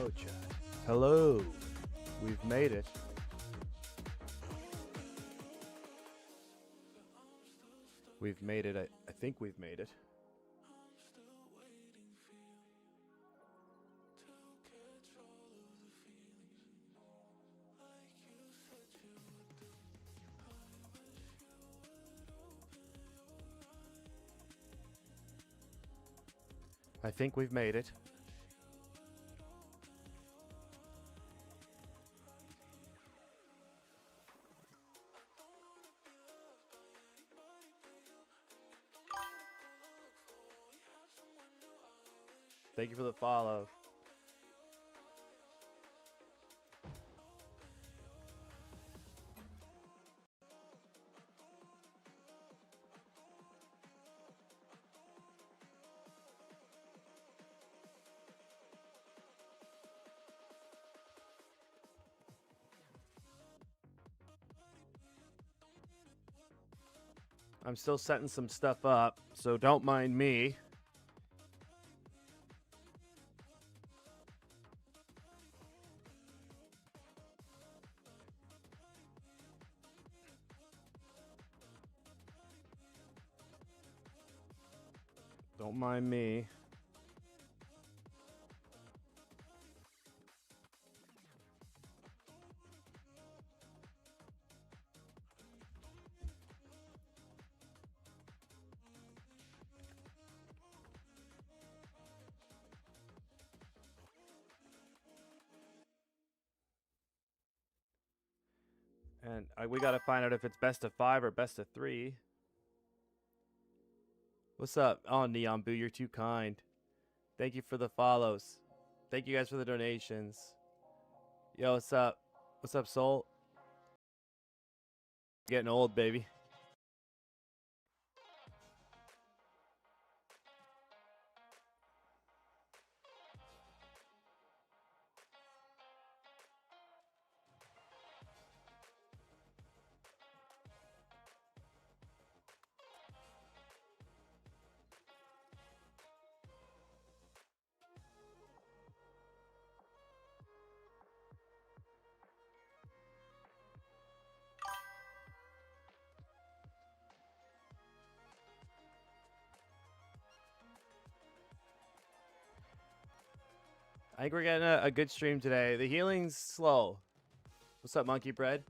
Hello, chat. Hello. We've made it. We've made it. I think we've made it. I think we've made it. Thank you for the follow. I'm still setting some stuff up, so don't mind me. Don't mind me. And we got to find out if it's best of 5 or best of 3. What's up? Oh, Neon Boo, you're too kind. Thank you for the follows. Thank you guys for the donations. Yo, what's up? What's up, Soul? Getting old, baby. I think we're getting a good stream today. The healing's slow. What's up, Monkey Bread?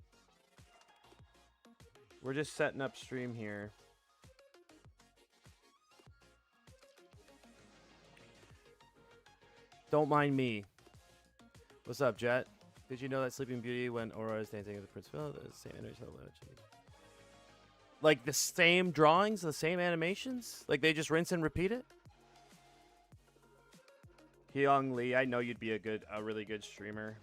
We're just setting up stream here. Don't mind me. What's up, Jet? Did you know that Sleeping Beauty, when Aurora is dancing with the Prince Philip, is the same energy? Like the same drawings, the same animations? Like they just rinse and repeat it? Hyung Lee, I know you'd be a really good streamer.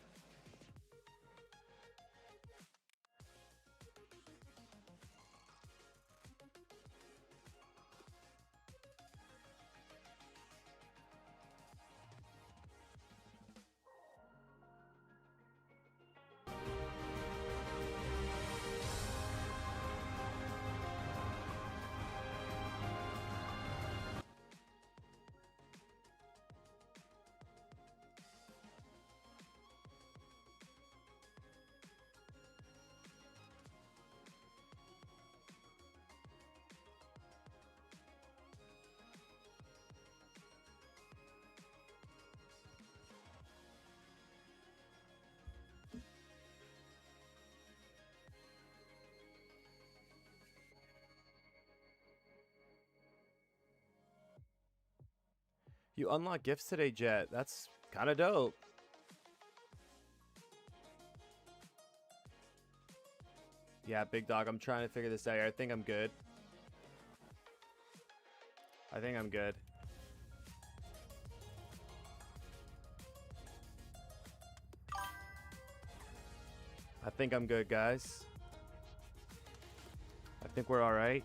You unlock gifts today, Jet. That's kind of dope. Yeah, Big Dog, I'm trying to figure this out. I think I'm good. I think I'm good. I think I'm good, guys. I think we're all right.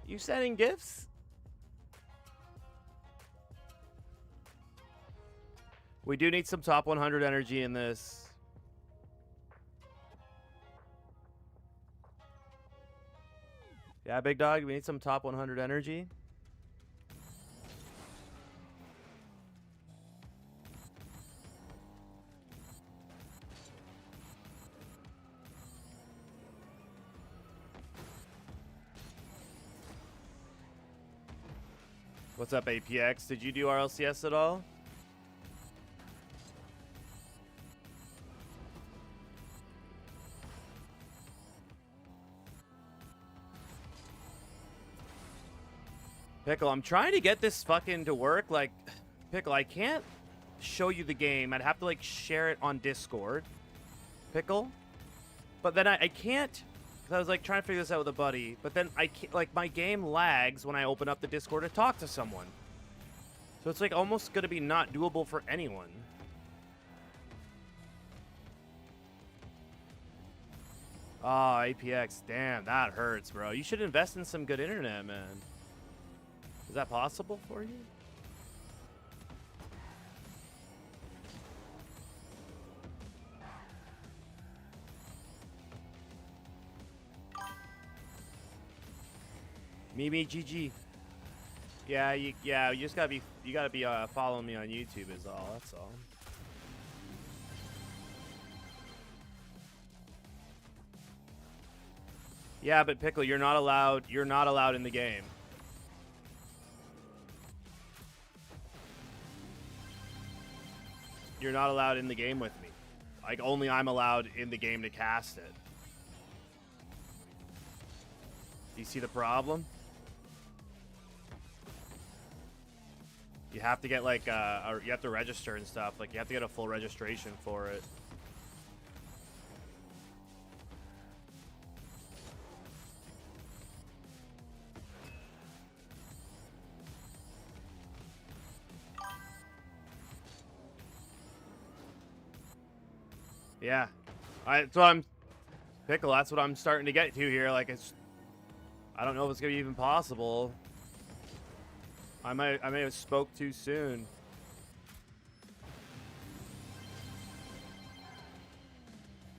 You sending gifts? We do need some top 100 energy in this. Yeah, big dog, we need some top 100 energy. What's up, APX? Did you do RLCS at all? Pickle, I'm trying to get this fucking to work. Like, Pickle, I can't show you the game. I'd have to, like, share it on Discord. Pickle? But then I can't... I was, like, trying to figure this out with a buddy. But then I can't... Like, my game lags when I open up the Discord to talk to someone. So it's, like, almost going to be not doable for anyone. Oh, APX. Damn, that hurts, bro. You should invest in some good internet, man. Is that possible for you? Mimi GG. Yeah, you just gotta be following me on YouTube is all. That's all. Yeah, but Pickle, you're not allowed in the game. You're not allowed in the game with me. Like, only I'm allowed in the game to cast it. Do you see the problem? You have to get, like, you have to register and stuff. Like, you have to get a full registration for it. Yeah, that's what I'm, Pickle. That's what I'm starting to get to here. Like, I don't know if it's gonna be even possible. I may have spoke too soon.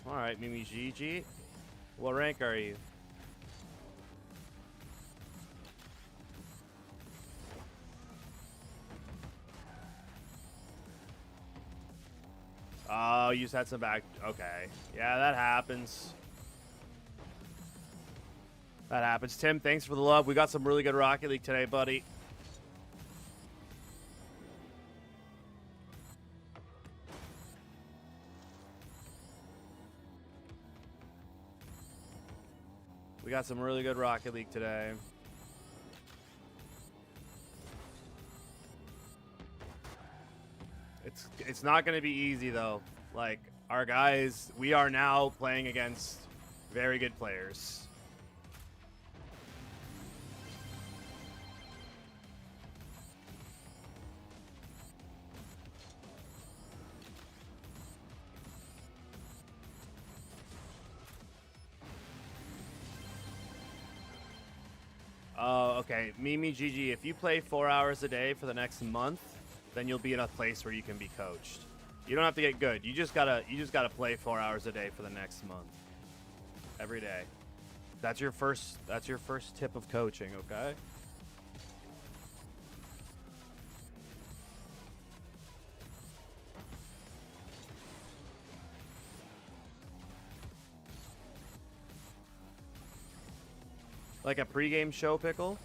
All right, Mimi GG. What rank are you? Oh, you just had some back. Okay. Yeah, that happens. That happens. Tim, thanks for the love. We got some really good Rocket League today, buddy. We got some really good Rocket League today. It's not going to be easy, though. Like, our guys, we are now playing against very good players. Oh, okay. Mimi GG, if you play 4 hours a day for the next month, then you'll be in a place where you can be coached. You don't have to get good. You just gotta play 4 hours a day for the next month. Every day. That's your first tip of coaching, okay? Like a pregame show, Pickle?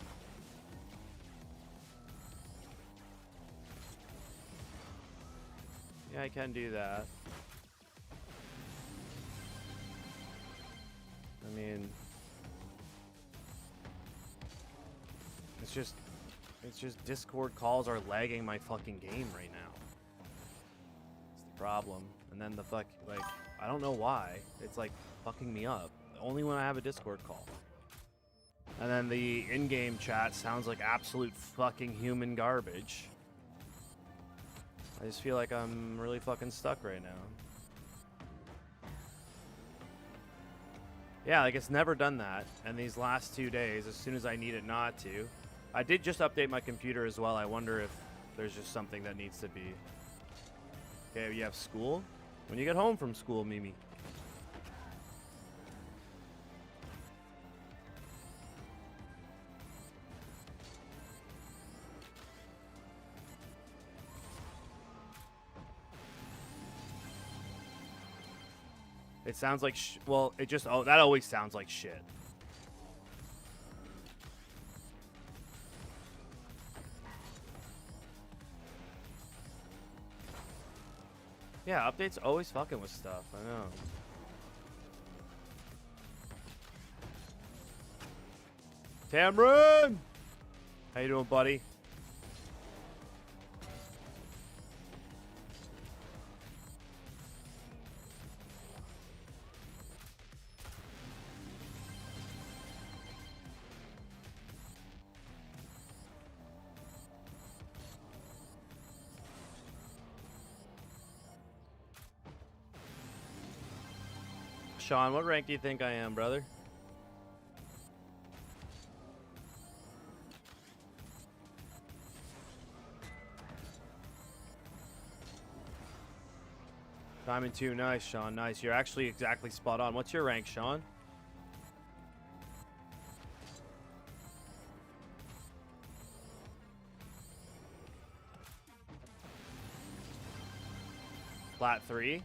Yeah, I can do that. I mean, it's just Discord calls are lagging my fucking game right now. It's the problem. And then the fuck, like, I don't know why. It's like fucking me up. Only when I have a Discord call. And then the in-game chat sounds like absolute fucking human garbage. I just feel like I'm really fucking stuck right now. Yeah, like it's never done that. And these last 2 days, as soon as I need it not to. I did just update my computer as well. I wonder if there's just something that needs to be. Okay, you have school? When you get home from school, Mimi. It sounds like well, it just that always sounds like shit. Yeah, updates always fucking with stuff. I know. Cameron! How you doing, buddy? Sean, what rank do you think I am, brother? Diamond 2, nice, Sean, nice. You're actually exactly spot on. What's your rank, Sean? Plat 3?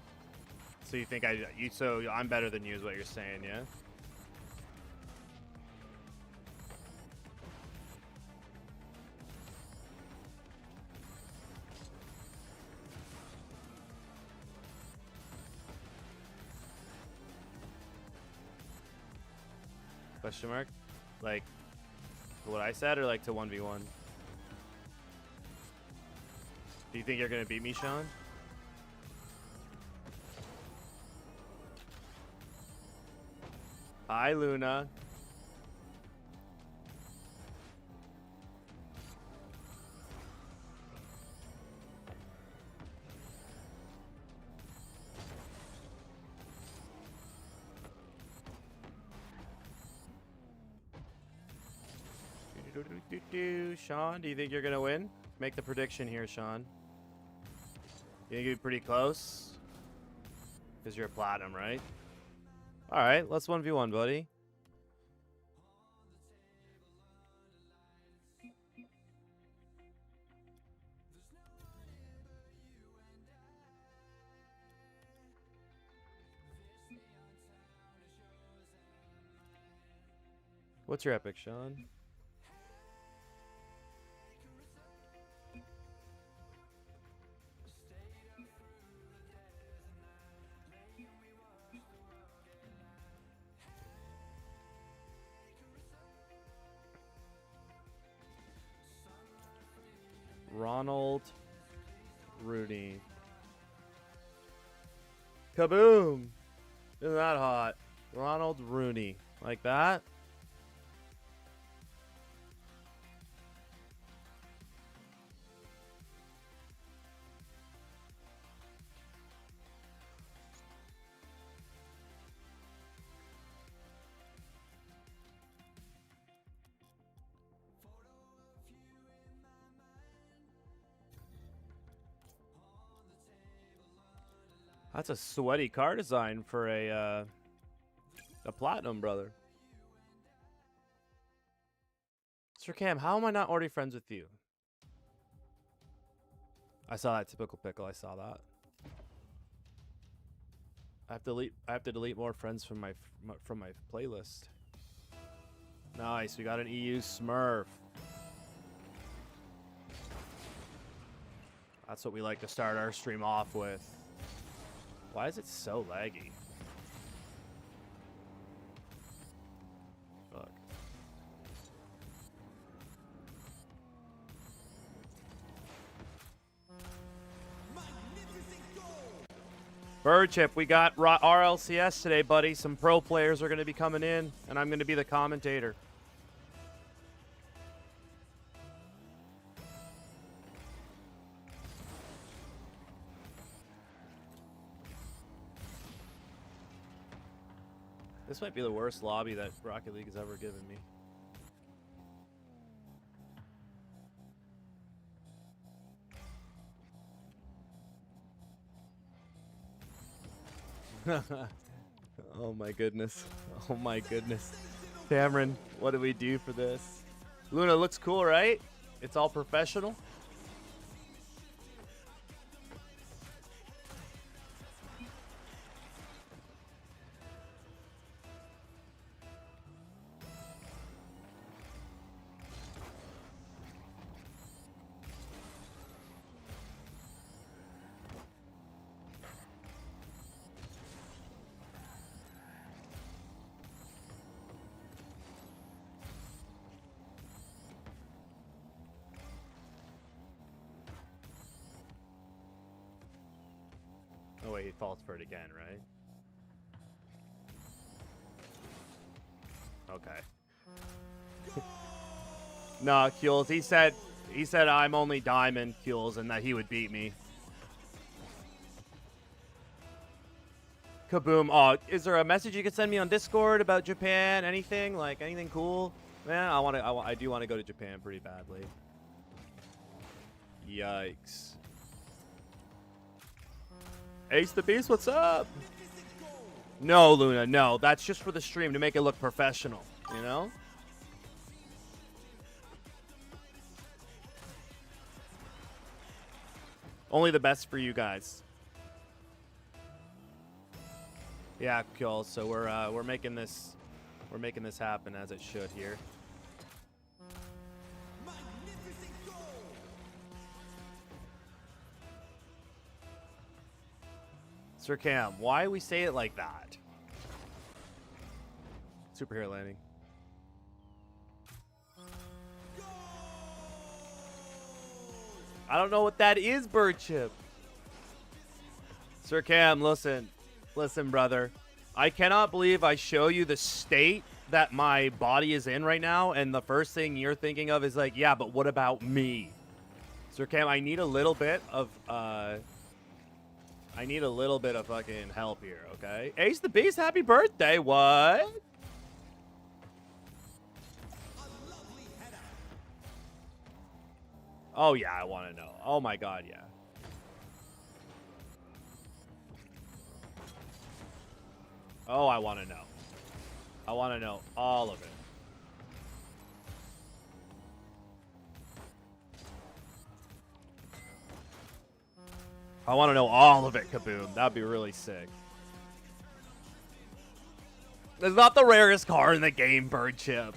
So you think so I'm better than you is what you're saying, yeah? Question mark? Like, what I said or like to 1v1? Do you think you're gonna beat me, Sean? Hi, Luna. Sean, do you think you're gonna win? Make the prediction here, Sean. You think you're pretty close? Because you're a platinum, right? Alright, let's 1v1, buddy. What's your epic, Sean? Ronald Rooney. Kaboom! Isn't that hot? Ronald Rooney. Like that? That's a sweaty car design for a platinum, brother. Sir Cam, how am I not already friends with you? I saw that typical pickle. I saw that. I have to delete more friends from my playlist. Nice. We got an EU Smurf. That's what we like to start our stream off with. Why is it so laggy? Fuck. Bird Chip, we got RLCS today, buddy. Some pro players are going to be coming in, and I'm going to be the commentator. This might be the worst lobby that Rocket League has ever given me. Oh my goodness. Oh my goodness. Cameron, what do we do for this? Luna looks cool, right? It's all professional. Oh wait, he falls for it again, right? Okay. Nah, Kules, he said I'm only diamond, Kules, and that he would beat me. Kaboom. Oh, is there a message you could send me on Discord about Japan? Anything? Like anything cool? Man, I do want to go to Japan pretty badly. Yikes. Ace the Beast, what's up? No, Luna, no. That's just for the stream to make it look professional, you know? Only the best for you guys. Yeah, cool. So we're making this happen as it should here. Sir Cam, why we say it like that? Superhero landing. I don't know what that is, Bird Chip. Sir Cam, listen, brother. I cannot believe I show you the state that my body is in right now, and the first thing you're thinking of is like, yeah, but what about me? Sir Cam, I need a little bit of fucking help here, okay? Ace the Beast, happy birthday. What? Oh, yeah, I want to know. Oh, my God, yeah. Oh, I want to know. I want to know all of it. I want to know all of it, Kaboom. That'd be really sick. It's not the rarest car in the game, Bird Chip.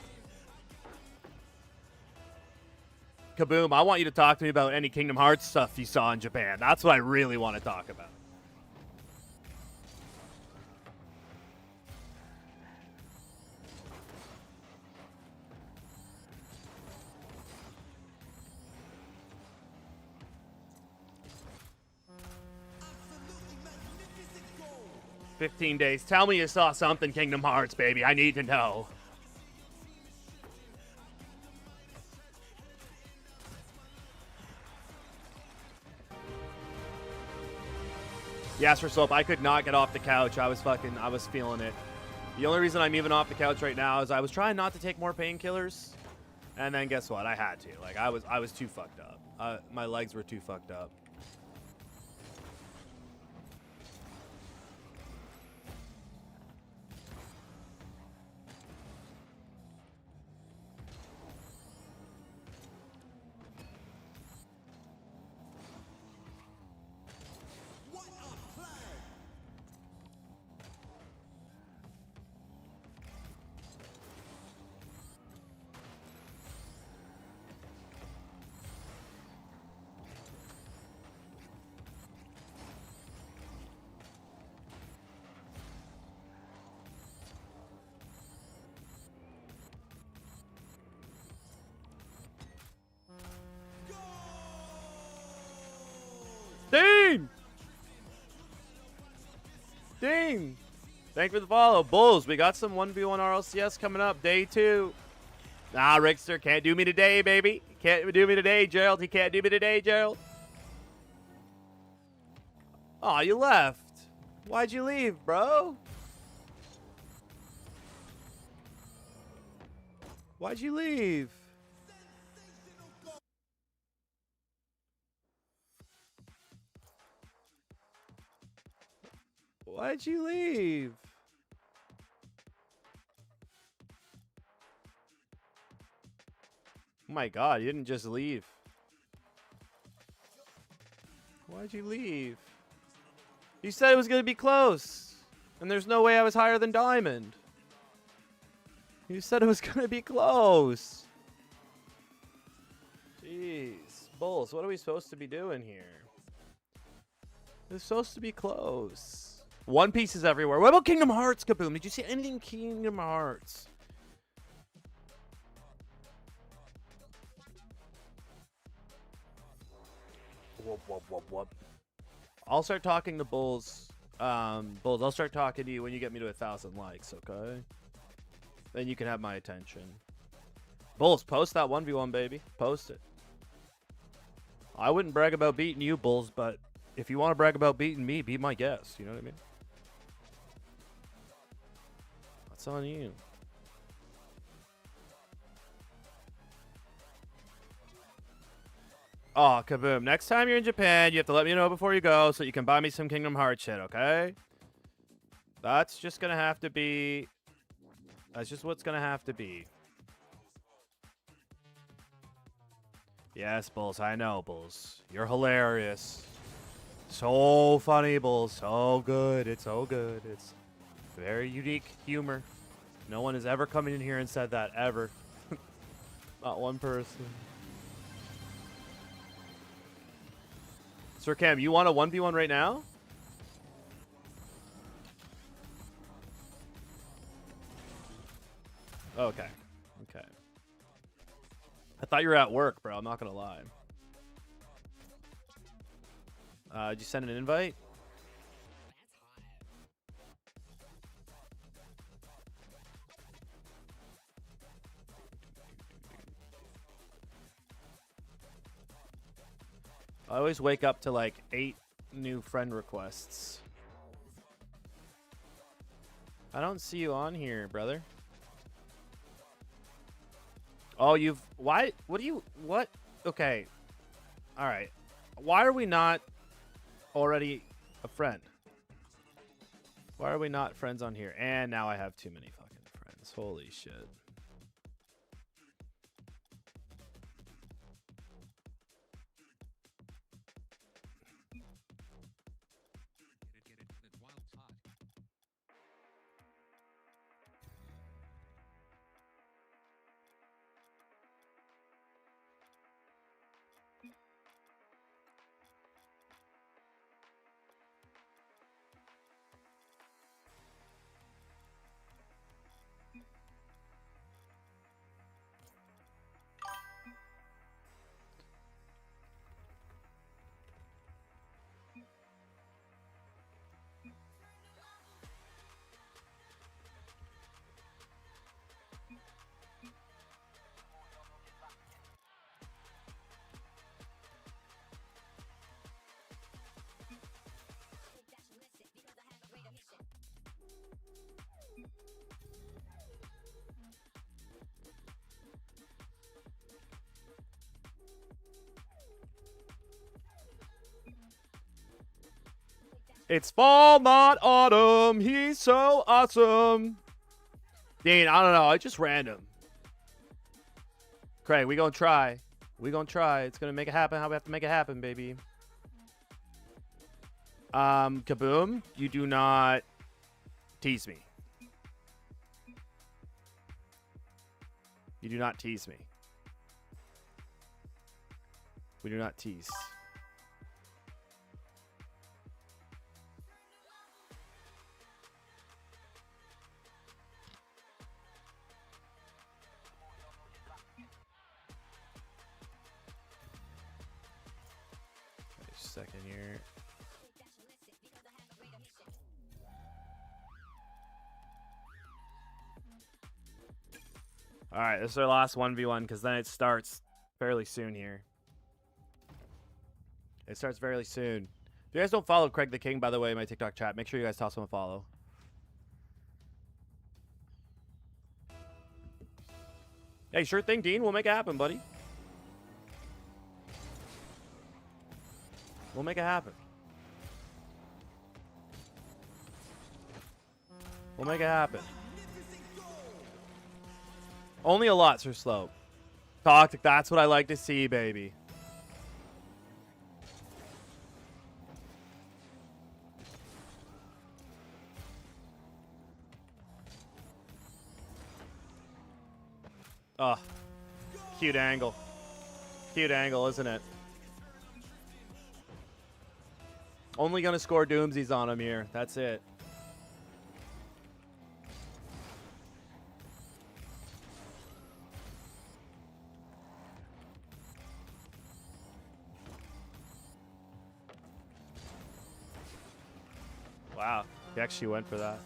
Kaboom, I want you to talk to me about any Kingdom Hearts stuff you saw in Japan. That's what I really want to talk about. $15 days. Tell me you saw something, Kingdom Hearts, baby. I need to know. Yes, for Soap, I could not get off the couch. I was feeling it. The only reason I'm even off the couch right now is I was trying not to take more painkillers. And then guess what? I had to. Like, I was too fucked up. My legs were too fucked up. Ding! Ding! Thank you for the follow. Bulls, we got some 1v1 RLCS coming up. Day 2. Nah, Rickster, can't do me today, baby. Can't do me today, Gerald. He can't do me today, Gerald. Oh, you left. Why'd you leave, bro? Why'd you leave? Why'd you leave? Oh my god, you didn't just leave. Why'd you leave? You said it was going to be close. And there's no way I was higher than Diamond. You said it was going to be close. Jeez. Bulls, what are we supposed to be doing here? It's supposed to be close. One Piece is everywhere. What about Kingdom Hearts, Kaboom? Did you see anything Kingdom Hearts? Whoop, whoop, whoop, whoop. I'll start talking to Bulls. Bulls, I'll start talking to you when you get me to 1,000 likes, okay? Then you can have my attention. Bulls, post that 1v1, baby. Post it. I wouldn't brag about beating you, Bulls, but if you want to brag about beating me, be my guest. You know what I mean? That's on you. Oh, Kaboom. Next time you're in Japan, you have to let me know before you go so you can buy me some Kingdom Hearts shit, okay? That's just going to have to be... That's just what's going to have to be. Yes, Bulls. I know, Bulls. You're hilarious. So funny, Bulls. So good. It's so good. It's very unique humor. No one has ever come in here and said that, ever. Not one person. Sir Cam, you want a 1v1 right now? Okay. Okay. I thought you were at work, bro. I'm not gonna lie. Did you send an invite? I always wake up to like 8 new friend requests. I don't see you on here, brother. Oh, you've... Why? What do you... What? Okay. Alright. Why are we not already a friend? Why are we not friends on here? And now I have too many fucking friends. Holy shit. It's fall, not autumn. He's so awesome. Dean, I don't know. It's just random. Craig, we gonna try. We gonna try. It's gonna make it happen how we have to make it happen, baby. Kaboom, you do not tease me. You do not tease me. We do not tease. Second here. All right, this is our last 1v1 because then it starts fairly soon here. It starts fairly soon. If you guys don't follow Craig the King, by the way, in my TikTok chat, make sure you guys toss him a follow. Hey, sure thing, Dean. We'll make it happen, buddy. We'll make it happen. We'll make it happen. Only a lot, Sir Slope. Toxic, that's what I like to see, baby. Oh, cute angle. Cute angle, isn't it? Only gonna score doomsies on him here. That's it. Wow, he actually went for that.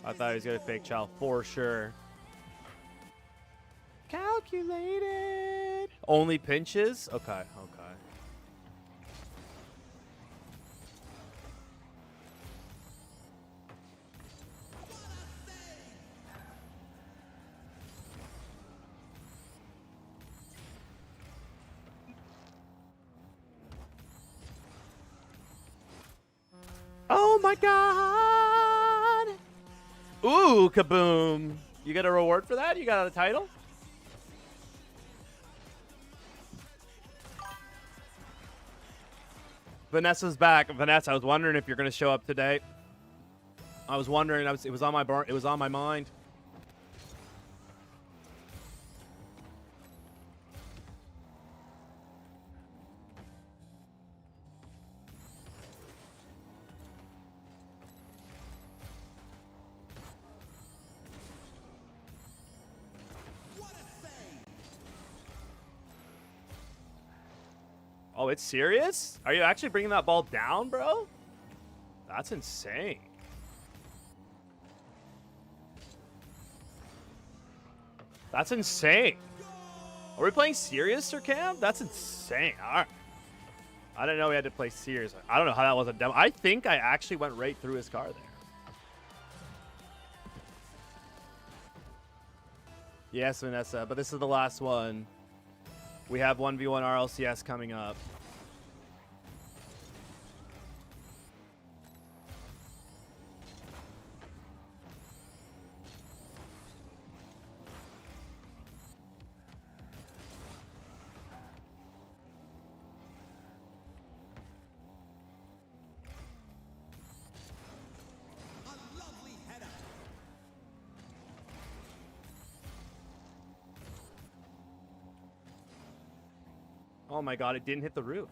I thought he was gonna fake chow for sure. Calculated. Only pinches? Okay, okay. Oh my god! Ooh, kaboom! You get a reward for that? You got a title? Vanessa's back. Vanessa, I was wondering if you're going to show up today. I was wondering. It was on my mind. Oh, it's serious? Are you actually bringing that ball down, bro? That's insane. That's insane. Are we playing serious, Sir Cam? That's insane. All right. I didn't know we had to play serious. I don't know how that was a demo. I think I actually went right through his car there. Yes, Vanessa, but this is the last one. We have 1v1 RLCS coming up. Oh my god, it didn't hit the roof.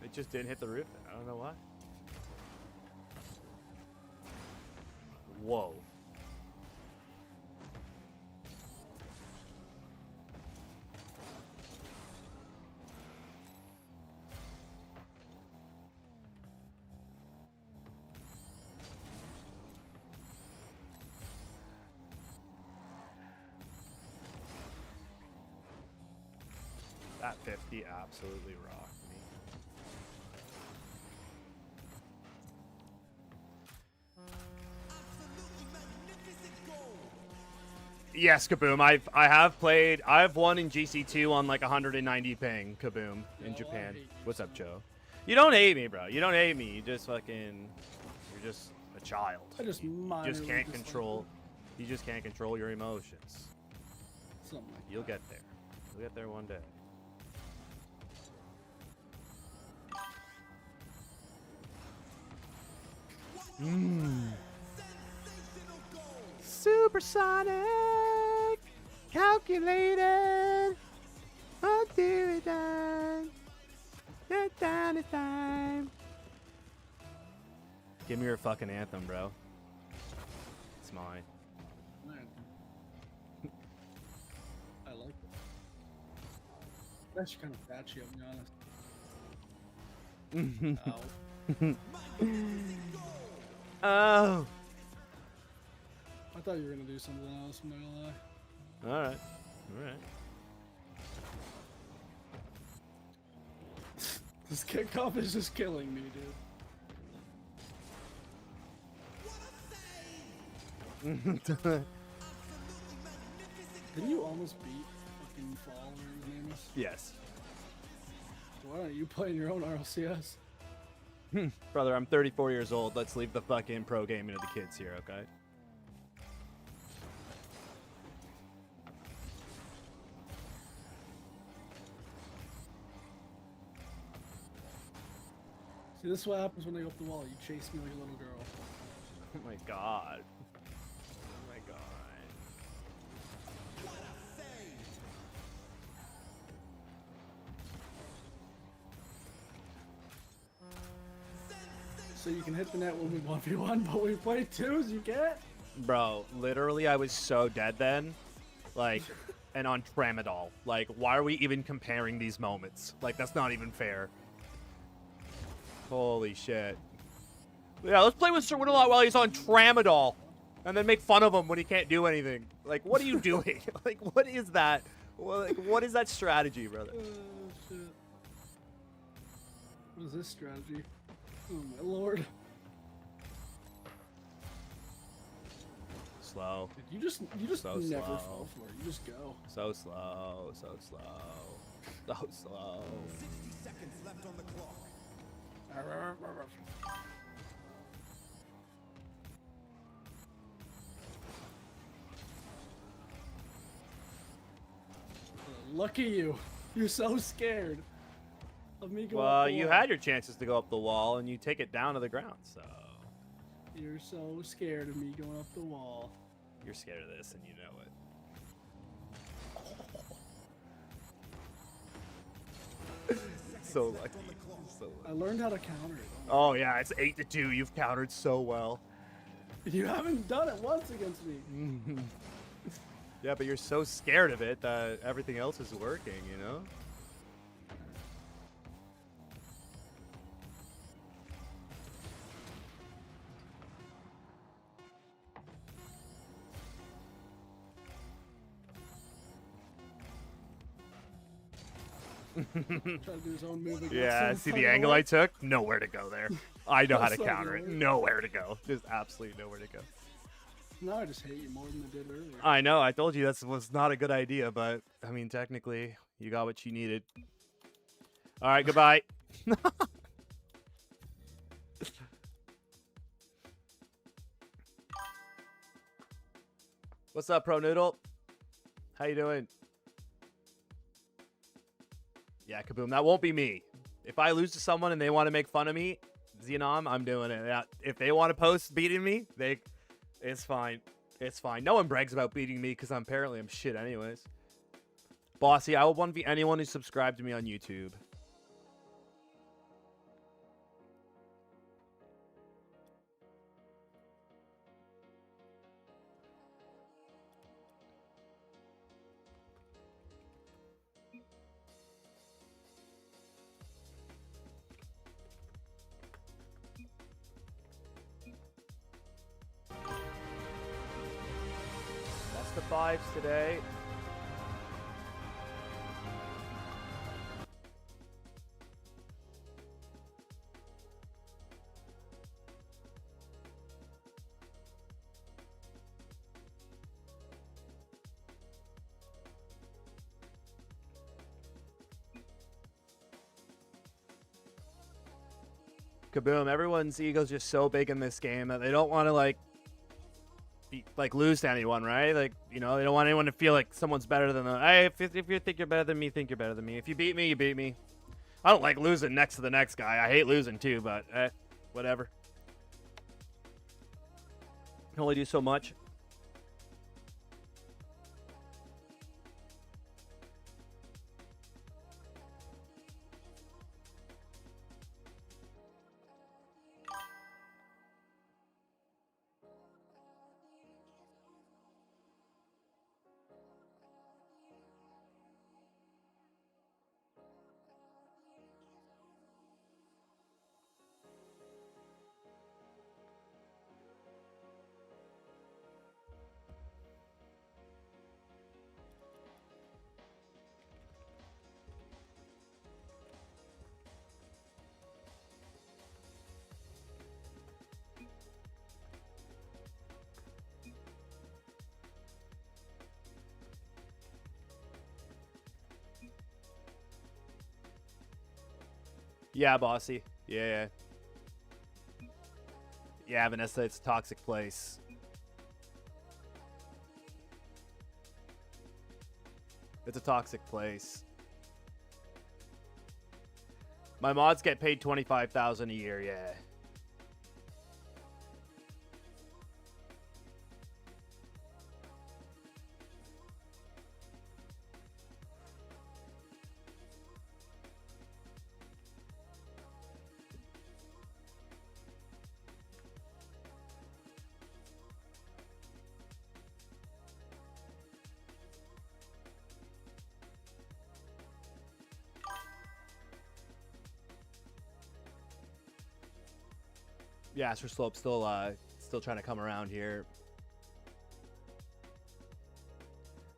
It just didn't hit the roof. I don't know why. Whoa. That 50 absolutely rocked me. Yes, Kaboom. I have won in GC2 on like 190 ping, Kaboom, in Japan. What's up, Joe? You don't hate me, bro. You don't hate me. You just fucking, you're just a child. I just can't control. You just can't control your emotions. Something like You'll get there. You'll get there one day. Supersonic, calculated. I'll do it down. Get down to time. Give me your fucking anthem, bro. It's mine. I like it. That's kind of patchy, I'll be honest. Ow. Oh. I thought you were gonna do something else, I'm not gonna lie. All right. All right. This kickoff is just killing me, dude. Didn't you almost beat fucking Fall, or his name is? Yes. Why don't you play in your own RLCS? Brother, I'm 34 years old. Let's leave the fucking pro gaming to the kids here, okay? See, this is what happens when they go up the wall. You chase me like a little girl. Oh my god. Oh my god. So you can hit the net when we 1v1, but we play twos, you can't? Bro, literally, I was so dead then. Like, and on tramadol. Like, why are we even comparing these moments? Like, that's not even fair. Holy shit. Yeah, let's play with Sir Winalot while he's on tramadol. And then make fun of him when he can't do anything. Like, what are you doing? Like, what is that? Like, what is that strategy, brother? Oh, shit. What is this strategy? Oh, my lord. Slow. Dude, you just So never slow. fall for it. You just go. So slow. So slow. So slow. 60 seconds left on the clock. Lucky you. You're so scared of me going up Well, the you wall. had your chances to go up the wall, and you take it down to the ground, so... You're so scared of me going up the wall. You're scared of this, and you know it. So lucky. So I lucky. learned how to counter it. Oh, yeah, it's 8-2. You've countered so well. You haven't done it once against me. Yeah, but you're so scared of it that everything else is working, you know? Try to do his own move against Yeah, him. see Fucking the angle I what? took? Nowhere to go there. I know how to That's not counter gonna it. work. Nowhere to go. Just absolutely nowhere to go. Now I just hate you more than I did earlier. I know, I told you that was not a good idea, but, I mean, technically, you got what you needed. Alright, goodbye. What's up, Pro Noodle? How you doing? Yeah, Kaboom, that won't be me. If I lose to someone and they want to make fun of me, Xenom, I'm doing it. Yeah, if they want to post beating me, it's fine. It's fine. No one brags about beating me because I'm shit anyways. Bossy, I will 1v anyone who subscribed to me on YouTube. That's the fives today. Kaboom, everyone's ego's just so big in this game that they don't want to lose to anyone, right? Like, you know, they don't want anyone to feel like someone's better than them. Hey, if you think you're better than me, think you're better than me. If you beat me, you beat me. I don't like losing next to the next guy. I hate losing too, but whatever. Can only do so much. Yeah, bossy. Yeah. Yeah, Vanessa, it's a toxic place. It's a toxic place. My mods get paid $25,000 a year, yeah. Yeah, Astro Slope still trying to come around here.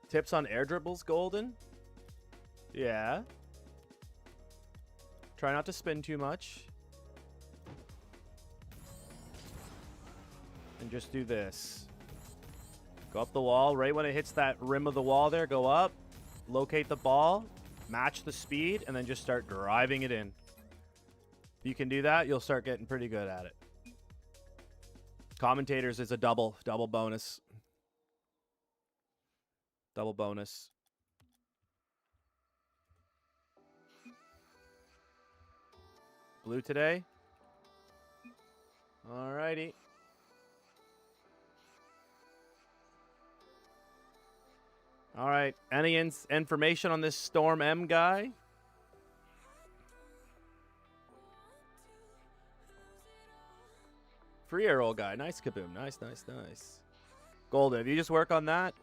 Tips on air dribbles, Golden? Yeah. Try not to spin too much. And just do this. Go up the wall. Right when it hits that rim of the wall there, go up. Locate the ball. Match the speed. And then just start driving it in. If you can do that, you'll start getting pretty good at it. Commentators is a double bonus. Double bonus. Blue today. Alrighty. Alright. Any information on this Storm M guy? Free arrow guy. Nice, Kaboom. Nice. Golden, if you just work on that,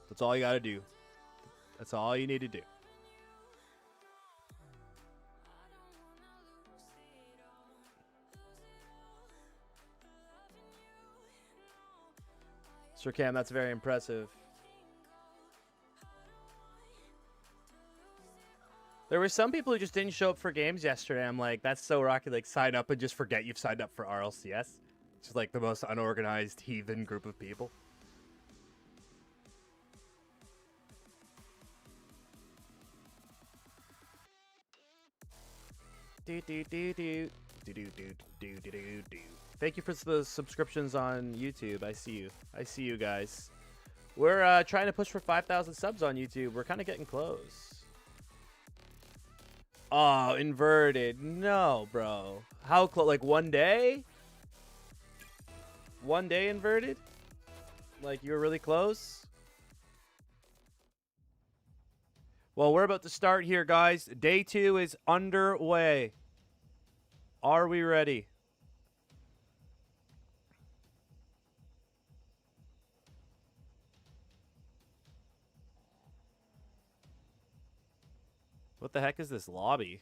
that's all you got to do. That's all you need to do. Sir Cam, that's very impressive. There were some people who just didn't show up for games yesterday. I'm like, that's so rocky. Like, sign up and just forget you've signed up for RLCS. It's just like the most unorganized heathen group of people. Thank you for the subscriptions on YouTube. I see you guys. We're trying to push for 5,000 subs on YouTube. We're kind of getting close. Oh, inverted. No, bro. How close? Like 1 day? 1 day inverted? Like you were really close? Well, we're about to start here, guys. Day 2 is underway. Are we ready? What the heck is this lobby?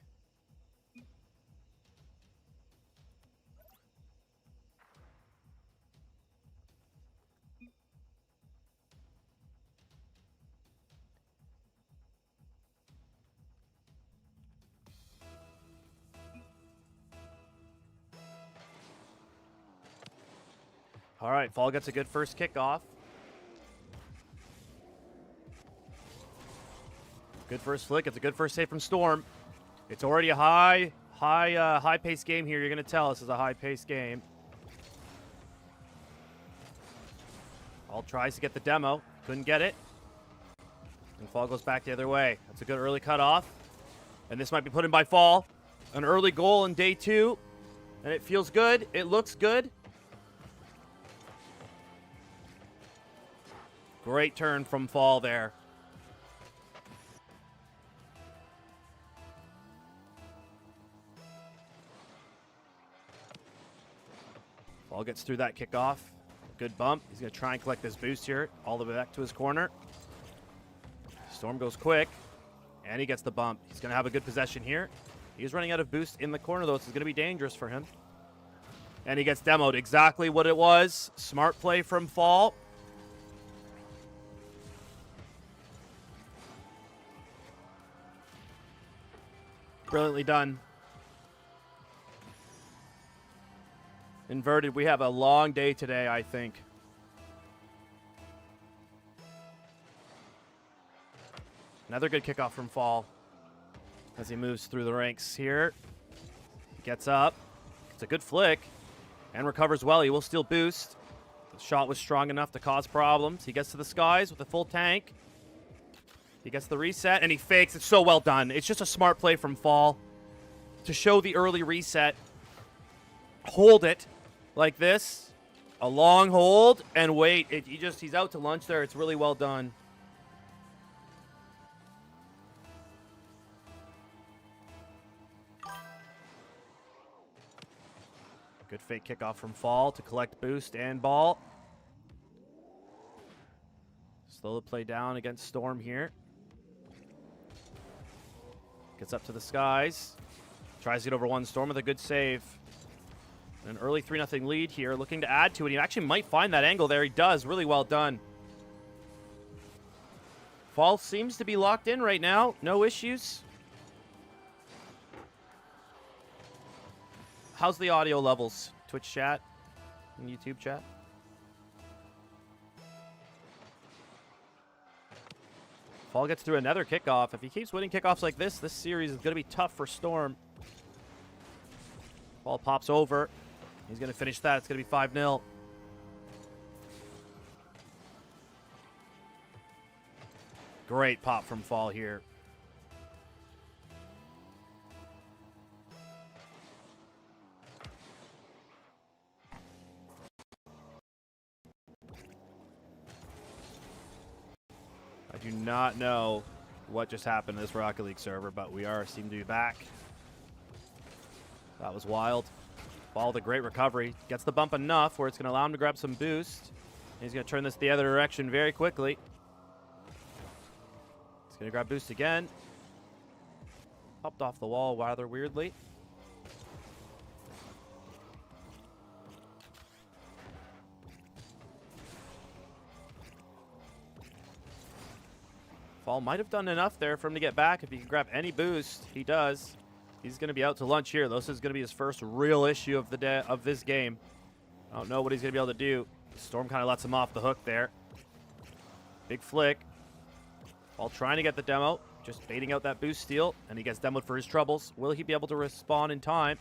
All right, Fall gets a good first kickoff. Good first flick. It's a good first save from Storm. It's already a high-paced game here. You're going to tell this is a high-paced game. Fall tries to get the demo. Couldn't get it. And Fall goes back the other way. That's a good early cutoff. And this might be put in by Fall. An early goal in day 2. And it feels good. It looks good. Great turn from Fall there. Fall gets through that kickoff. Good bump. He's going to try and collect this boost here all the way back to his corner. Storm goes quick, and he gets the bump. He's going to have a good possession here. He's running out of boost in the corner, though, so it's going to be dangerous for him. And he gets demoed exactly what it was. Smart play from Fall. Brilliantly done. Inverted, we have a long day today, I think. Another good kickoff from Fall as he moves through the ranks here. Gets up. It's a good flick. And recovers well. He will still boost. The shot was strong enough to cause problems. He gets to the skies with a full tank. He gets the reset, and he fakes. It's so well done. It's just a smart play from Fall to show the early reset. Hold it like this. A long hold, and wait. He's out to lunch there. It's really well done. Good fake kickoff from Fall to collect boost and ball. Slow the play down against Storm here. Gets up to the skies. Tries to get over one Storm with a good save. An early 3-0 lead here, looking to add to it. He actually might find that angle there. He does. Really well done. Fall seems to be locked in right now. No issues. How's the audio levels? Twitch chat and YouTube chat? Fall gets through another kickoff. If he keeps winning kickoffs like this, this series is going to be tough for Storm. Fall pops over. He's going to finish that. It's going to be 5-0. Great pop from Fall here. I do not know what just happened to this Rocket League server, but we seem to be back. That was wild. Fall with a great recovery. Gets the bump enough where it's going to allow him to grab some boost. He's going to turn this the other direction very quickly. He's going to grab boost again. Popped off the wall rather weirdly. Fall might have done enough there for him to get back. If he can grab any boost, he does. He's going to be out to lunch here. This is going to be his first real issue of the day of this game. I don't know what he's going to be able to do. Storm kind of lets him off the hook there. Big flick. While trying to get the demo, just baiting out that boost steal, and he gets demoed for his troubles. Will he be able to respond in time?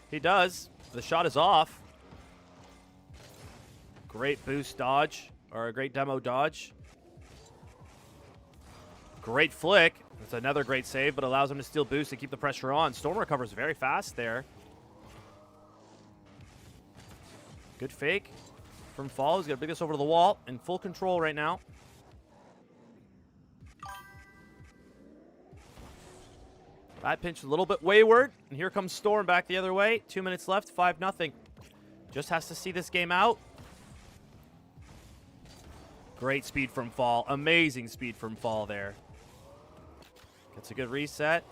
He does. The shot is off. Great boost dodge, or a great demo dodge. Great flick. That's another great save, but allows him to steal boost and keep the pressure on. Storm recovers very fast there. Good fake from Fall. He's going to bring this over to the wall. In full control right now. That pinch a little bit wayward. And here comes Storm back the other way. 2 minutes left, 5-0. Just has to see this game out. Great speed from Fall. Amazing speed from Fall there. Gets a good reset.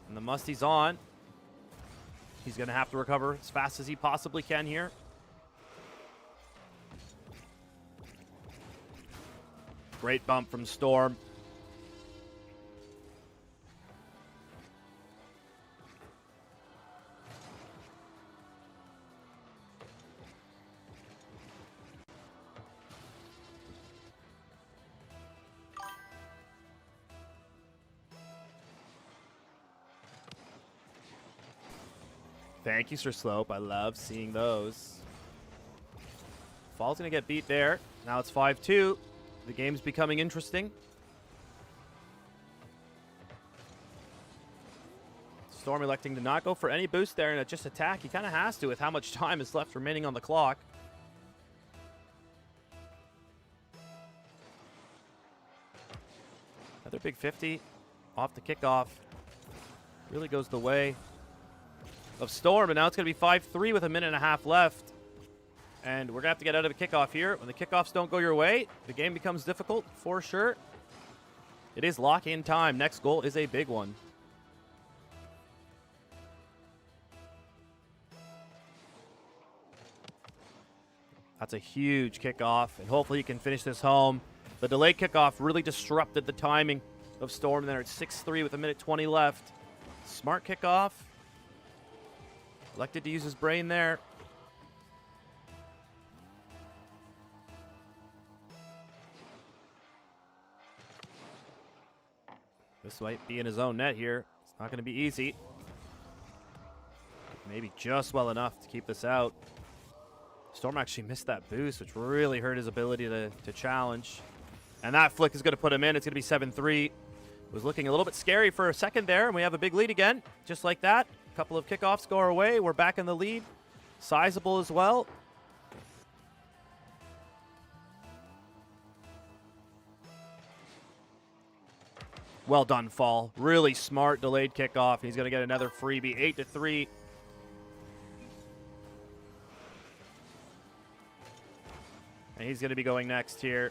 And the musty's on. He's going to have to recover as fast as he possibly can here. Great bump from Storm. Thank you, Sir Slope. I love seeing those. Fall's going to get beat there. Now it's 5-2. The game's becoming interesting. Storm electing to not go for any boost there and just attack. He kind of has to with how much time is left remaining on the clock. Another big 50 off the kickoff. Really goes the way of Storm, and now it's going to be 5-3 with a minute and a half left. And we're going to have to get out of the kickoff here. When the kickoffs don't go your way, the game becomes difficult for sure. It is lock-in time. Next goal is a big one. That's a huge kickoff, and hopefully he can finish this home. The delayed kickoff really disrupted the timing of Storm there at 6-3 with a minute 20 left. Smart kickoff. Elected to use his brain there. This might be in his own net here. It's not going to be easy. Maybe just well enough to keep this out. Storm actually missed that boost, which really hurt his ability to challenge. And that flick is going to put him in. It's going to be 7-3. It was looking a little bit scary for a second there, and we have a big lead again. Just like that. A couple of kickoffs go our way. We're back in the lead. Sizable as well. Well done, Fall. Really smart delayed kickoff. He's going to get another freebie. 8-3. And he's going to be going next here.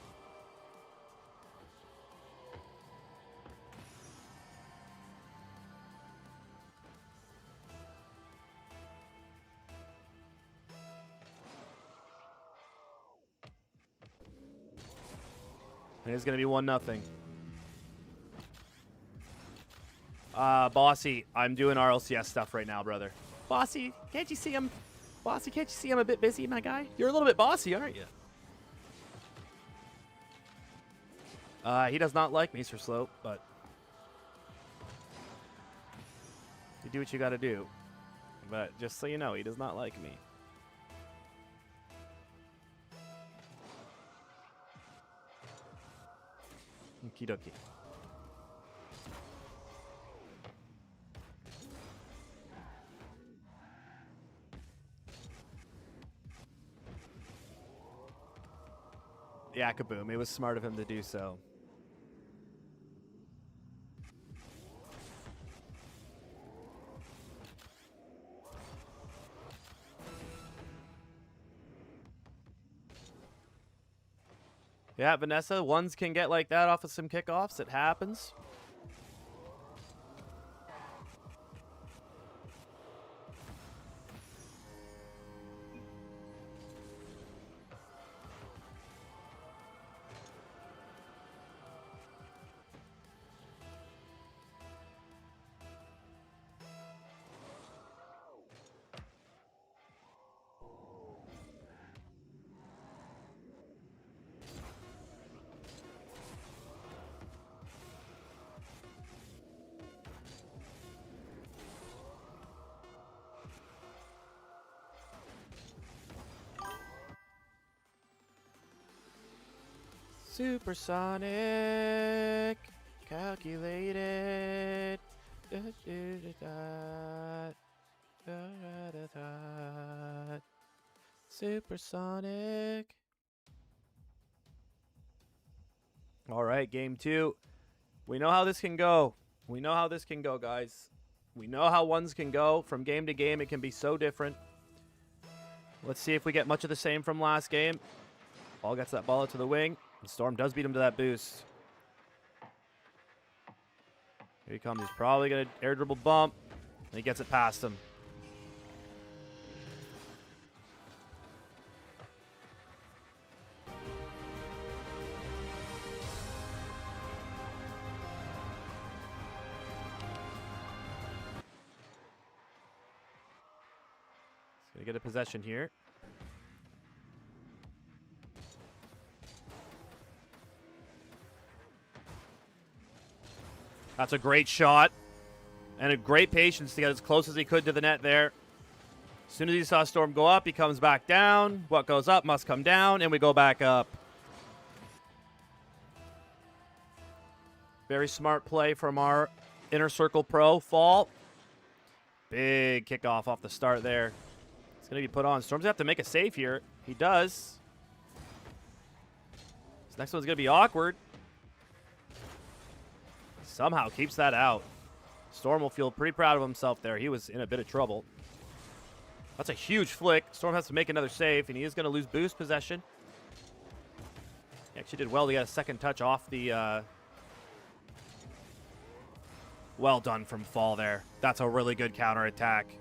And it's going to be 1-0. Bossy, I'm doing RLCS stuff right now, brother. Bossy, can't you see him? Bossy, can't you see I'm a bit busy, my guy? You're a little bit bossy, aren't you? He does not like me, Sir Slope, but you do what you got to do. But just so you know, he does not like me. Okie dokie. Yeah, kaboom. It was smart of him to do so. Yeah, Vanessa, ones can get like that off of some kickoffs. It happens. Supersonic, calculated. Supersonic. All right, game 2. We know how this can go. We know how this can go, guys. We know how ones can go. From game to game, it can be so different. Let's see if we get much of the same from last game. Ball gets that ball out to the wing. And Storm does beat him to that boost. Here he comes. He's probably going to air dribble bump. And he gets it past him. He's going to get a possession here. That's a great shot. And a great patience to get as close as he could to the net there. As soon as he saw Storm go up, he comes back down. What goes up must come down, and we go back up. Very smart play from our Inner Circle pro, Fall. Big kickoff off the start there. It's going to be put on. Storm's going to have to make a save here. He does. This next one's going to be awkward. Somehow keeps that out. Storm will feel pretty proud of himself there. He was in a bit of trouble. That's a huge flick. Storm has to make another save, and he is going to lose boost possession. He actually did well to get a second touch off the... Well done from Fall there. That's a really good counterattack.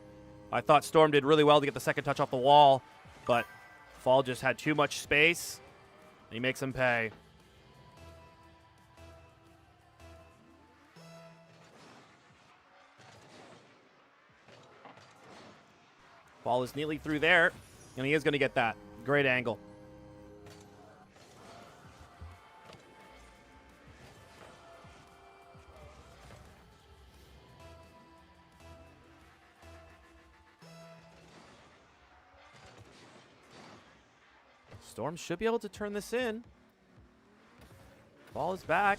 I thought Storm did really well to get the second touch off the wall, but Fall just had too much space. He makes him pay. Ball is neatly through there, and he is going to get that. Great angle. Storm should be able to turn this in. Ball is back.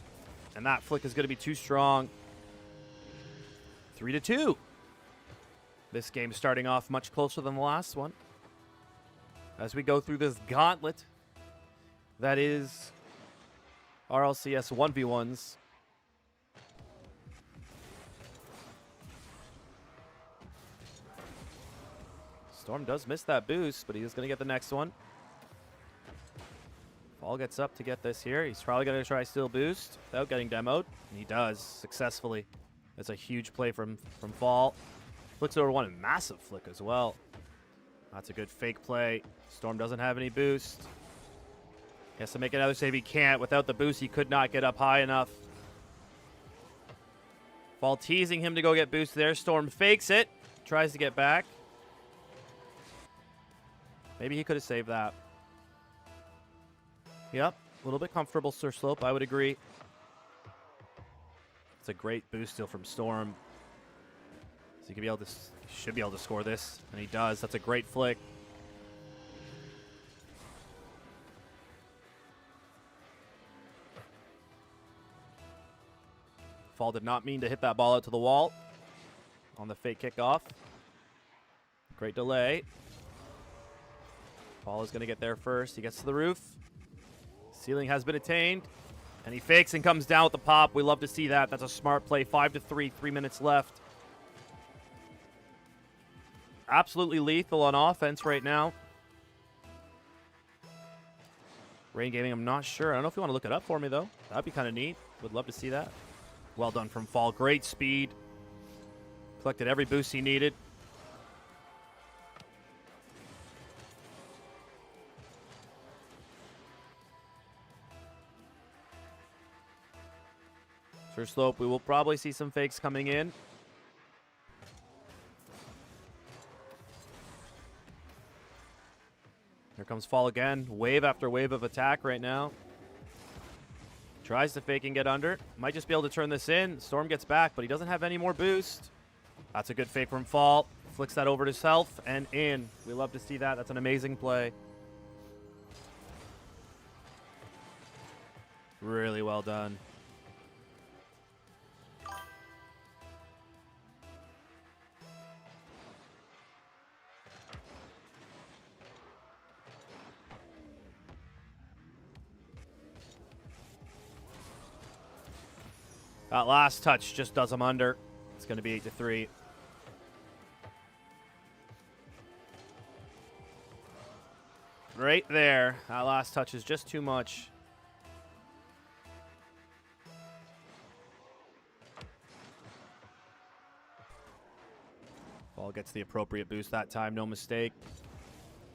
And that flick is going to be too strong. 3-2. This game starting off much closer than the last one. As we go through this gauntlet that is RLCS 1v1s. Storm does miss that boost, but he is going to get the next one. Fall gets up to get this here. He's probably going to try steal boost without getting demoed. And he does successfully. That's a huge play from Fall. Flicks over one, and massive flick as well. That's a good fake play. Storm doesn't have any boost. He has to make another save. He can't. Without the boost, he could not get up high enough. Fall teasing him to go get boost there. Storm fakes it. Tries to get back. Maybe he could have saved that. Yep. A little bit comfortable Sir Slope, I would agree. It's a great boost steal from Storm. So he could be able to, should be able to score this, and he does. That's a great flick. Fall did not mean to hit that ball out to the wall on the fake kickoff. Great delay. Fall is going to get there first. He gets to the roof. Ceiling has been attained. And he fakes and comes down with the pop. We love to see that. That's a smart play. 5-3, 3 minutes left. Absolutely lethal on offense right now. Rain Gaming, I'm not sure. I don't know if you want to look it up for me, though. That'd be kind of neat. Would love to see that. Well done from Fall. Great speed. Collected every boost he needed. Sir Slope, we will probably see some fakes coming in. Here comes Fall again. Wave after wave of attack right now. Tries to fake and get under. Might just be able to turn this in. Storm gets back, but he doesn't have any more boost. That's a good fake from Fall. Flicks that over to self and in. We love to see that. That's an amazing play. Really well done. That last touch just does him under. It's going to be 8-3. Right there. That last touch is just too much. Ball gets the appropriate boost that time, no mistake.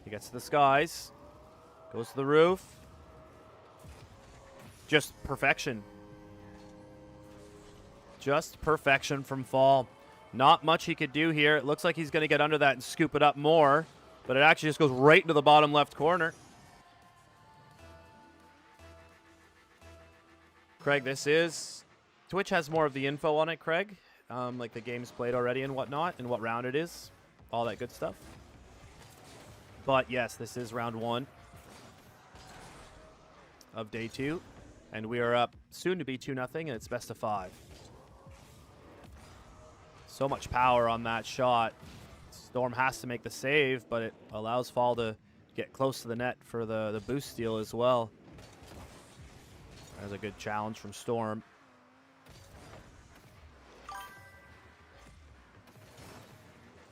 He gets to the skies. Goes to the roof. Just perfection. Just perfection from Fall. Not much he could do here. It looks like he's going to get under that and scoop it up more, but it actually just goes right into the bottom left corner. Craig, this is... Twitch has more of the info on it, Craig. Like the game's played already and whatnot, and what round it is. All that good stuff. But yes, this is round 1 of day 2. And we are up soon to be 2-0, and it's best of 5. So much power on that shot. Storm has to make the save, but it allows Fall to get close to the net for the boost steal as well. There's a good challenge from Storm.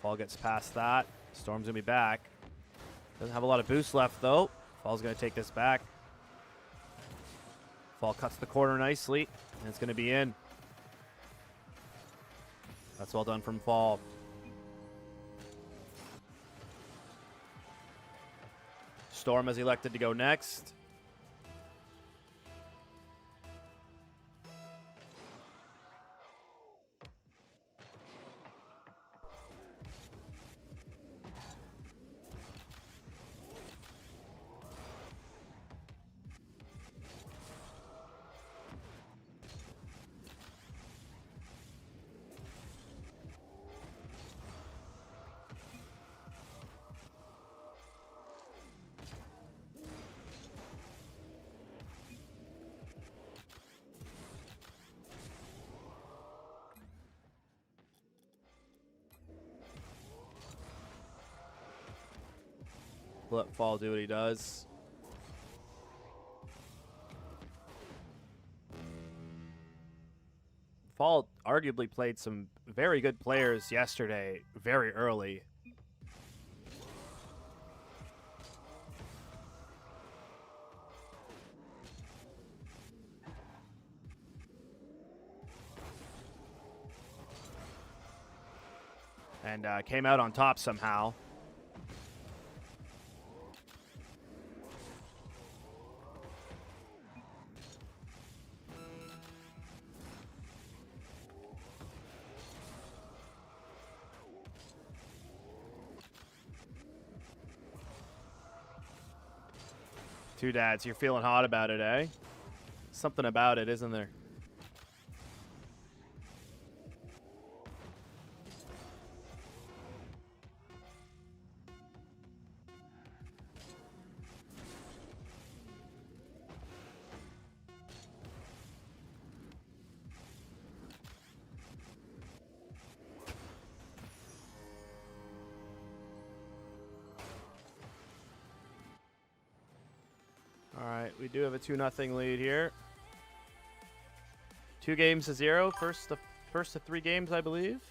Fall gets past that. Storm's going to be back. Doesn't have a lot of boost left, though. Fall's going to take this back. Fall cuts the corner nicely, and it's going to be in. That's well done from Fall. Storm has elected to go next. Let Fall do what he does. Fall arguably played some very good players yesterday, very early. And came out on top somehow. Two dads, you're feeling hot about it, eh? Something about it, isn't there? All right, we do have a 2-0 lead here. 2-0. First of 3 games, I believe.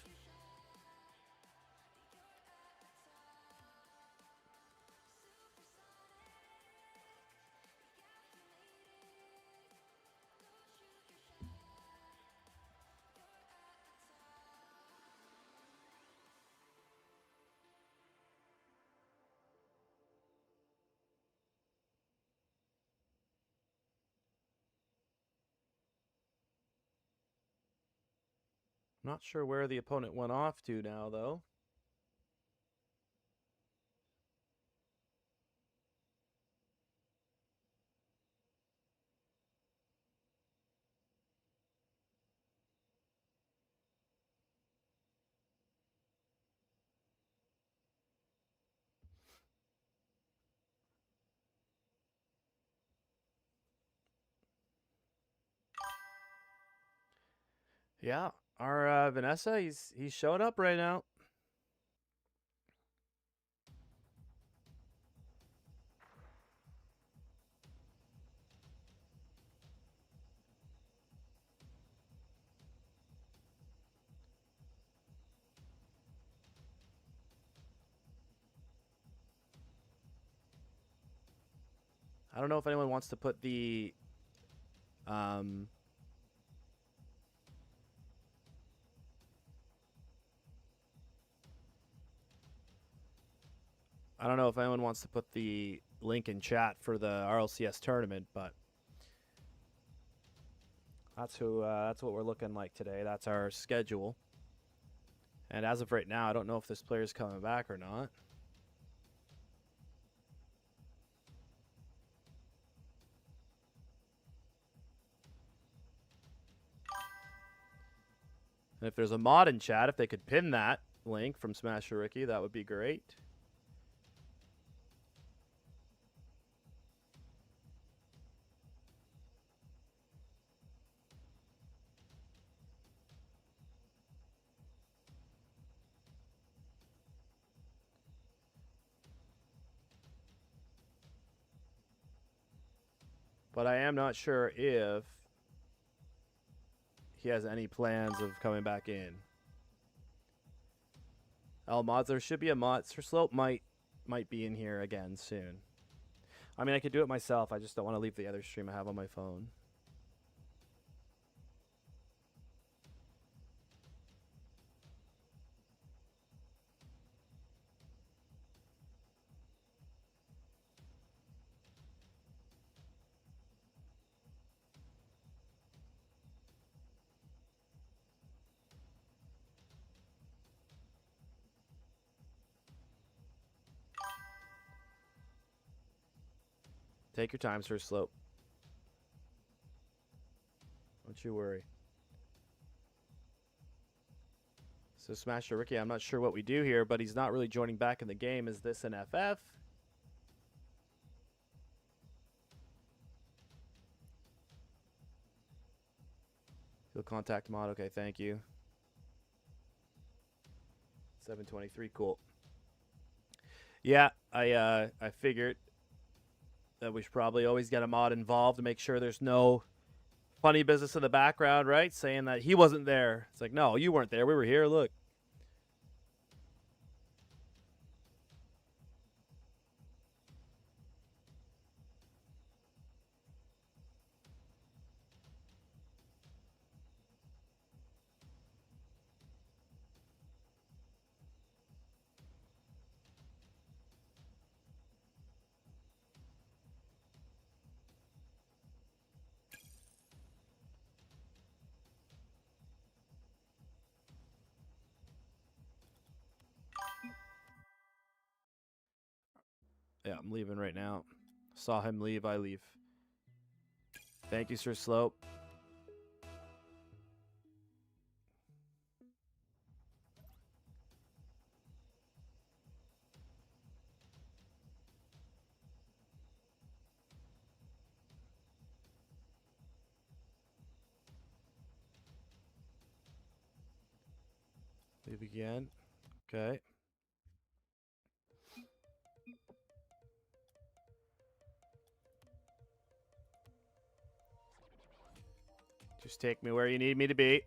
Not sure where the opponent went off to now, though. Yeah, our Vanessa, he's showing up right now. I don't know if anyone wants to put the I don't know if anyone wants to put the link in chat for the RLCS tournament, but that's what we're looking like today. That's our schedule. And as of right now, I don't know if this player's coming back or not. And if there's a mod in chat, if they could pin that link from Smasher Ricky, that would be great. But I am not sure if he has any plans of coming back in. Mods, there should be a mod. Sir Slope might be in here again soon. I mean, I could do it myself. I just don't want to leave the other stream I have on my phone. Take your time, Sir Slope. Don't you worry. So Smasher Ricky, I'm not sure what we do here, but he's not really joining back in the game. Is this an FF? He'll contact mod. Okay, thank you. 723, cool. Yeah, I figured that we should probably always get a mod involved to make sure there's no funny business in the background, right? Saying that he wasn't there. It's like, no, you weren't there. We were here. Look. Yeah, I'm leaving right now. Saw him leave. I leave. Thank you, Sir Slope. Leave again. Okay. Just take me where you need me to be.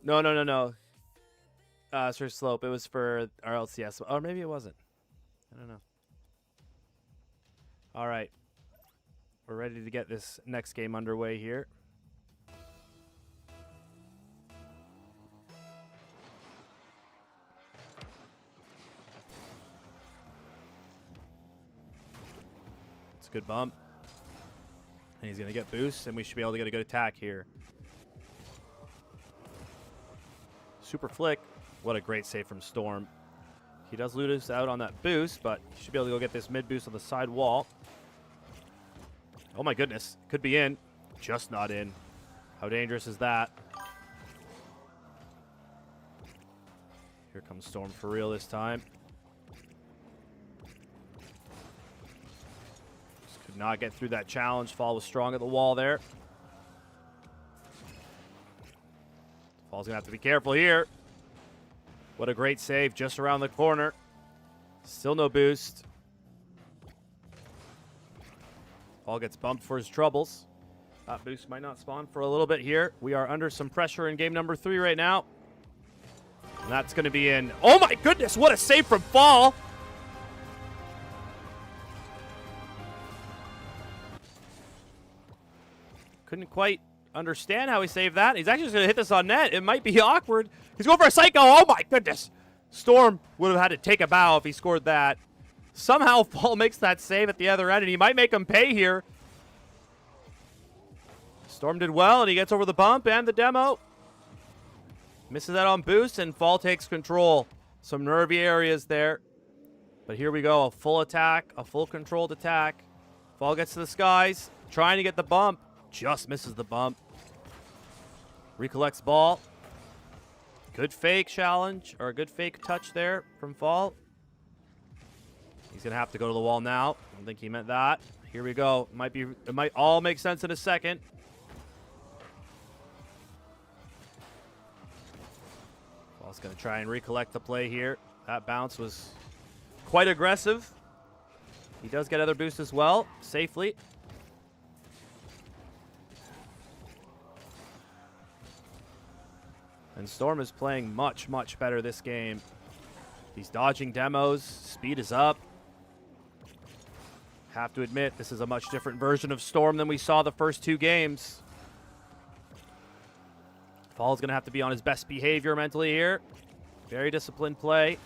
No. Sir Slope. It was for RLCS. Or maybe it wasn't. I don't know. All right. We're ready to get this next game underway here. It's a good bump. And he's going to get boost, and we should be able to get a good attack here. Super flick. What a great save from Storm. He does lose us out on that boost, but he should be able to go get this mid boost on the side wall. Oh my goodness. Could be in. Just not in. How dangerous is that? Here comes Storm for real this time. Just could not get through that challenge. Fall was strong at the wall there. Fall's going to have to be careful here. What a great save just around the corner. Still no boost. Fall gets bumped for his troubles. That boost might not spawn for a little bit here. We are under some pressure in game number 3 right now. And that's going to be in. Oh my goodness, what a save from Fall. Couldn't quite understand how he saved that. He's actually just going to hit this on net. It might be awkward. He's going for a Psycho. Oh my goodness. Storm would have had to take a bow if he scored that. Somehow Fall makes that save at the other end, and he might make him pay here. Storm did well, and he gets over the bump and the demo. Misses that on boost, and Fall takes control. Some nervy areas there. But here we go. A full attack, a full controlled attack. Fall gets to the skies, trying to get the bump. Just misses the bump. Recollects ball. Good fake challenge, or a good fake touch there from Fall. He's going to have to go to the wall now. I don't think he meant that. Here we go. It might all make sense in a second. Fall's going to try and recollect the play here. That bounce was quite aggressive. He does get other boosts as well, safely. And Storm is playing much, much better this game. He's dodging demos. Speed is up. Have to admit, this is a much different version of Storm than we saw the first 2 games. Fall's going to have to be on his best behavior mentally here. Very disciplined play.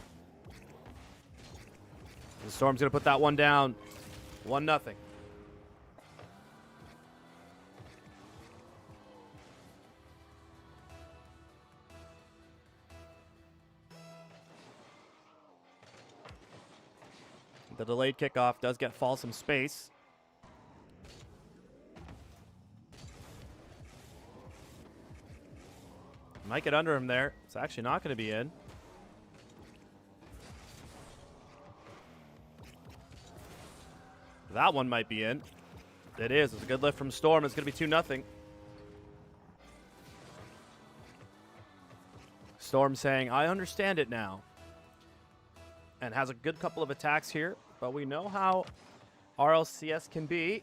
And Storm's going to put that one down. 1-0. The delayed kickoff does get Fall some space. Might get under him there. It's actually not going to be in. That one might be in. It is. It's a good lift from Storm. It's going to be 2-0. Storm saying, I understand it now. And has a good couple of attacks here. But we know how RLCS can be.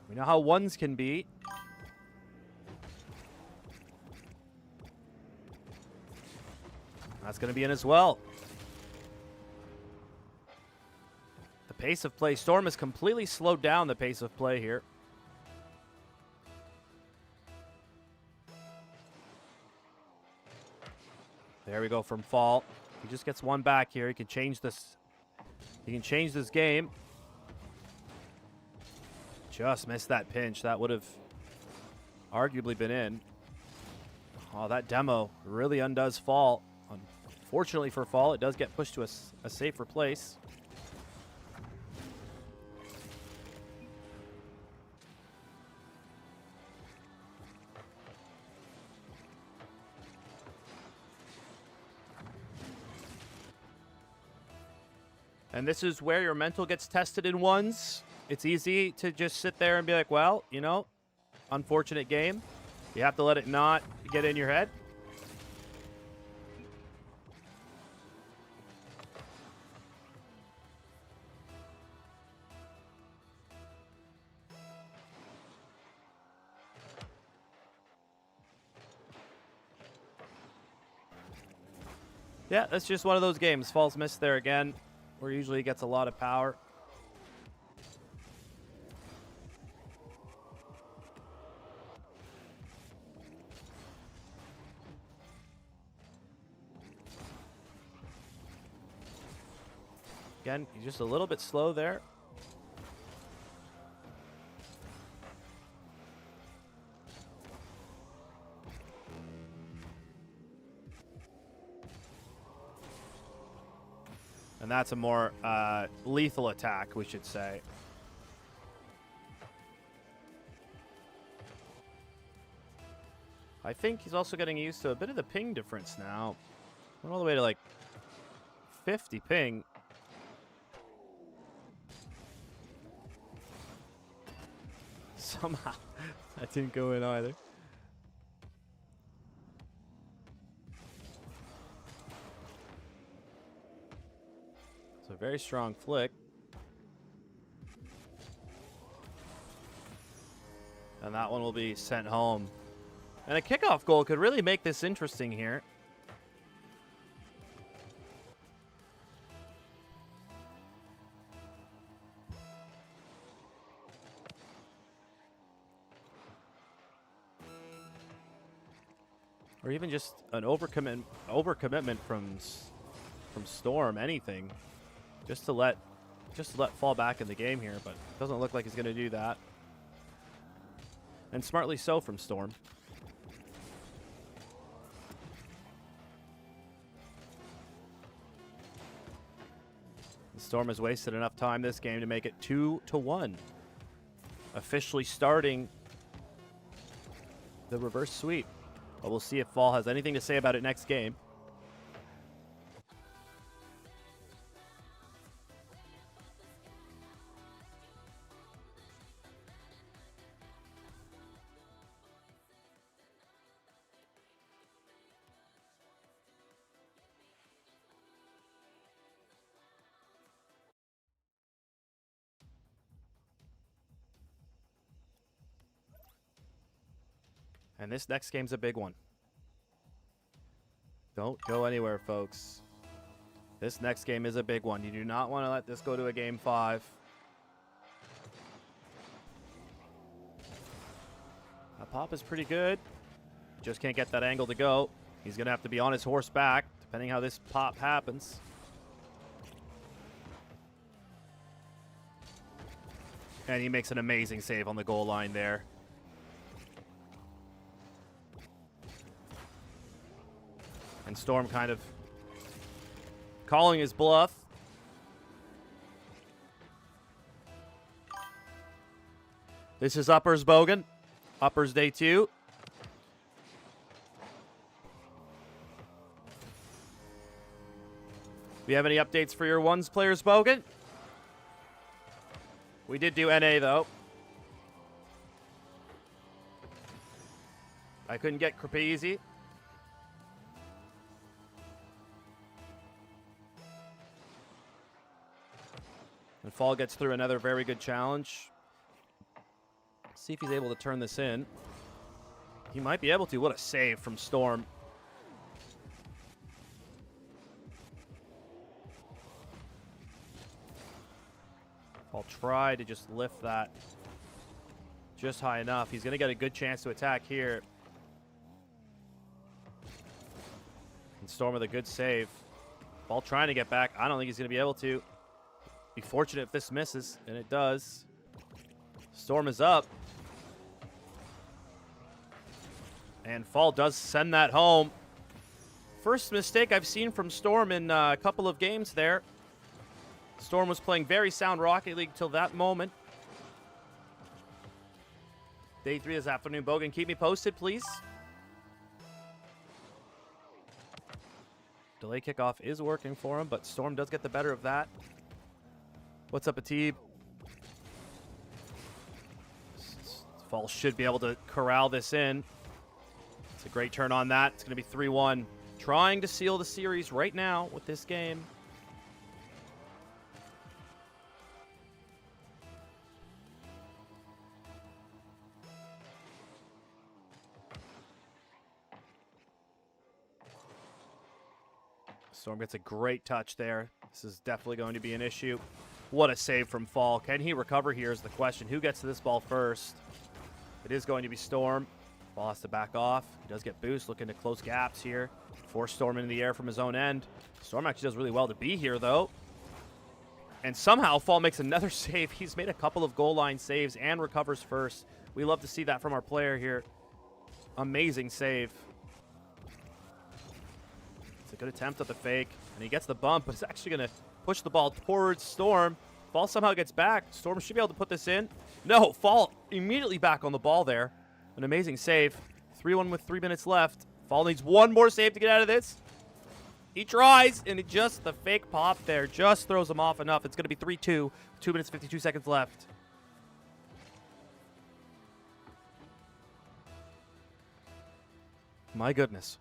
We know how ones can be. That's going to be in as well. The pace of play. Storm has completely slowed down the pace of play here. There we go from Fall. He just gets one back here. He can change this. He can change this game. Just missed that pinch. That would have arguably been in. Oh, that demo really undoes Fall. Unfortunately for Fall, it does get pushed to a safer place. And this is where your mental gets tested in ones. It's easy to just sit there and be like, well, you know, unfortunate game. You have to let it not get in your head. Yeah, that's just one of those games. Falls missed there again, where usually he gets a lot of power. Again, he's just a little bit slow there. And that's a more lethal attack, we should say. I think he's also getting used to a bit of the ping difference now. Went all the way to like 50 ping. Somehow that didn't go in either. It's a very strong flick. And that one will be sent home. And a kickoff goal could really make this interesting here. Or even just an overcommitment from Storm, anything. Just to let Fall back in the game here, but it doesn't look like he's going to do that. And smartly so from Storm. Storm has wasted enough time this game to make it 2-1. Officially starting the reverse sweep. But we'll see if Fall has anything to say about it next game. And this next game's a big one. Don't go anywhere, folks. This next game is a big one. You do not want to let this go to a game 5. That pop is pretty good. Just can't get that angle to go. He's going to have to be on his horse back, depending how this pop happens. And he makes an amazing save on the goal line there. And Storm kind of calling his bluff. This is Uppers Bogan. Uppers day 2. Do you have any updates for your ones players, Bogan? We did do NA, though. I couldn't get Crepesi. And Fall gets through another very good challenge. See if he's able to turn this in. He might be able to. What a save from Storm. I'll try to just lift that just high enough. He's going to get a good chance to attack here. And Storm with a good save. Ball trying to get back. I don't think he's going to be able to. Be fortunate if this misses, and it does. Storm is up. And Fall does send that home. First mistake I've seen from Storm in a couple of games there. Storm was playing very sound Rocket League till that moment. Day 3 this afternoon. Bogan, keep me posted, please. Delay kickoff is working for him, but Storm does get the better of that. What's up, Atib? Fall should be able to corral this in. It's a great turn on that. It's going to be 3-1. Trying to seal the series right now with this game. Storm gets a great touch there. This is definitely going to be an issue. What a save from Fall. Can he recover here is the question. Who gets to this ball first? It is going to be Storm. Ball has to back off. He does get boost, looking to close gaps here. Force Storm into the air from his own end. Storm actually does really well to be here, though. And somehow Fall makes another save. He's made a couple of goal line saves and recovers first. We love to see that from our player here. Amazing save. It's a good attempt at the fake. And he gets the bump, but it's actually going to push the ball towards Storm. Fall somehow gets back. Storm should be able to put this in. No, Fall immediately back on the ball there. An amazing save. 3-1 with 3 minutes left. Fall needs one more save to get out of this. He tries, and it just, the fake pop there just throws him off enough. It's going to be 3-2. 2 minutes, 52 seconds left. My goodness.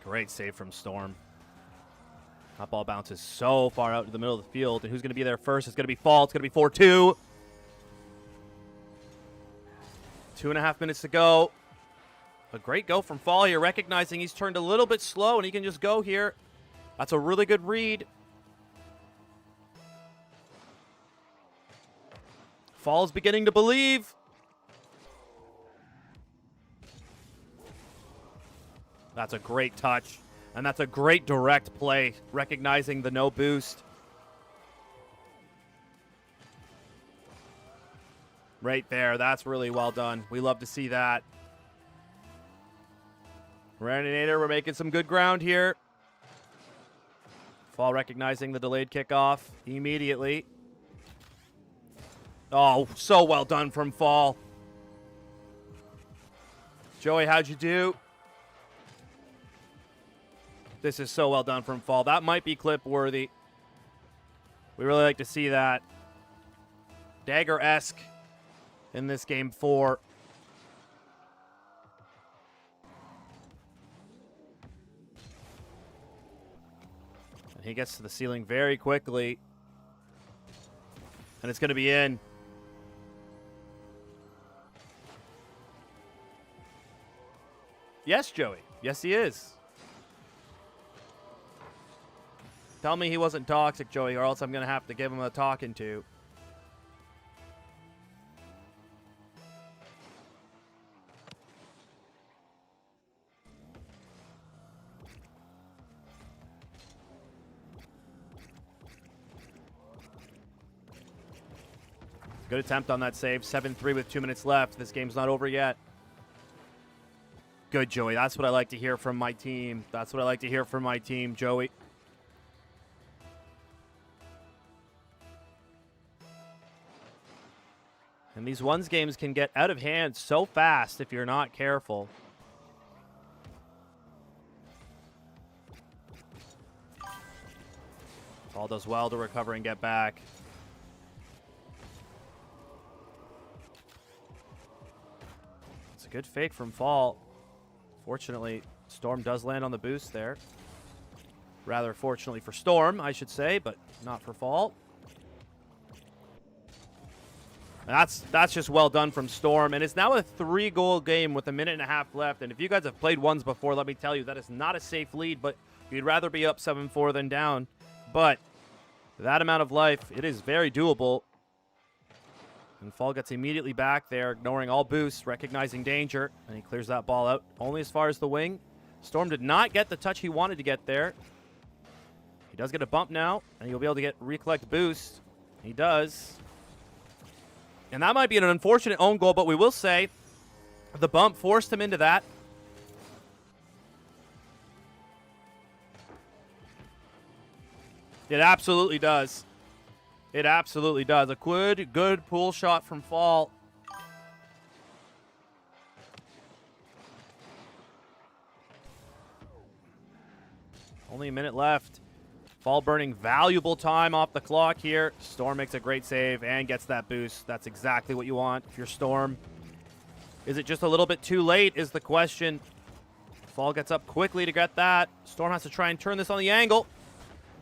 Great save from Storm. That ball bounces so far out to the middle of the field. And who's going to be there first? It's going to be Fall. It's going to be 4-2. 2.5 minutes to go. A great go from Fall here, recognizing he's turned a little bit slow and he can just go here. That's a really good read. Fall is beginning to believe. That's a great touch. And that's a great direct play, recognizing the no boost. Right there. That's really well done. We love to see that. Raninator, we're making some good ground here. Fall recognizing the delayed kickoff immediately. Oh, so well done from Fall. Joey, how'd you do? This is so well done from Fall. That might be clip worthy. We really like to see that. Dagger-esque in this game 4. And he gets to the ceiling very quickly. And it's going to be in. Yes, Joey. Yes, he is. Tell me he wasn't toxic, Joey, or else I'm going to have to give him a talking to. Good attempt on that save. 7-3 with 2 minutes left. This game's not over yet. Good, Joey. That's what I like to hear from my team. That's what I like to hear from my team, Joey. And these ones games can get out of hand so fast if you're not careful. Fall does well to recover and get back. It's a good fake from Fall. Fortunately, Storm does land on the boost there. Rather fortunately for Storm, I should say, but not for Fall. That's just well done from Storm, and it's now a 3-goal game with a minute and a half left. And if you guys have played ones before, let me tell you, that is not a safe lead, but you'd rather be up 7-4 than down. But that amount of life, it is very doable. And Fall gets immediately back there, ignoring all boosts, recognizing danger, and he clears that ball out only as far as the wing. Storm did not get the touch he wanted to get there. He does get a bump now, and he'll be able to recollect boost. He does. And that might be an unfortunate own goal, but we will say the bump forced him into that. It absolutely does. It absolutely does. A good pull shot from Fall. Only a minute left. Fall burning valuable time off the clock here. Storm makes a great save and gets that boost. That's exactly what you want if you're Storm. Is it just a little bit too late is the question. Fall gets up quickly to get that. Storm has to try and turn this on the angle.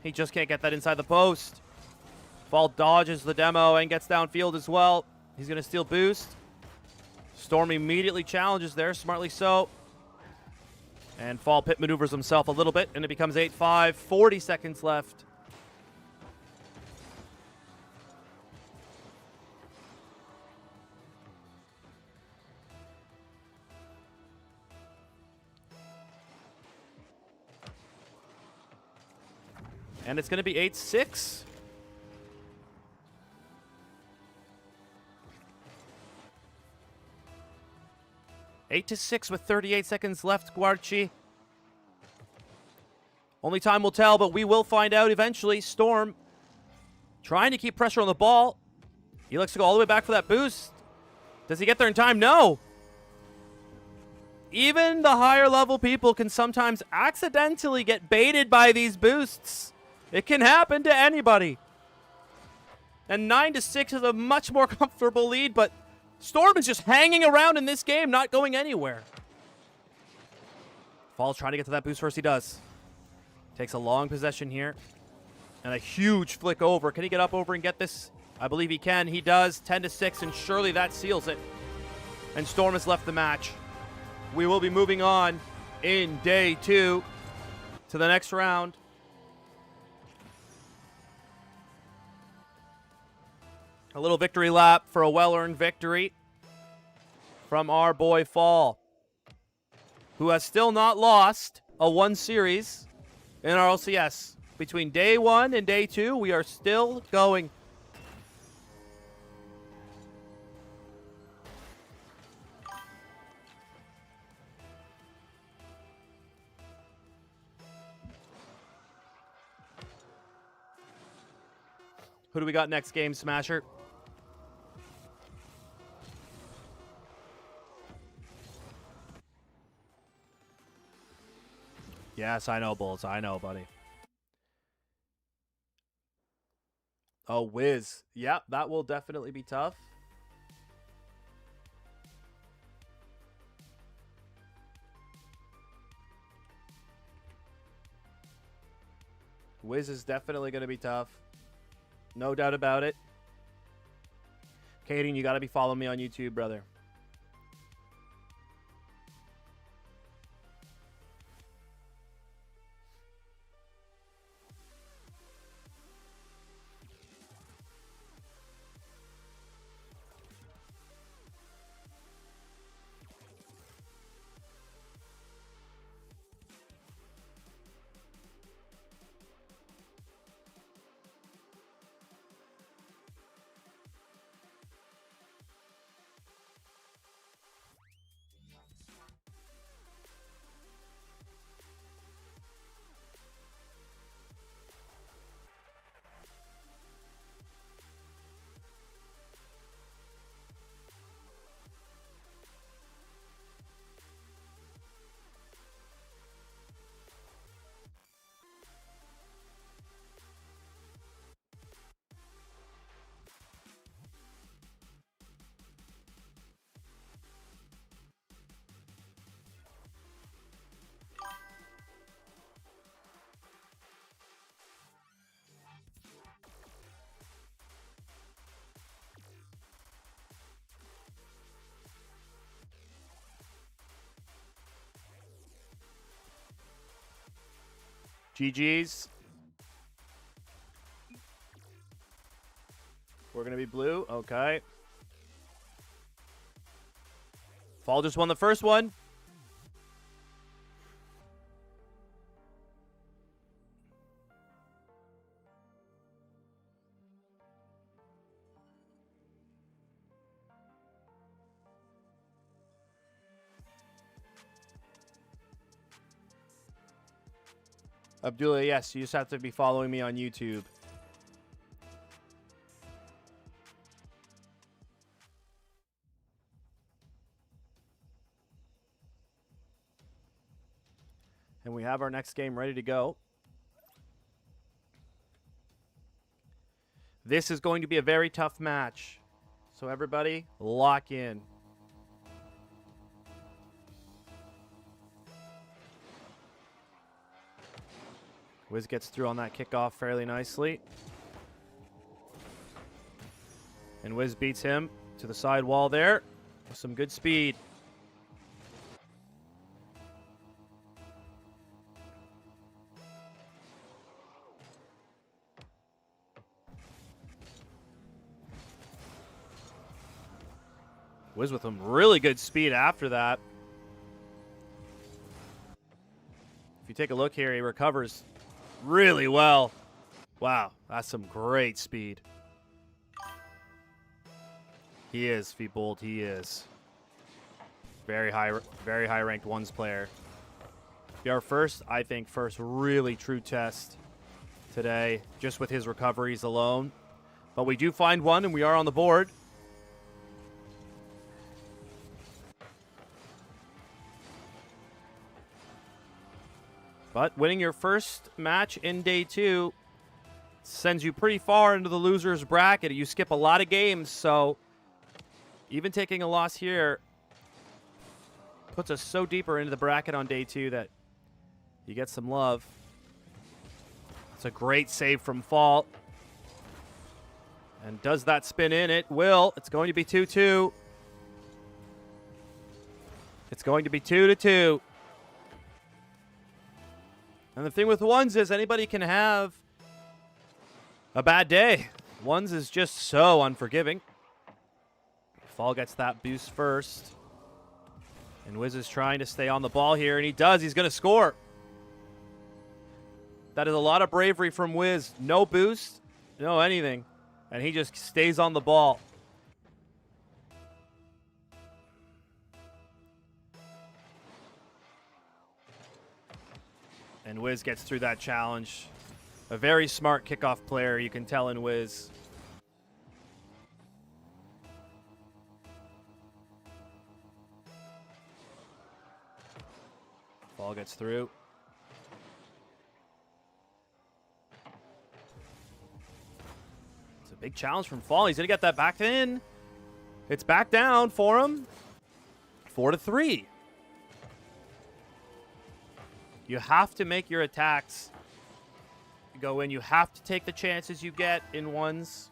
He just can't get that inside the post. Fall dodges the demo and gets downfield as well. He's going to steal boost. Storm immediately challenges there, smartly so. And Fall pit maneuvers himself a little bit, and it becomes 8-5. 40 seconds left. And it's going to be 8-6. Eight to 6 with 38 seconds left, Guarchi. Only time will tell, but we will find out eventually. Storm trying to keep pressure on the ball. He looks to go all the way back for that boost. Does he get there in time? No. Even the higher level people can sometimes accidentally get baited by these boosts. It can happen to anybody. And 9-6 is a much more comfortable lead, but Storm is just hanging around in this game, not going anywhere. Fall's trying to get to that boost first. He does. Takes a long possession here. And a huge flick over. Can he get up over and get this? I believe he can. He does. 10-6, and surely that seals it. And Storm has left the match. We will be moving on in day 2 to the next round. A little victory lap for a well-earned victory from our boy Fall, who has still not lost a 1 series in RLCS. Between day 1 and day 2, we are still going. Who do we got next game, Smasher? Yes, I know, Bulls. I know, buddy. Oh, Wiz. Yeah, that will definitely be tough. Wiz is definitely going to be tough. No doubt about it. Caden, you got to be following me on YouTube, brother. GG's. We're going to be blue. Okay. Fall just won the first one. Abdullah, yes, you just have to be following me on YouTube. And we have our next game ready to go. This is going to be a very tough match. So everybody, lock in. Wiz gets through on that kickoff fairly nicely. And Wiz beats him to the side wall there with some good speed. Wiz with some really good speed after that. If you take a look here, he recovers really well. Wow, that's some great speed. He is, Feebold, he is. Very high ranked ones player. Be our first, I think, really true test today, just with his recoveries alone. But we do find one, and we are on the board. But winning your first match in day 2 sends you pretty far into the loser's bracket. You skip a lot of games, so even taking a loss here puts us so deeper into the bracket on day 2 that you get some love. It's a great save from Fall. And does that spin in? It will. It's going to be 2-2. It's going to be 2-2. And the thing with ones is anybody can have a bad day. Ones is just so unforgiving. Fall gets that boost first. And Wiz is trying to stay on the ball here, and he does. He's going to score. That is a lot of bravery from Wiz. No boost, no anything. And he just stays on the ball. And Wiz gets through that challenge. A very smart kickoff player, you can tell in Wiz. Ball gets through. It's a big challenge from Fall. He's going to get that back in. It's back down for him. 4-3. You have to make your attacks go in. You have to take the chances you get in ones.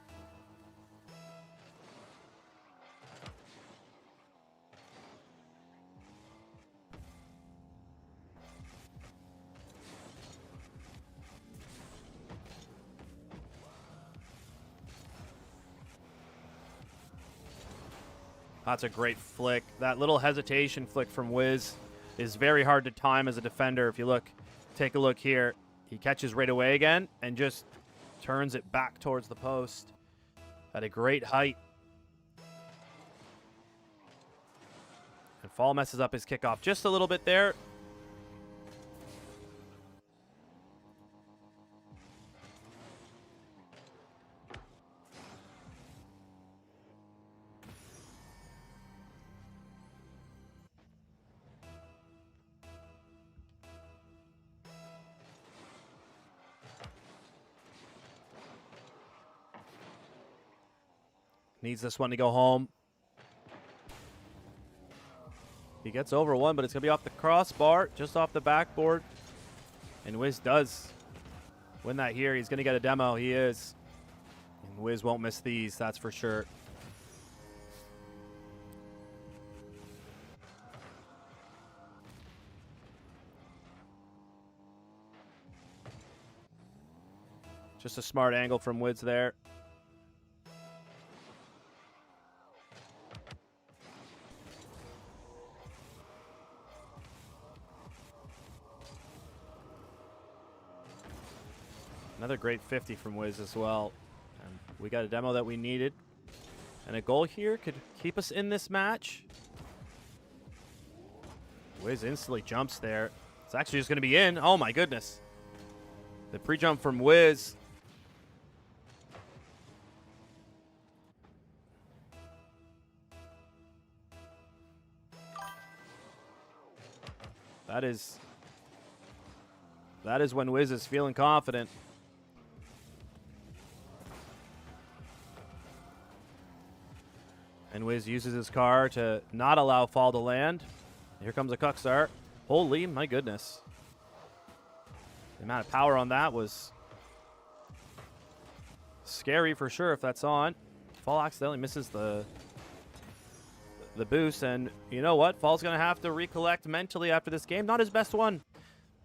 That's a great flick. That little hesitation flick from Wiz is very hard to time as a defender. If you look, take a look here. He catches right away again and just turns it back towards the post at a great height. And Fall messes up his kickoff just a little bit there. Needs this one to go home. He gets over one, but it's going to be off the crossbar, just off the backboard. And Wiz does win that here. He's going to get a demo. He is. And Wiz won't miss these, that's for sure. Just a smart angle from Wiz there. Another great 50 from Wiz as well. And we got a demo that we needed. And a goal here could keep us in this match. Wiz instantly jumps there. It's actually just going to be in. Oh my goodness. The pre-jump from Wiz. That is when Wiz is feeling confident. And Wiz uses his car to not allow Fall to land. Here comes a cuck start. Holy, my goodness. The amount of power on that was scary for sure if that's on. Fall accidentally misses the boost, and you know what? Fall's going to have to recollect mentally after this game. Not his best one.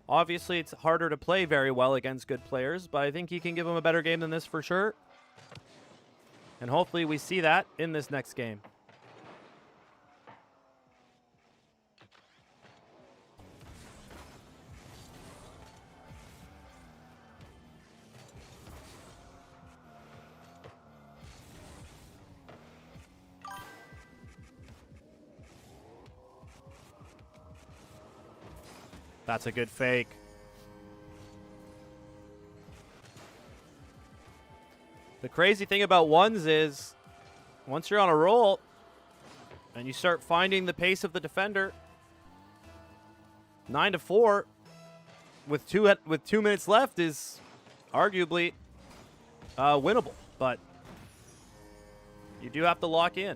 Obviously, it's harder to play very well against good players, but I think he can give him a better game than this for sure. And hopefully we see that in this next game. That's a good fake. The crazy thing about ones is once you're on a roll and you start finding the pace of the defender, 9-4 with 2 minutes left is arguably winnable, but you do have to lock in.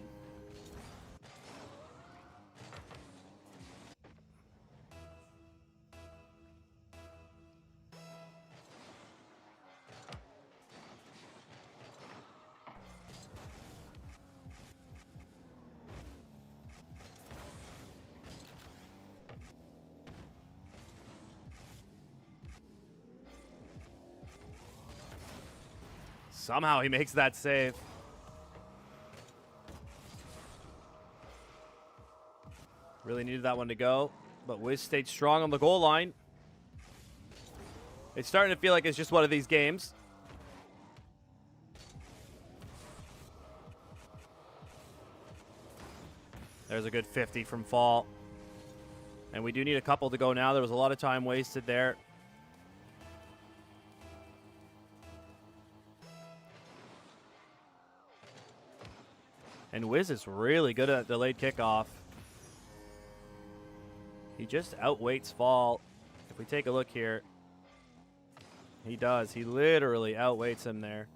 Somehow he makes that save. Really needed that one to go, but Wiz stayed strong on the goal line. It's starting to feel like it's just one of these games. There's a good 50 from Fall. And we do need a couple to go now. There was a lot of time wasted there. And Wiz is really good at delayed kickoff. He just outweights Fall. If we take a look here, he does. He literally outweights him there.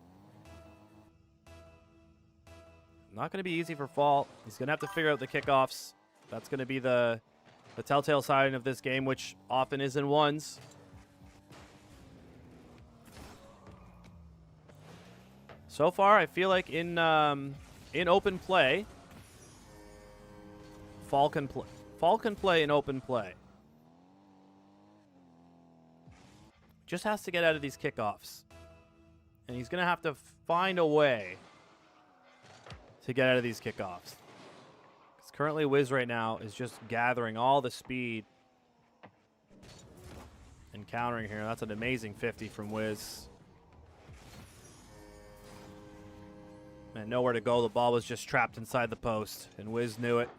Not going to be easy for Fall. He's going to have to figure out the kickoffs. That's going to be the telltale sign of this game, which often is in ones. So far, I feel like in open play, Fall can play in open play. Just has to get out of these kickoffs. And he's going to have to find a way to get out of these kickoffs. Because currently Wiz right now is just gathering all the speed and countering here. That's an amazing 50 from Wiz. Man, nowhere to go. The ball was just trapped inside the post, and Wiz knew it.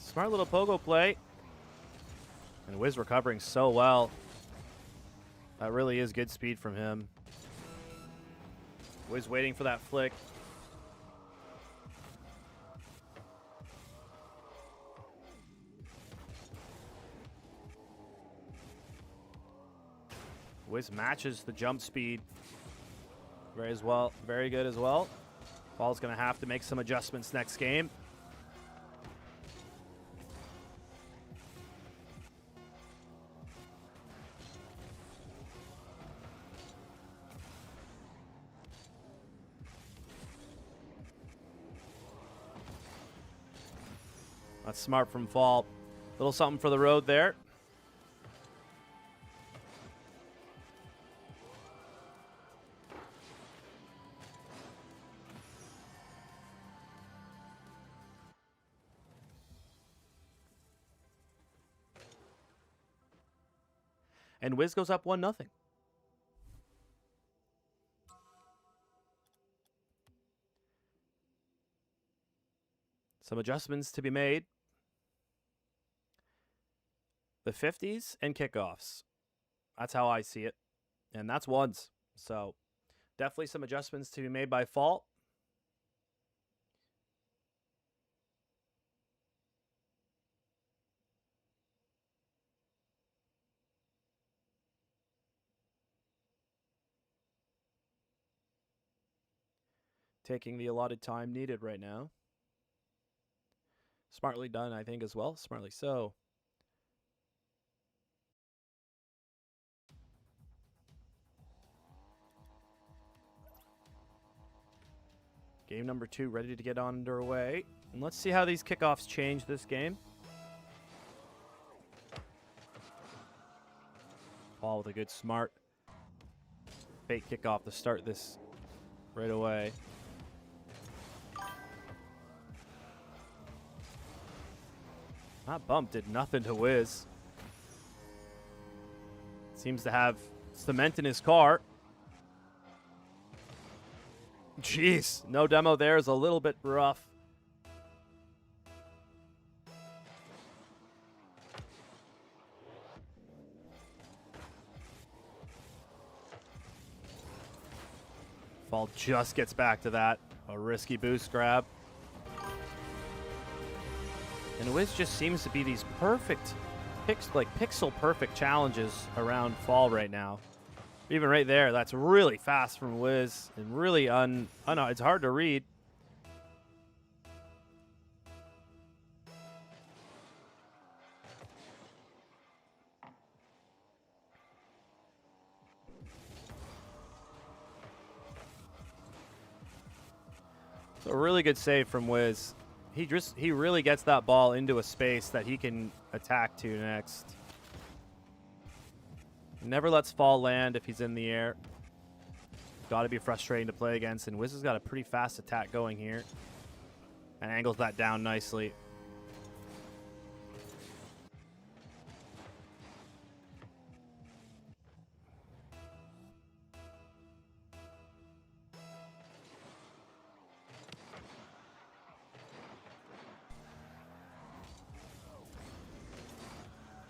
Smart little pogo play. And Wiz recovering so well. That really is good speed from him. Wiz waiting for that flick. Wiz matches the jump speed very good as well. Fall's going to have to make some adjustments next game. That's smart from Fall. Little something for the road there. And Wiz goes up 1-0. Some adjustments to be made. The 50s and kickoffs. That's how I see it. And that's ones. So definitely some adjustments to be made by Fall. Taking the allotted time needed right now. Smartly done, I think, as well. Smartly so. Game number 2 ready to get underway. And let's see how these kickoffs change this game. Fall with a good smart fake kickoff to start this right away. That bump did nothing to Wiz. Seems to have cement in his car. Jeez, no demo there is a little bit rough. Fall just gets back to that. A risky boost grab. And Wiz just seems to be these perfect, pixel perfect challenges around Fall right now. Even right there, that's really fast from Wiz and really it's hard to read. So a really good save from Wiz. He really gets that ball into a space that he can attack to next. Never lets Fall land if he's in the air. Got to be frustrating to play against, and Wiz has got a pretty fast attack going here. And angles that down nicely.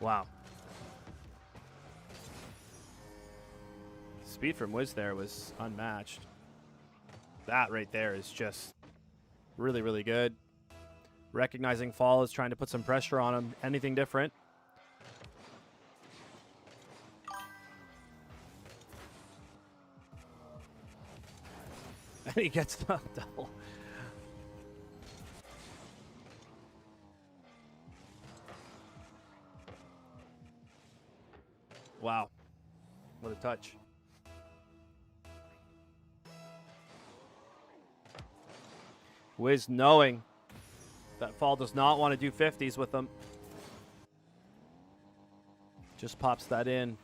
Wow. Speed from Wiz there was unmatched. That right there is just really, really good. Recognizing Fall is trying to put some pressure on him. Anything different? And he gets the double. Wow. What a touch. Wiz knowing that Fall does not want to do 50s with him. Just pops that in.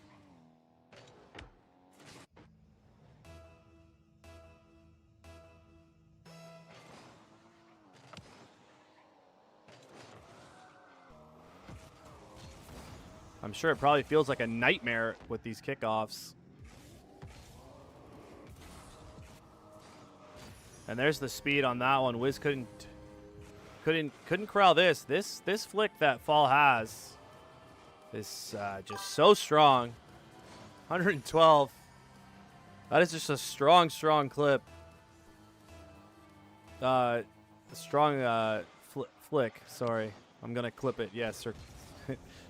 I'm sure it probably feels like a nightmare with these kickoffs. And there's the speed on that one. Wiz couldn't corral this. This flick that Fall has is just so strong. 112. That is just a strong clip. Strong flick. Sorry, I'm gonna clip it. Yes, sir.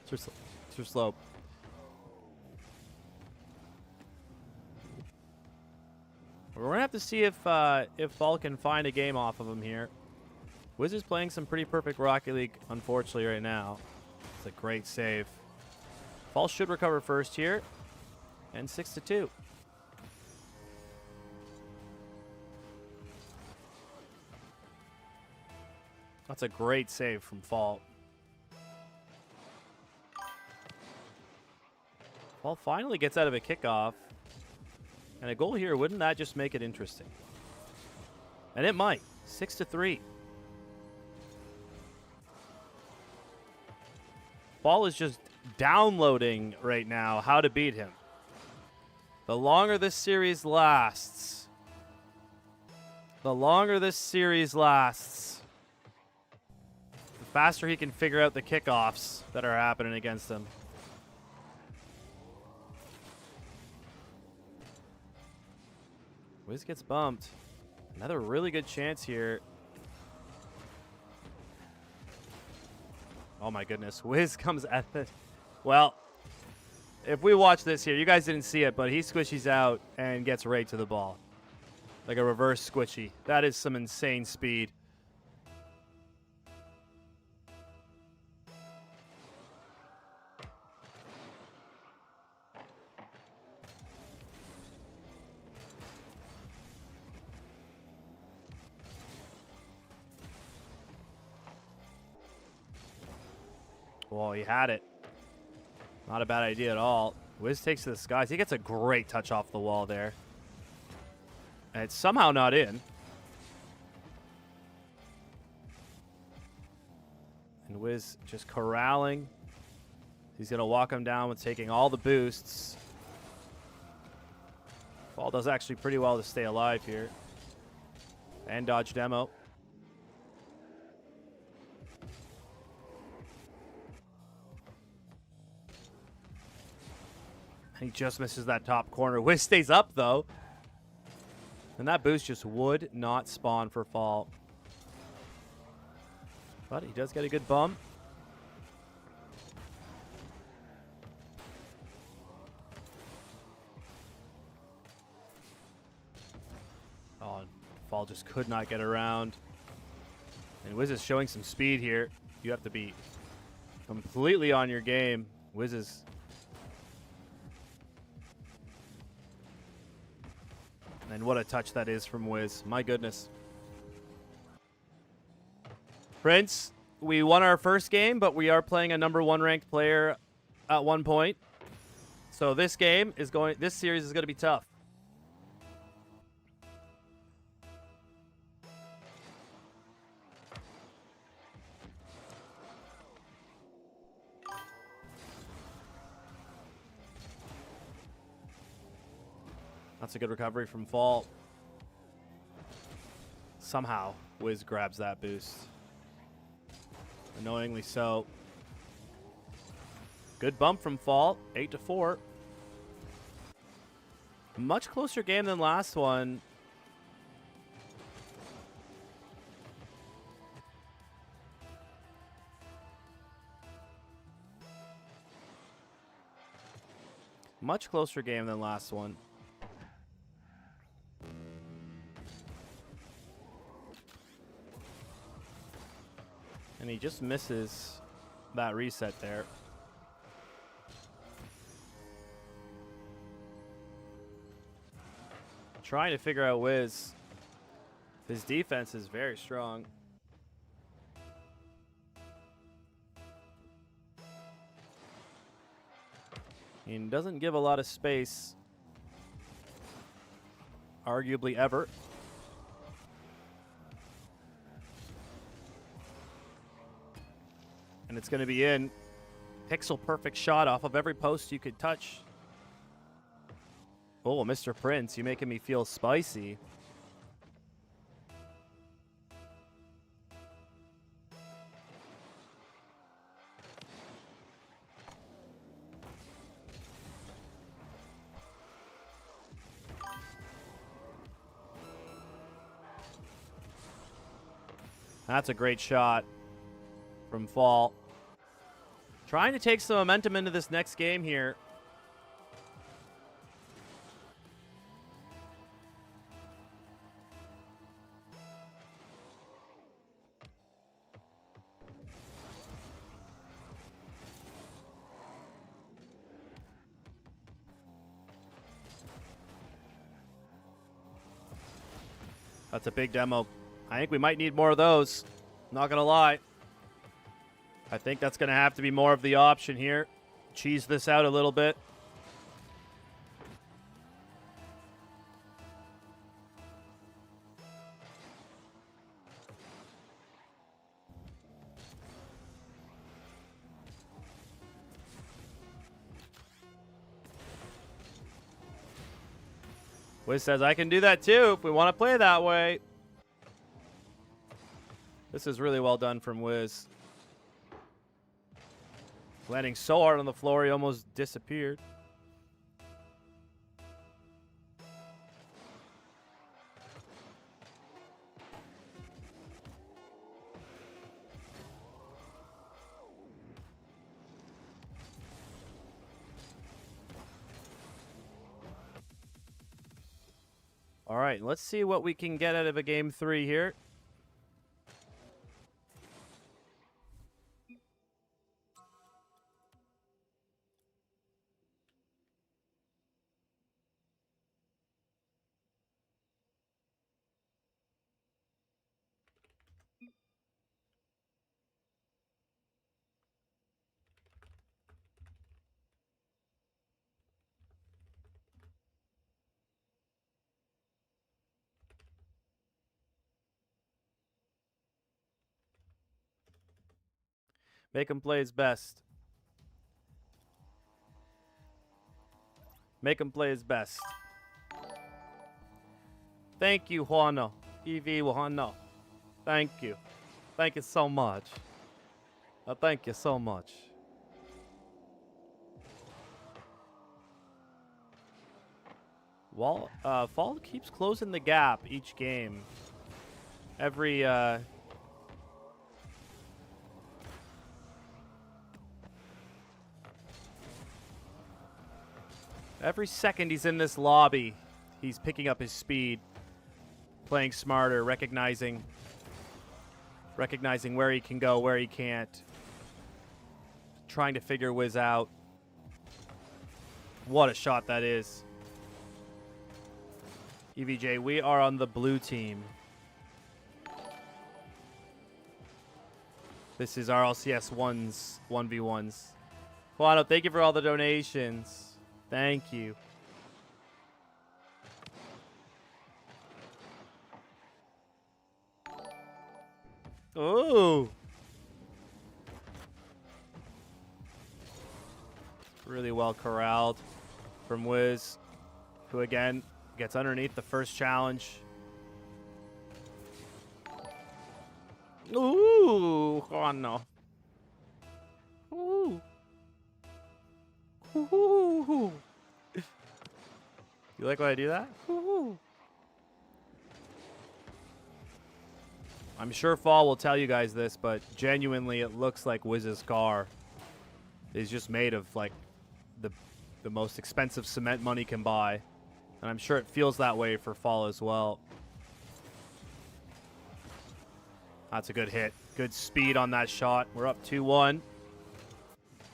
Sir Slope. We're gonna have to see if Fall can find a game off of him here. Wiz is playing some pretty perfect Rocket League, unfortunately, right now. It's a great save. Fall should recover first here, and 6-2. That's a great save from Fall. Fall finally gets out of a kickoff. And a goal here, wouldn't that just make it interesting? And it might. 6-3. Fall is just downloading right now how to beat him. The longer this series lasts, the faster he can figure out the kickoffs that are happening against him. Wiz gets bumped. Another really good chance here. Oh my goodness. Wiz comes at it. Well, if we watch this here, you guys didn't see it, but he squishies out and gets right to the ball. Like a reverse squishy. That is some insane speed. Well, he had it. Not a bad idea at all. Wiz takes to the skies. He gets a great touch off the wall there. And it's somehow not in. And Wiz just corralling. He's going to walk him down with taking all the boosts. Ball does actually pretty well to stay alive here. And dodge demo. He just misses that top corner. Wiz stays up, though. And that boost just would not spawn for Fall. But he does get a good bump. Oh, Fall just could not get around. And Wiz is showing some speed here. You have to be completely on your game. Wiz is... And what a touch that is from Wiz. My goodness. Prince, we won our first game, but we are playing a #1 ranked player at one point. So this series is going to be tough. That's a good recovery from Fall. Somehow, Wiz grabs that boost. Annoyingly so. Good bump from Fall. 8-4. Much closer game than last one. Much closer game than last one. And he just misses that reset there. Trying to figure out Wiz. His defense is very strong. He doesn't give a lot of space, arguably ever. And it's going to be in. Pixel perfect shot off of every post you could touch. Oh, Mr. Prince, you're making me feel spicy. That's a great shot from Fall. Trying to take some momentum into this next game here. That's a big demo. I think we might need more of those. Not going to lie. I think that's going to have to be more of the option here. Cheese this out a little bit. Wiz says, I can do that too if we want to play that way. This is really well done from Wiz. Landing so hard on the floor, he almost disappeared. All right, let's see what we can get out of a game 3 here. Make him play his best. Make him play his best. Thank you, Juano. EV Juano. Thank you. Thank you so much. Thank you so much. Fall keeps closing the gap each game. Every second he's in this lobby, he's picking up his speed, playing smarter, recognizing where he can go, where he can't, trying to figure Wiz out. What a shot that is. EVJ, we are on the blue team. This is RLCS 1v1s. Juano, thank you for all the donations. Thank you. Ooh. Really well corralled from Wiz, who again gets underneath the first challenge. Ooh, oh no. Ooh. Ooh. You like when I do that? Ooh. I'm sure Fall will tell you guys this, but genuinely it looks like Wiz's car is just made of like the most expensive cement money can buy. And I'm sure it feels that way for Fall as well. That's a good hit. Good speed on that shot. We're up 2-1.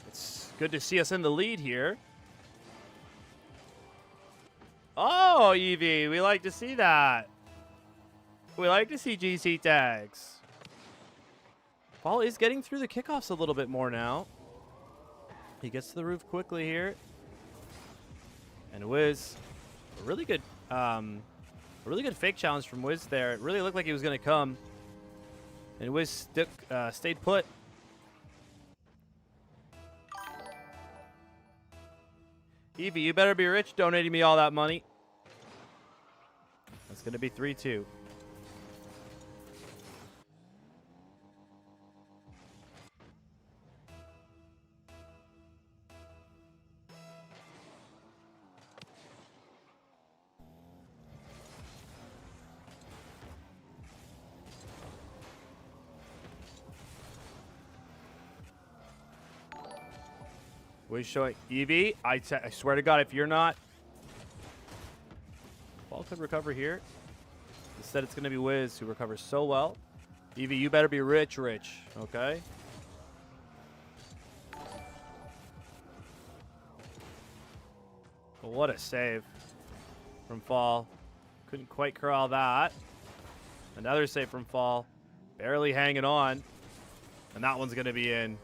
It's good to see us in the lead here. Oh, Evie, we like to see that. We like to see GC tags. Fall is getting through the kickoffs a little bit more now. He gets to the roof quickly here. And Wiz, a really good fake challenge from Wiz there. It really looked like he was going to come. And Wiz stayed put. Evie, you better be rich donating me all that money. That's going to be 3-2. Wiz showing Evie. I swear to God, if you're not, Ball could recover here. Instead, it's going to be Wiz who recovers so well. Evie, you better be rich, okay? Well, what a save from Fall. Couldn't quite corral that. Another save from fall. Barely hanging on. And that one's going to be in.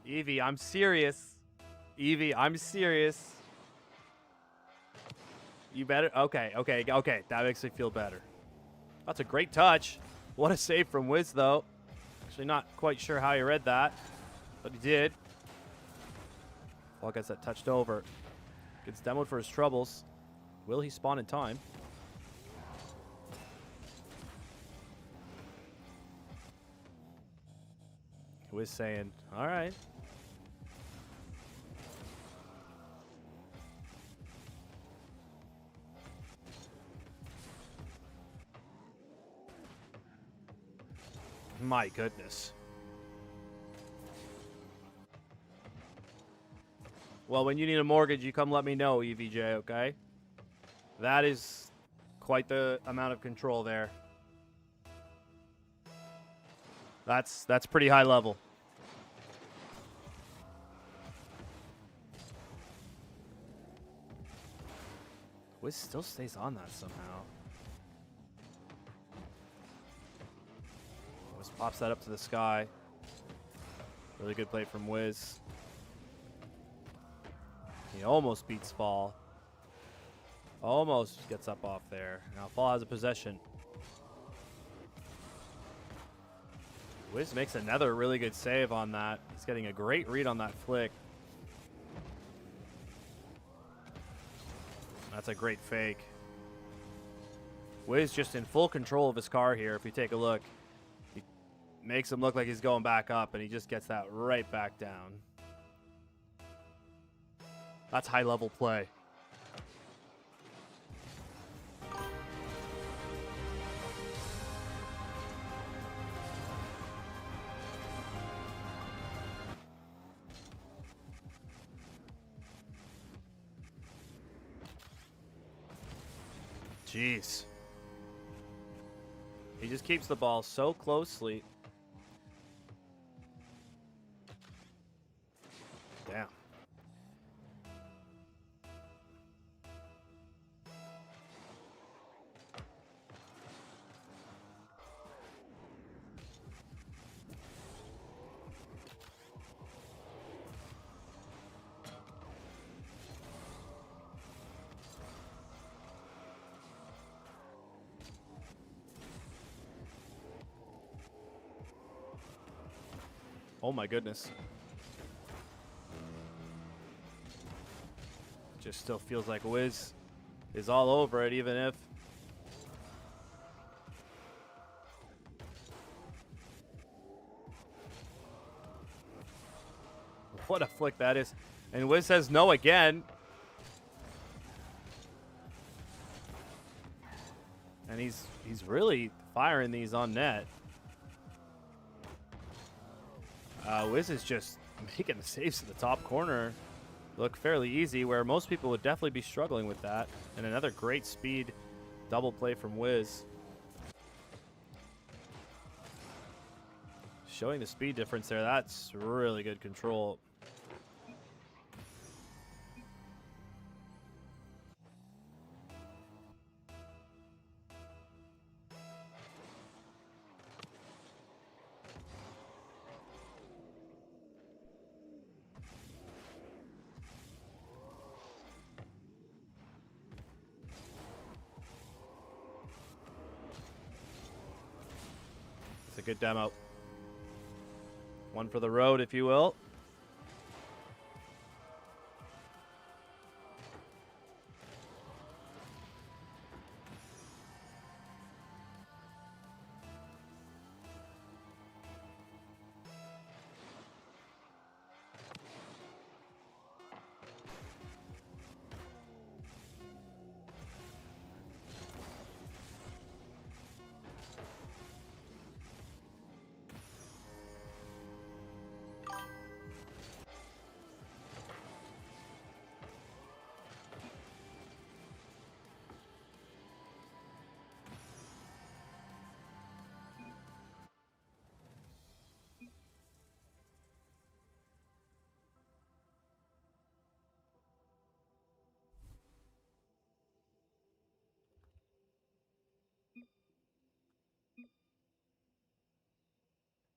Evie, I'm serious. Evie, I'm serious. You better. Okay. That makes me feel better. That's a great touch. What a save from Wiz, though. Actually, not quite sure how he read that, but he did. Fall gets that touched over. Gets demoed for his troubles. Will he spawn in time? Wiz saying, all right. My goodness. Well, when you need a mortgage, you come let me know, EVJ, okay? That is quite the amount of control there. That's pretty high level. Wiz still stays on that somehow. Wiz pops that up to the sky. Really good play from Wiz. He almost beats Fall. Almost gets up off there. Now Fall has a possession. Wiz makes another really good save on that. He's getting a great read on that flick. That's a great fake. Wiz just in full control of his car here. If you take a look, he makes him look like he's going back up, and he just gets that right back down. That's high-level play. Jeez. He just keeps the ball so closely. Damn. Oh my goodness. Just still feels like Wiz is all over it, even if. What a flick that is. And Wiz says no again. And he's really firing these on net. Wiz is just making the saves to the top corner look fairly easy, where most people would definitely be struggling with that. And another great speed double play from Wiz. Showing the speed difference there. That's really good control. It's a good demo. One for the road, if you will.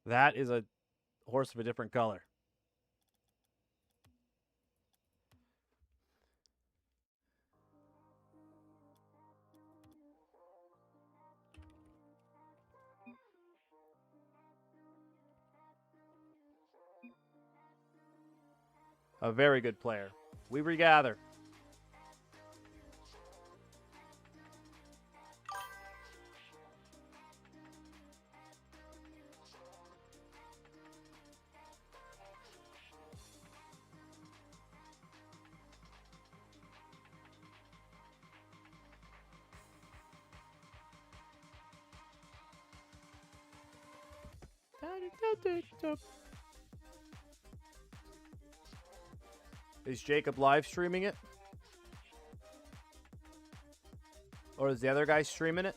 That is a horse of a different color. A very good player. We regather. Is Jacob live streaming it? Or is the other guy streaming it?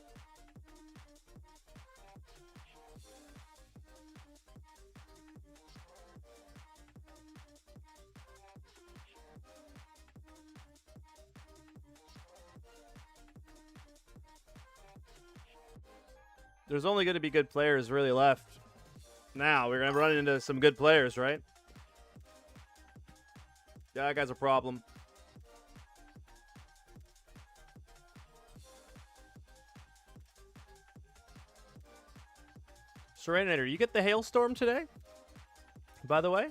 There's only going to be good players really left. Now, we're going to run into some good players, right? Yeah, that guy's a problem. Serenator, you get the hailstorm today? By the way?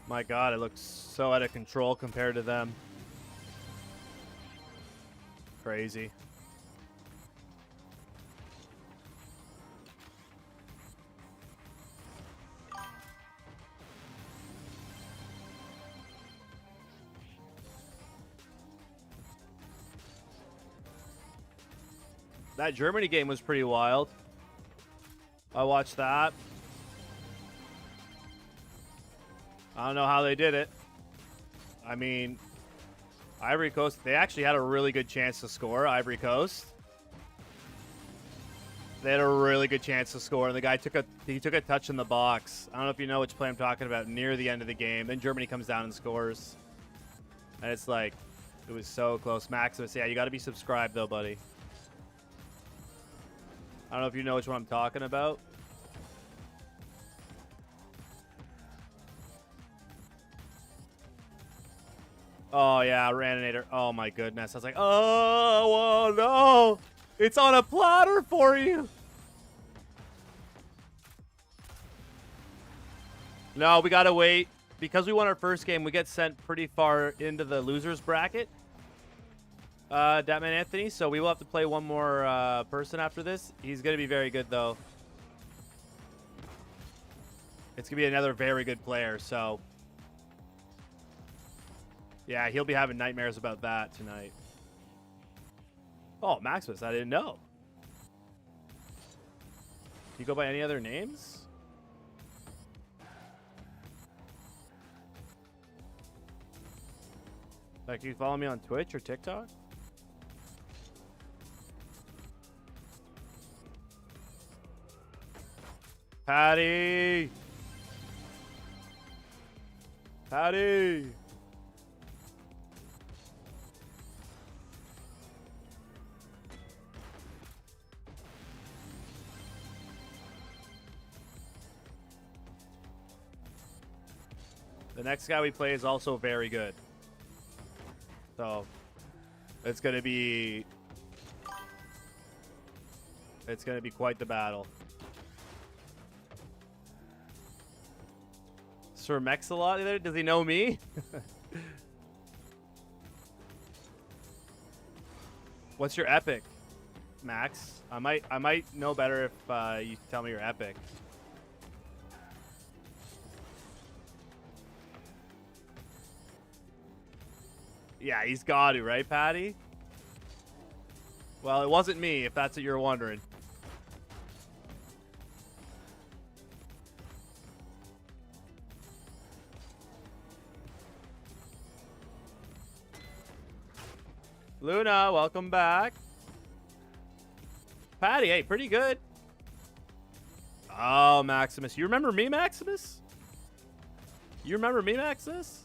My God, it looks so out of control compared to them. Crazy. That Germany game was pretty wild. I watched that. I don't know how they did it. I mean, Ivory Coast, they actually had a really good chance to score, Ivory Coast. They had a really good chance to score, and the guy took a touch in the box. I don't know if you know which play I'm talking about, near the end of the game. Then Germany comes down and scores. And it's like, it was so close. Maximus, yeah, you got to be subscribed, though, buddy. I don't know if you know which one I'm talking about. Oh, yeah, Raninator. Oh, my goodness. I was like, oh, no. It's on a platter for you. No, we got to wait. Because we won our first game, we get sent pretty far into the losers bracket. Datman Anthony. So we will have to play one more person after this. He's going to be very good, though. It's going to be another very good player, so... Yeah, he'll be having nightmares about that tonight. Oh, Maximus, I didn't know. You go by any other names? Like, you follow me on Twitch or TikTok? Patty! Patty! The next guy we play is also very good. So, it's going to be quite the battle. Sir Mexalot there? Does he know me? What's your epic, Max? I might know better if you tell me your epic. Yeah, he's got to, right, Patty? Well, it wasn't me, if that's what you're wondering. Luna, welcome back. Patty, hey, pretty good. Oh, Maximus. You remember me, Maximus? You remember me, Maximus?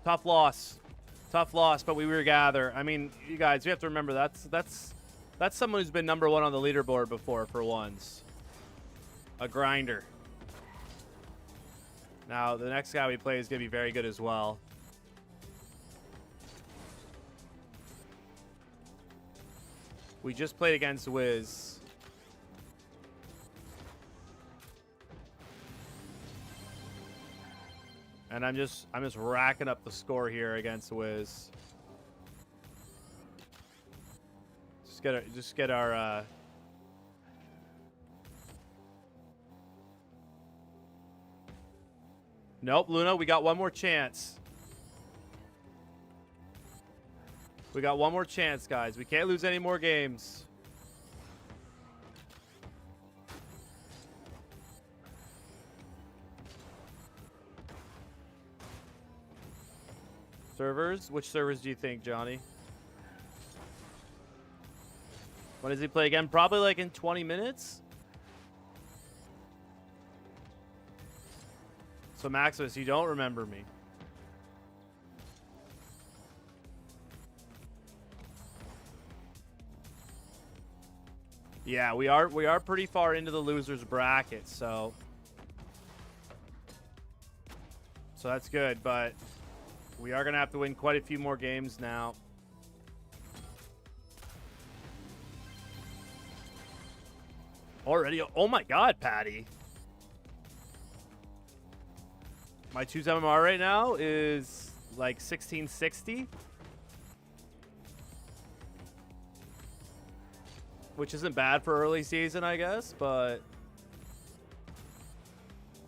Tough loss. Tough loss, but we regather. I mean, you guys, you have to remember that's someone who's been #1 on the leaderboard before for once. A grinder. Now, the next guy we play is going to be very good as well. We just played against Wiz. And I'm just racking up the score here against Wiz. Just get our Nope, Luna, we got one more chance. We got one more chance, guys. We can't lose any more games. Servers? Which servers do you think, Johnny? When does he play again? Probably like in 20 minutes. So Maximus, you don't remember me. Yeah, we are pretty far into the losers bracket, so that's good, but we are gonna have to win quite a few more games now. Already? Oh my God, Patty. My 2's MMR right now is like 1660. Which isn't bad for early season, I guess, but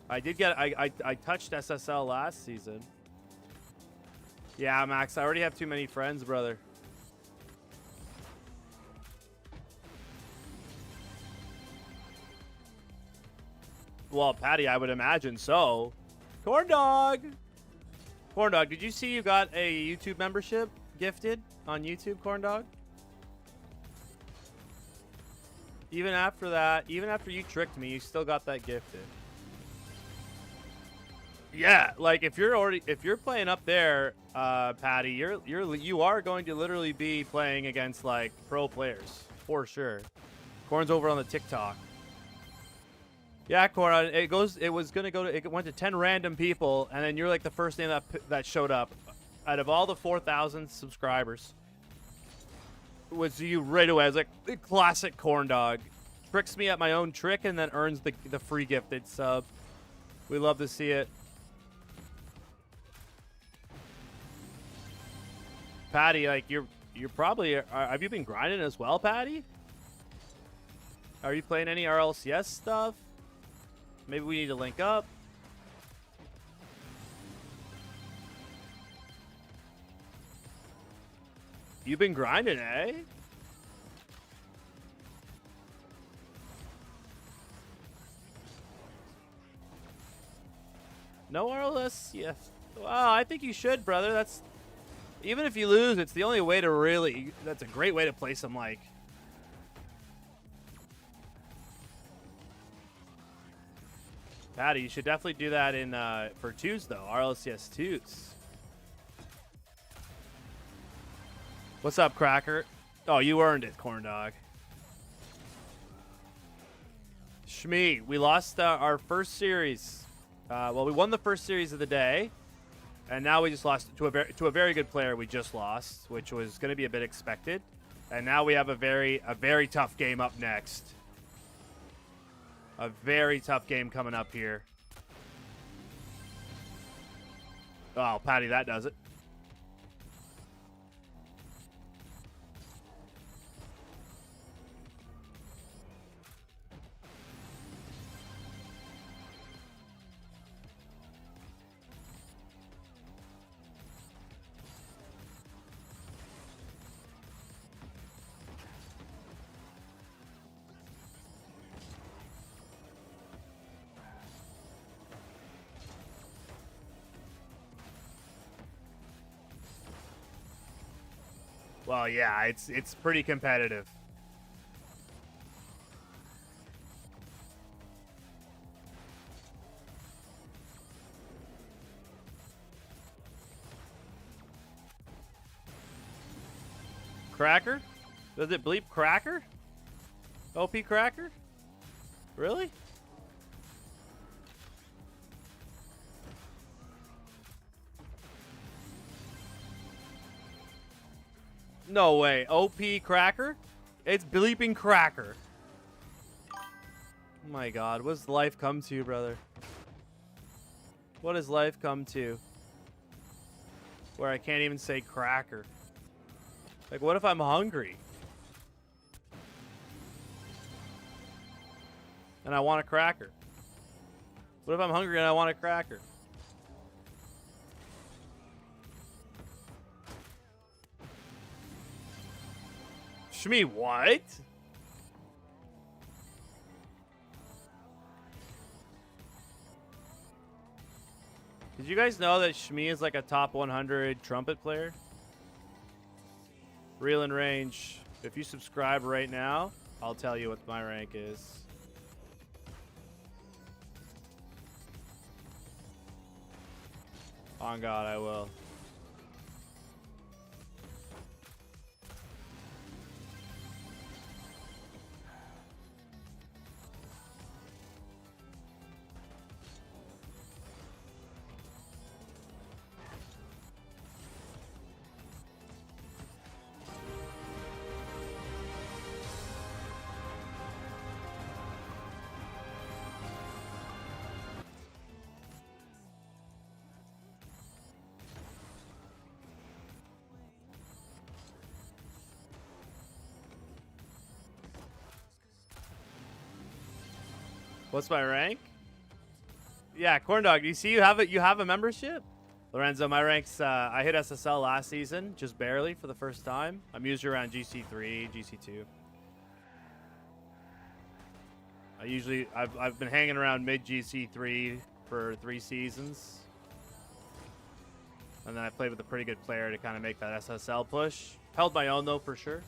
I did get I touched SSL last season. Yeah, Max, I already have too many friends, brother. Well, Patty, I would imagine so. Corn Dog! Corn Dog, did you see you got a YouTube membership gifted on YouTube, Corn Dog? Even after that, even after you tricked me, you still got that gifted. Yeah, like if you're playing up there, Patty, you are going to literally be playing against like pro players for sure. Corn's over on the TikTok. Yeah, Corn. It went to 10 random people, and then you're like the first name that showed up out of all the 4,000 subscribers. Was you right away. I was like, the classic Corn Dog. Tricks me at my own trick and then earns the free gifted sub. We love to see it. Patty, like you're probably have you been grinding as well, Patty? Are you playing any RLCS stuff? Maybe we need to link up. You've been grinding, eh? No RLS? Yes. Well, I think you should, brother. That's even if you lose, it's the only way to really. That's a great way to play some like. Patty, you should definitely do that in for 2s though. RLCS 2s. What's up, Cracker? Oh, you earned it, Corn Dog. Shmee, we lost our first series. Well, we won the first series of the day, and now we just lost to a very good player. We just lost, which was going to be a bit expected, and now we have a very tough game up next. A very tough game coming up here. Oh, Patty, that does it. Well, yeah, it's pretty competitive. Cracker? Does it bleep Cracker? OP Cracker? Really? No way. OP Cracker? It's bleeping Cracker. Oh my god. What does life come to, brother? What does life come to? Where I can't even say Cracker. Like, what if I'm hungry? And I want a cracker? What if I'm hungry and I want a cracker? Shmi, what? Did you guys know that Shmi is like a top 100 trumpet player? Real in range. If you subscribe right now, I'll tell you what my rank is. On God, I will. What's my rank? Yeah, Corn Dog. You see, you have a membership. Lorenzo, my ranks. I hit SSL last season, just barely for the first time. I'm usually around GC3, GC2. I've been hanging around mid GC3 for 3 seasons, and then I played with a pretty good player to kind of make that SSL push. Held my own though for sure.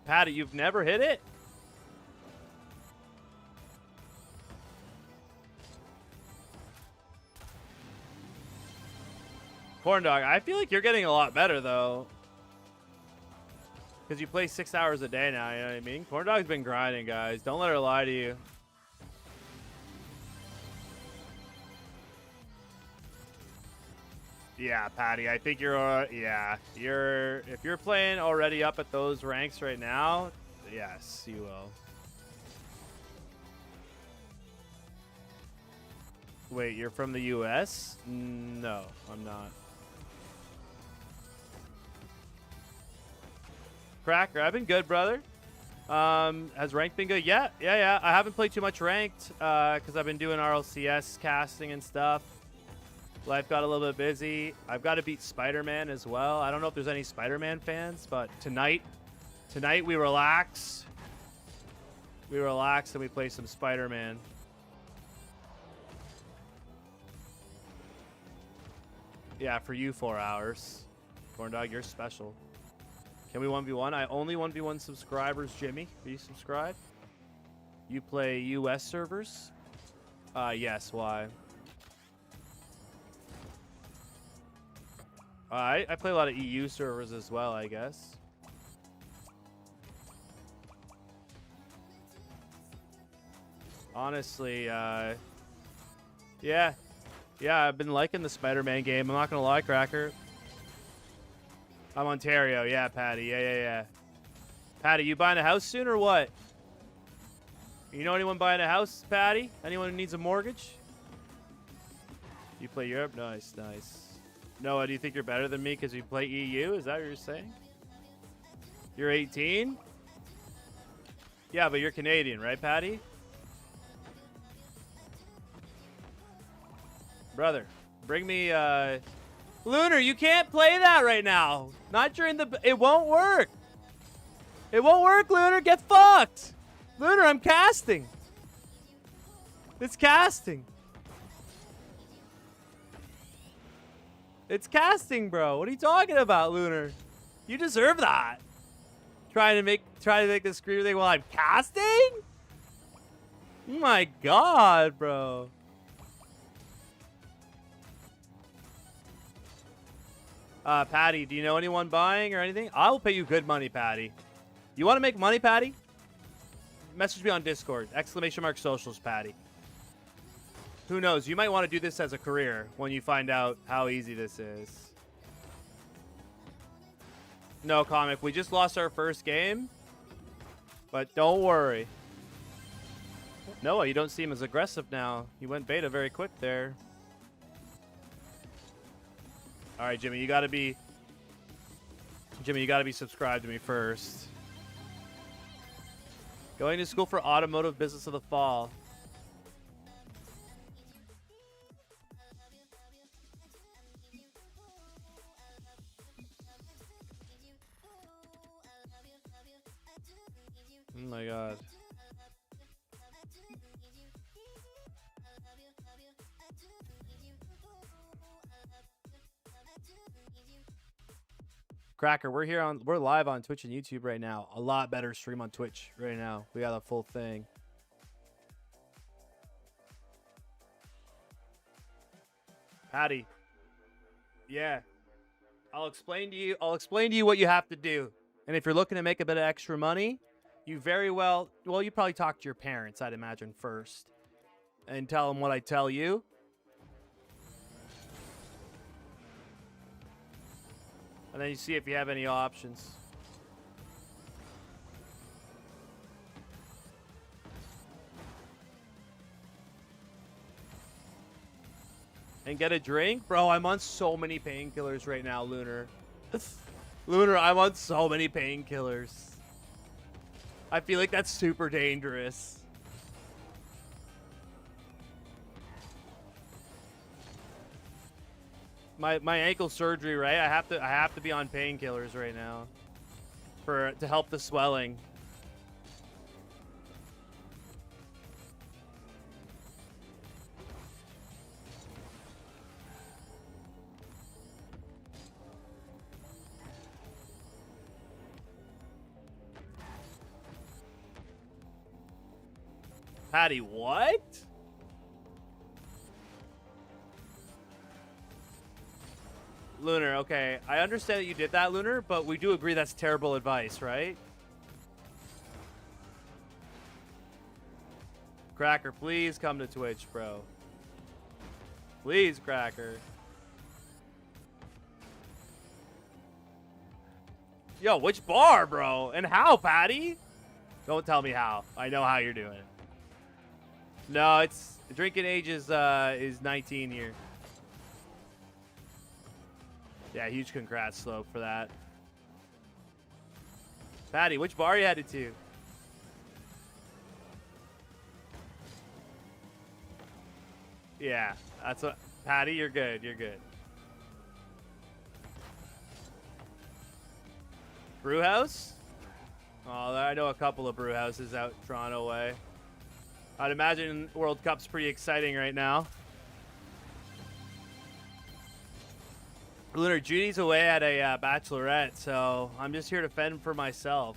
Patty, you've never hit it? Corn Dog, I feel like you're getting a lot better, though. Because you play 6 hours a day now, you know what I mean? Corn Dog's been grinding, guys. Don't let her lie to you. Yeah, Patty, I think you're, yeah, if you're playing already up at those ranks right now, yes, you will. Wait, you're from the US? No, I'm not. Cracker, I've been good, brother. Has ranked been good? Yeah. I haven't played too much ranked because I've been doing RLCS casting and stuff. Life got a little bit busy. I've got to beat Spider-Man as well. I don't know if there's any Spider-Man fans, but tonight we relax. We relax and we play some Spider-Man. Yeah, for you 4 hours. Corn Dog, you're special. Can we 1v1? I only 1v1 subscribers, Jimmy. Are you subscribed? You play US servers? Yes, why? I play a lot of EU servers as well, I guess. Honestly, yeah, I've been liking the Spider-Man game. I'm not gonna lie, Cracker. I'm Ontario, yeah, Patty, yeah. Patty, you buying a house soon or what? You know anyone buying a house, Patty? Anyone who needs a mortgage? You play Europe? Nice. Noah, do you think you're better than me because you play EU? Is that what you're saying? You're 18? Yeah, but you're Canadian, right, Patty? Brother, bring me, Lunar, you can't play that right now. Not during the... It won't work. It won't work, Lunar. Get fucked. Lunar, I'm casting. It's casting. It's casting, bro. What are you talking about, Lunar? You deserve that. Trying to make this scream thing while I'm casting? Oh my god, bro. Patty, do you know anyone buying or anything? I will pay you good money, Patty. You want to make money, Patty? Message me on Discord. !socials, Patty. Who knows? You might want to do this as a career when you find out how easy this is. No, Comic. We just lost our first game. But don't worry. Noah, you don't seem as aggressive now. You went beta very quick there. All right, Jimmy, you got to be subscribed to me first. Going to school for automotive business of the fall. Oh my god. Cracker, we're live on Twitch and YouTube right now. A lot better stream on Twitch right now. We got a full thing. Patty. Yeah. I'll explain to you what you have to do. And if you're looking to make a bit of extra money, you you probably talk to your parents, I'd imagine, first. And tell them what I tell you. And then you see if you have any options. And get a drink? Bro, I'm on so many painkillers right now, Lunar. Lunar, I'm on so many painkillers. I feel like that's super dangerous. My ankle surgery, right? I have to be on painkillers right now to help the swelling. Patty, what? Lunar, okay. I understand that you did that, Lunar, but we do agree that's terrible advice, right? Cracker, please come to Twitch, bro. Please, Cracker. Yo, which bar, bro? And how, Patty? Don't tell me how. I know how you're doing it. No, it's... Drinking age is 19 here. Yeah, huge congrats, Slope, for that. Patty, which bar you headed to? Yeah, that's what... Patty, you're good. You're good. Brew house? Oh, I know a couple of brew houses out Toronto way. I'd imagine World Cup's pretty exciting right now. Lunar, Judy's away at a bachelorette, so I'm just here to fend for myself.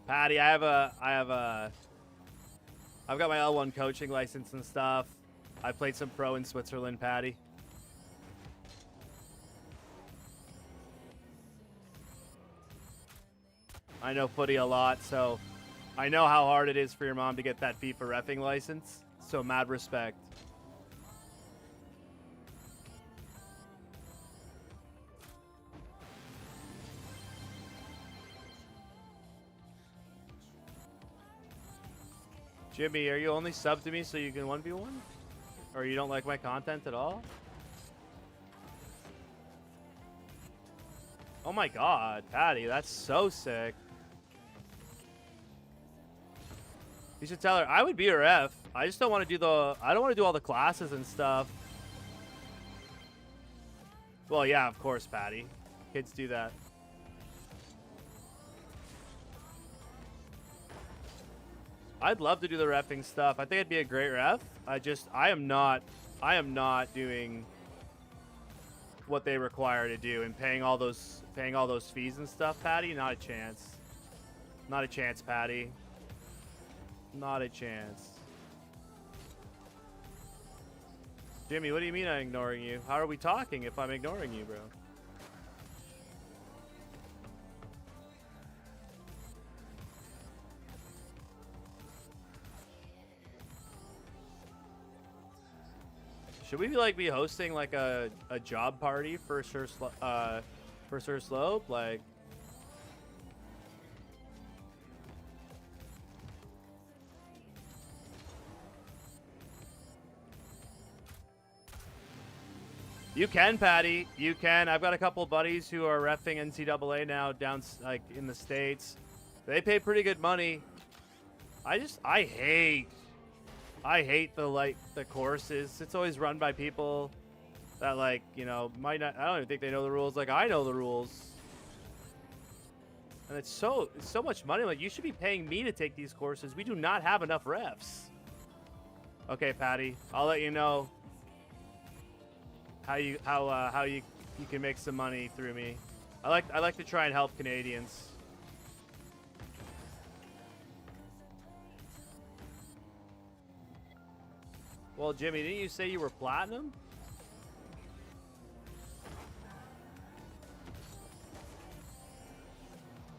Patty, I've got my L1 coaching license and stuff. I played some pro in Switzerland, Patty. I know footy a lot, so I know how hard it is for your mom to get that FIFA reffing license. So mad respect. Jimmy, are you only subbed to me so you can 1v1? Or you don't like my content at all? Oh my god, Patty, that's so sick. You should tell her I would be her ref. I just don't want to do I don't want to do all the classes and stuff. Well, yeah, of course, Patty. Kids do that. I'd love to do the reffing stuff. I think I'd be a great ref. I am not doing what they require to do and paying all those fees and stuff, Patty. Not a chance. Not a chance, Patty. Not a chance. Jimmy, what do you mean I'm ignoring you? How are we talking if I'm ignoring you, bro? Should we like be hosting like a job party for Sir Slope? Like, you can, Patty. You can. I've got a couple buddies who are reffing NCAA now down like in the States. They pay pretty good money. I hate the courses. It's always run by people that like, you know, might not. I don't even think they know the rules. Like I know the rules, and it's so much money. Like you should be paying me to take these courses. We do not have enough refs. Okay, Patty, I'll let you know how you can make some money through me. I like to try and help Canadians. Well, Jimmy, didn't you say you were platinum?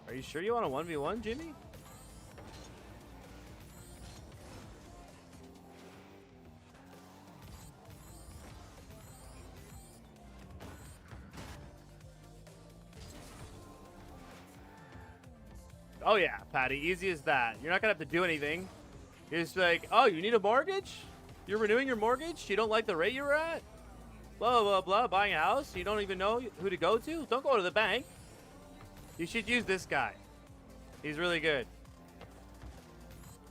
Are you sure you want a 1v1, Jimmy? Oh yeah, Patty, easy as that. You're not gonna have to do anything. You're just like, oh, you need a mortgage? You're renewing your mortgage? You don't like the rate you're at? Blah, blah, blah. Buying a house? You don't even know who to go to? Don't go to the bank. You should use this guy. He's really good.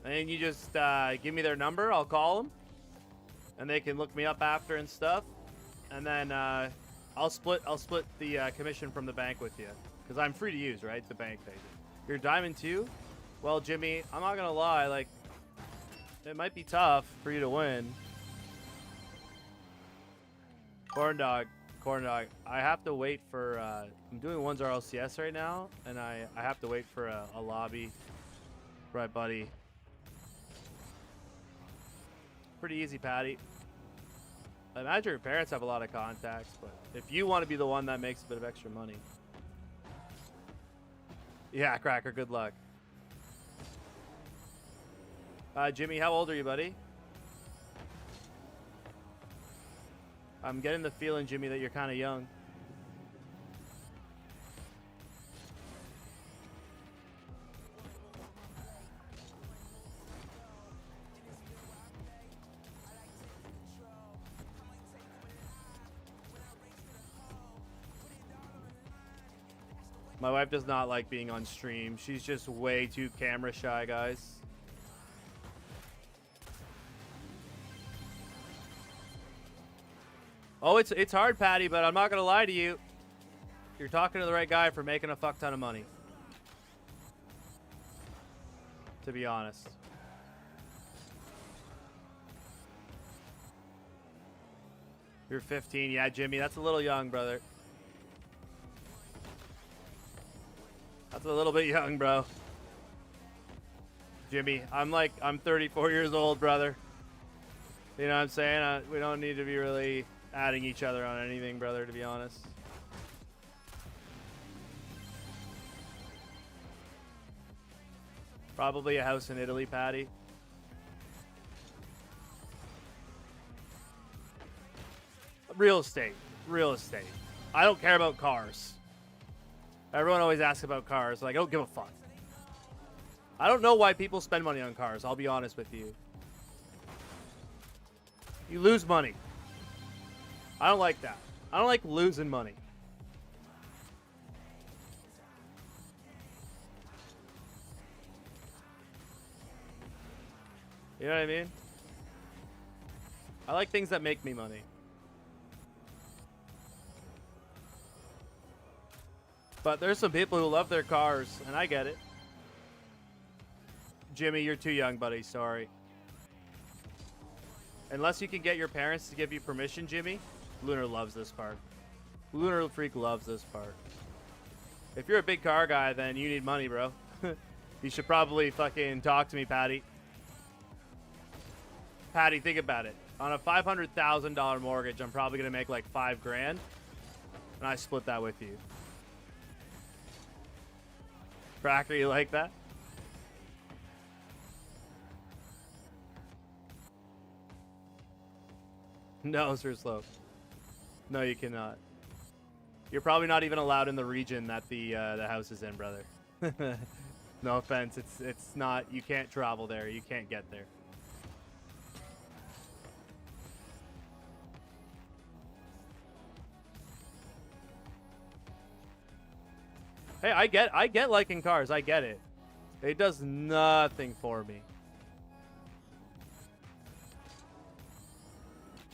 And you just give me their number. I'll call them. And they can look me up after and stuff. And then I'll split the commission from the bank with you. Because I'm free to use, right? The bank pays it. You're Diamond 2? Well, Jimmy, I'm not going to lie. Like, it might be tough for you to win. Corn dog. I have to wait for. I'm doing one's RLCS right now, and I have to wait for a lobby for my buddy. Pretty easy, Patty. I imagine your parents have a lot of contacts, but if you want to be the one that makes a bit of extra money. Yeah, Cracker, good luck. Jimmy, how old are you, buddy? I'm getting the feeling, Jimmy, that you're kind of young. My wife does not like being on stream. She's just way too camera shy, guys. Oh, it's hard, Patty, but I'm not gonna lie to you. You're talking to the right guy for making a fuck ton of money. To be honest. You're 15. Yeah, Jimmy, that's a little young, brother. That's a little bit young, bro. Jimmy, I'm 34 years old, brother. You know what I'm saying? We don't need to be really adding each other on anything, brother, to be honest. Probably a house in Italy, Patty. Real estate. I don't care about cars. Everyone always asks about cars. Like, I don't give a fuck. I don't know why people spend money on cars. I'll be honest with you. You lose money. I don't like that. I don't like losing money. You know what I mean? I like things that make me money. But there's some people who love their cars, and I get it. Jimmy, you're too young, buddy. Sorry. Unless you can get your parents to give you permission, Jimmy. Lunar loves this part. Lunar Freak loves this part. If you're a big car guy, then you need money, bro. You should probably fucking talk to me, Patty. Patty, think about it. On a $500,000 mortgage, I'm probably going to make like $5 grand. And I split that with you. Cracker, you like that? No, Sir Slope. No, you cannot. You're probably not even allowed in the region that the house is in, brother. No offense. It's not. You can't travel there. You can't get there. Hey, I get liking cars. I get it. It does nothing for me.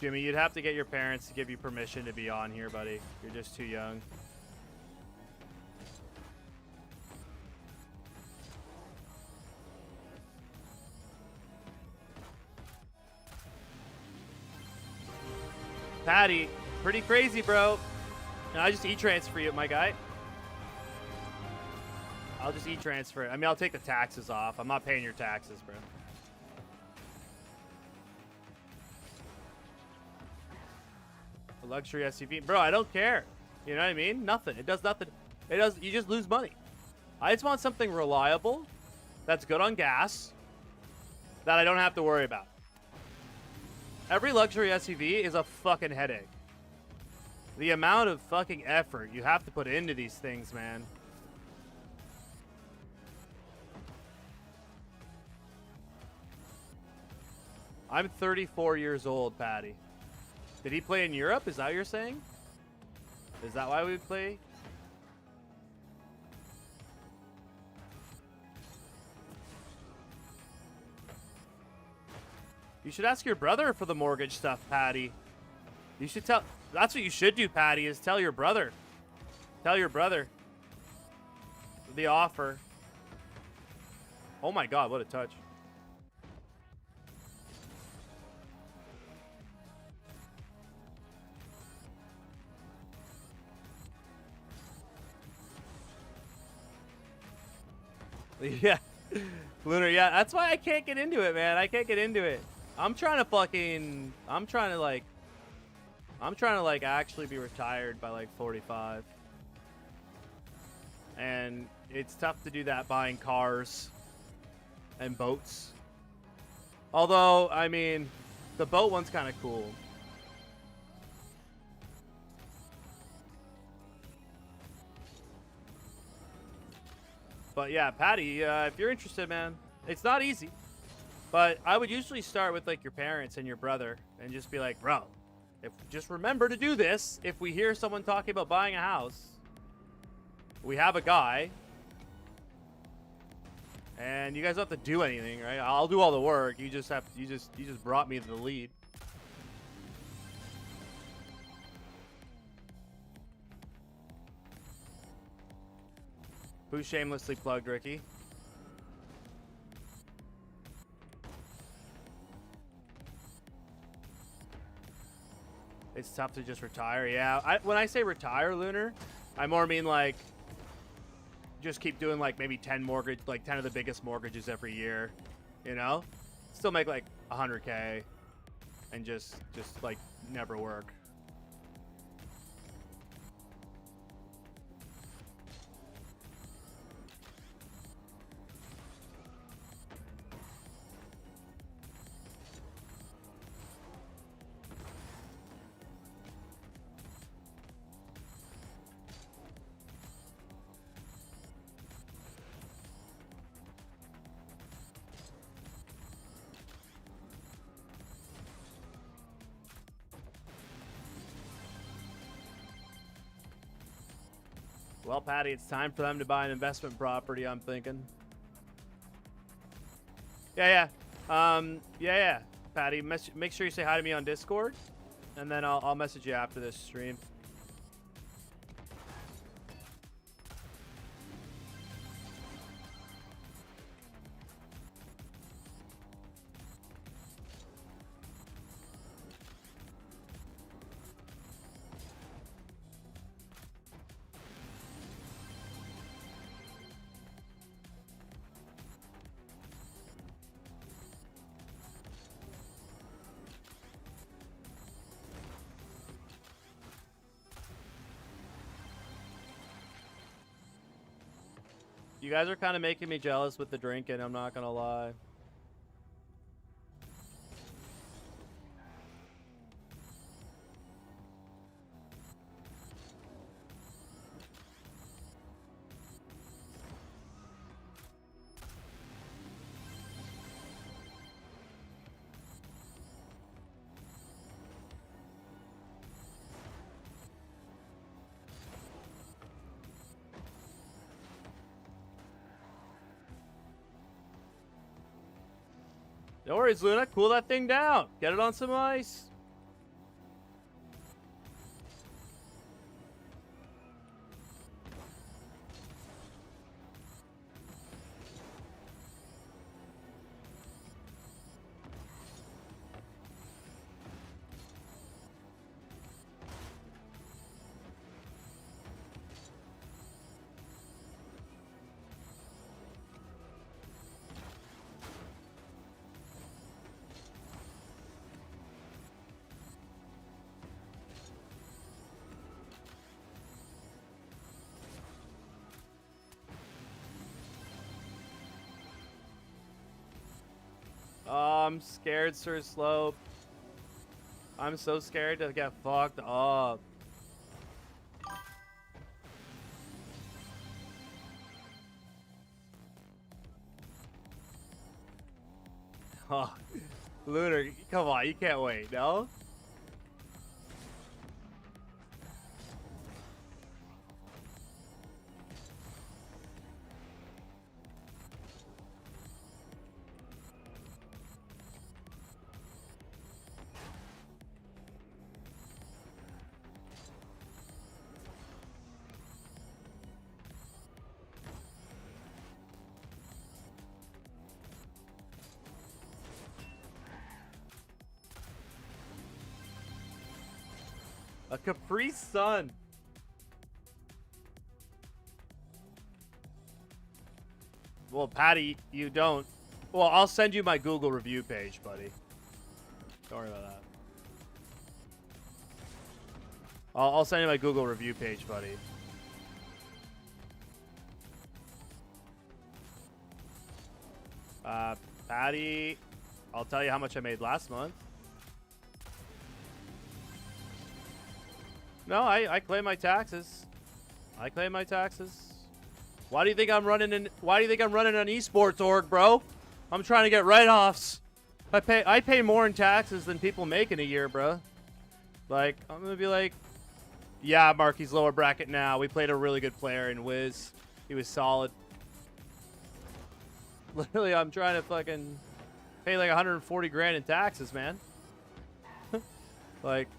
Jimmy, you'd have to get your parents to give you permission to be on here, buddy. You're just too young. Patty, pretty crazy, bro. And I just e-transfer you, my guy. I'll just e-transfer it. I mean, I'll take the taxes off. I'm not paying your taxes, bro. A luxury SUV. Bro, I don't care. You know what I mean? Nothing. It does nothing. It does. You just lose money. I just want something reliable that's good on gas that I don't have to worry about. Every luxury SUV is a fucking headache. The amount of fucking effort you have to put into these things, man. I'm 34 years old, Patty. Did he play in Europe? Is that what you're saying? Is that why we play? You should ask your brother for the mortgage stuff, Patty. You should tell... That's what you should do, Patty, is tell your brother. Tell your brother. The offer. Oh my god, what a touch. Yeah. Lunar, yeah, that's why I can't get into it, man. I can't get into it. I'm trying to like actually be retired by like 45. And it's tough to do that buying cars and boats. Although, I mean, the boat one's kind of cool. But yeah, Patty, if you're interested, man, it's not easy. But I would usually start with like your parents and your brother and just be like, bro, just remember to do this. If we hear someone talking about buying a house, we have a guy, and you guys don't have to do anything, right? I'll do all the work. You just brought me the lead. Who shamelessly plugged Ricky? It's tough to just retire. Yeah, when I say retire, Lunar, I more mean like just keep doing like maybe 10 of the biggest mortgages every year, you know? Still make like 100K and just like never work. Well, Patty, it's time for them to buy an investment property, I'm thinking. Yeah. Yeah. Patty, make sure you say hi to me on Discord, and then I'll message you after this stream. You guys are kind of making me jealous with the drinking, I'm not gonna lie. No worries, Luna. Cool that thing down. Get it on some ice. Oh, I'm scared, Sir Slope. I'm so scared to get fucked up. Oh, Lunar, come on, you can't wait, no? A Capri Sun. Well, Patty, you don't. Well, I'll send you my Google review page, buddy. Don't worry about that. I'll send you my Google review page, buddy. Patty, I'll tell you how much I made last month. No, I claim my taxes. I claim my taxes. Why do you think I'm running an esports org, bro? I'm trying to get write-offs. I pay more in taxes than people make in a year, bro. Like, I'm gonna be like, yeah, Marky's lower bracket now. We played a really good player in Wiz. He was solid. Literally, I'm trying to fucking pay like 140 grand in taxes, man. Like,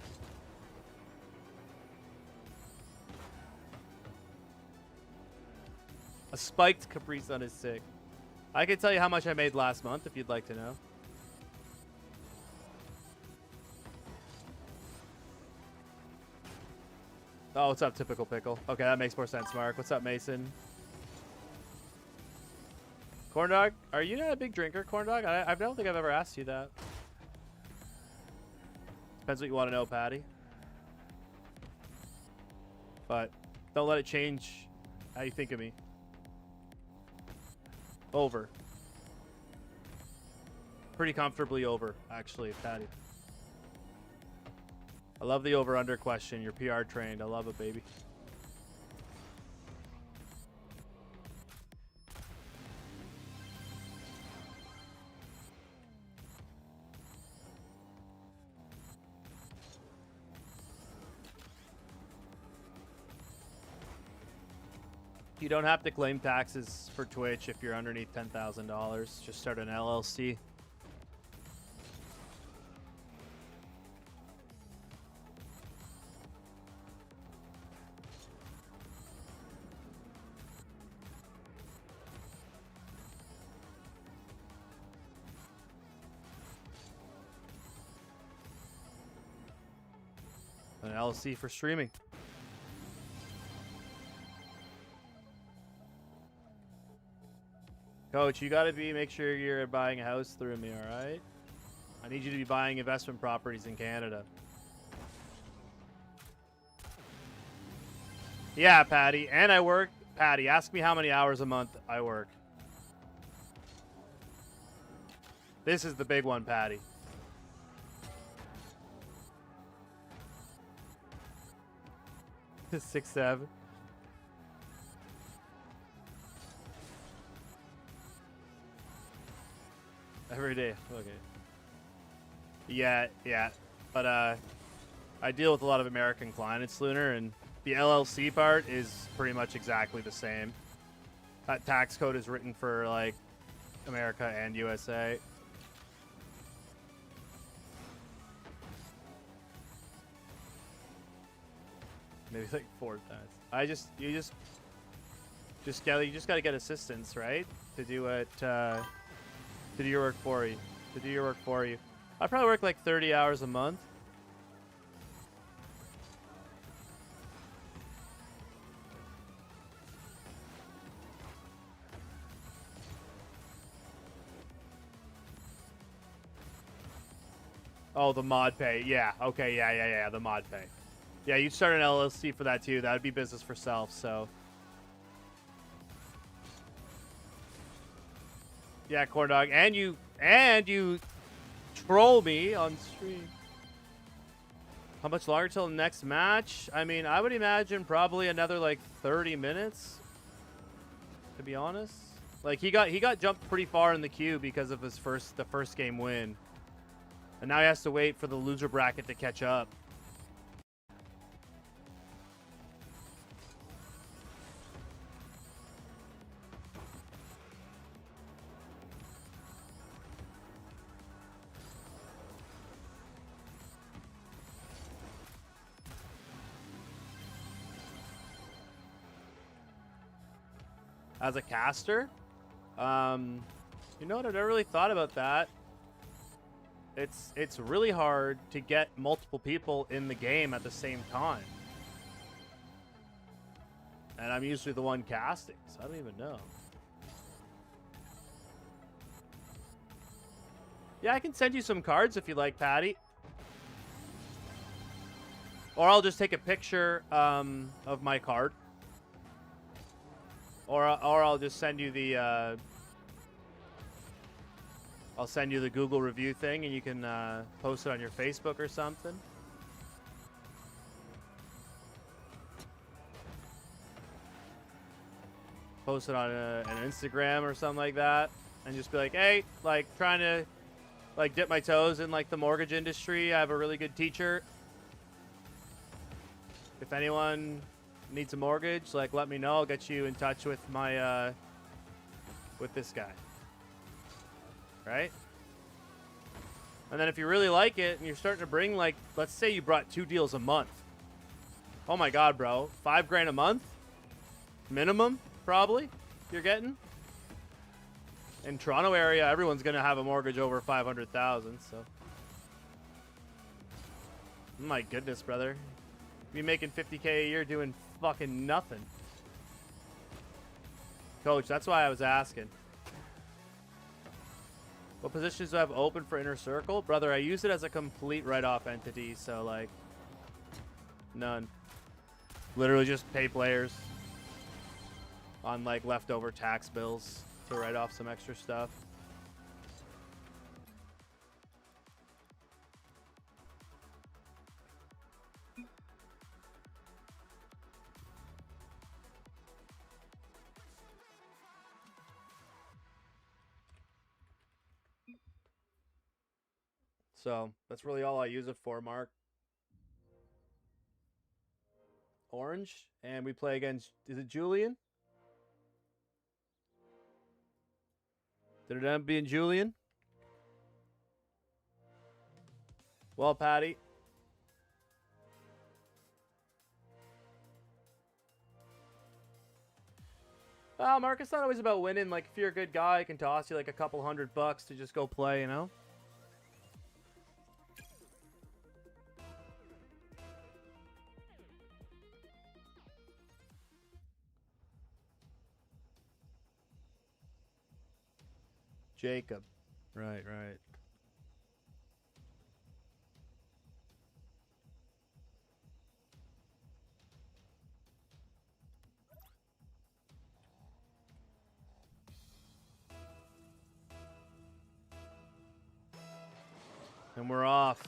a spiked Capri Sun is sick. I can tell you how much I made last month if you'd like to know. Oh, what's up, Typical Pickle? Okay, that makes more sense, Mark. What's up, Mason? Corn Dog, are you not a big drinker, Corn Dog? I don't think I've ever asked you that. Depends what you want to know, Patty. But don't let it change how you think of me. Over. Pretty comfortably over, actually, Patty. I love the over-under question. You're PR trained. I love it, baby. You don't have to claim taxes for Twitch if you're underneath $10,000. Just start an LLC. An LLC for streaming. Coach, you gotta make sure you're buying a house through me, alright? I need you to be buying investment properties in Canada. Yeah, Patty. And I work. Patty, ask me how many hours a month I work. This is the big one, Patty. Six, 7. Every day. Okay. Yeah. But I deal with a lot of American clients, Lunar, and the LLC part is pretty much exactly the same. That tax code is written for like America and USA. Maybe like 4 times. You just gotta get assistance, right? To do it, to do your work for you. To do your work for you. I probably work like 30 hours a month. Oh, the mod pay. Yeah. Okay. Yeah. The mod pay. Yeah, you'd start an LLC for that too. That would be business for self. So. Yeah, corn dog, and you troll me on stream. How much longer till the next match? I mean, I would imagine probably another like 30 minutes. To be honest, like he got jumped pretty far in the queue because of the first game win, and now he has to wait for the loser bracket to catch up. As a caster, you know what? I've never really thought about that. It's really hard to get multiple people in the game at the same time, and I'm usually the one casting, so I don't even know. Yeah, I can send you some cards if you like, Patty, or I'll just take a picture of my card. Or I'll just send you the I'll send you the Google review thing, and you can post it on your Facebook or something. Post it on an Instagram or something like that, and just be like, hey, like trying to like dip my toes in like the mortgage industry. I have a really good teacher. If anyone needs a mortgage, like let me know. I'll get you in touch with my with this guy, right? And then if you really like it and you're starting to bring, like, let's say you brought 2 deals a month. Oh my god, bro, $5,000 a month minimum probably you're getting. In Toronto area, everyone's gonna have a mortgage over 500,000. So my goodness, brother, be making 50K a year doing fucking nothing. Coach, that's why I was asking. What positions do I have open for Inner Circle? Brother, I use it as a complete write-off entity, so like none. Literally just pay players on like leftover tax bills to write off some extra stuff. So that's really all I use it for, Mark. Orange, and we play against, is it Julian? Did it end up being Julian? Well, Patty. Well, Mark, it's not always about winning. Like, if you're a good guy, it can toss you like a couple $100 to just go play, you know? Jacob. Right, right. And we're off.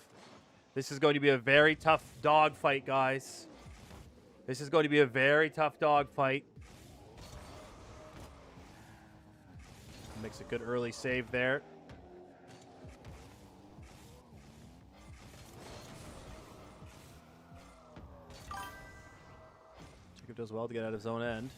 This is going to be a very tough dogfight, guys. This is going to be a very tough dogfight. Makes a good early save there. Jacob does well to get out of his own end.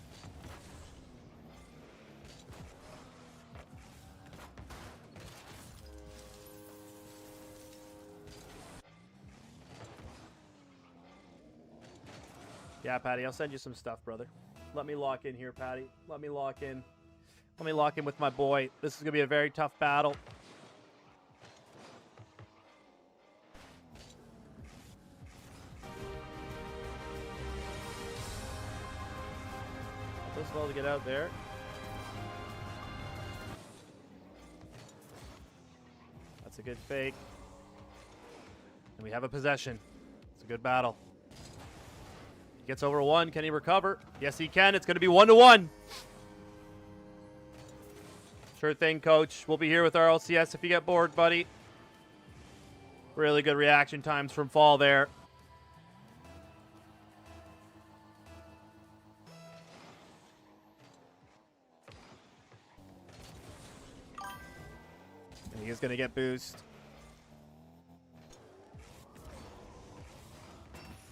Yeah, Patty, I'll send you some stuff, brother. Let me lock in here, Patty. Let me lock in. Let me lock in with my boy. This is going to be a very tough battle. Does well to get out there. That's a good fake. And we have a possession. It's a good battle. Gets over one. Can he recover? Yes, he can. It's going to be 1-1. Sure thing, coach. We'll be here with RLCS if you get bored, buddy. Really good reaction times from Fall there. And he is going to get boost.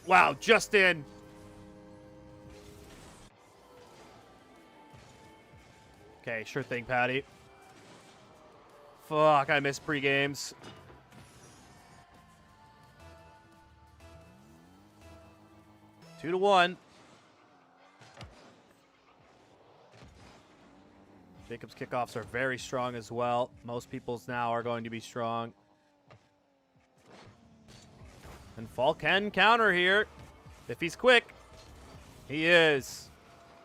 Wow, just in. Okay, sure thing, Patty. Fuck, I missed pre-games. Two to 1. Jacob's kickoffs are very strong as well. Most people's now are going to be strong. And Fall can counter here if he's quick. He is.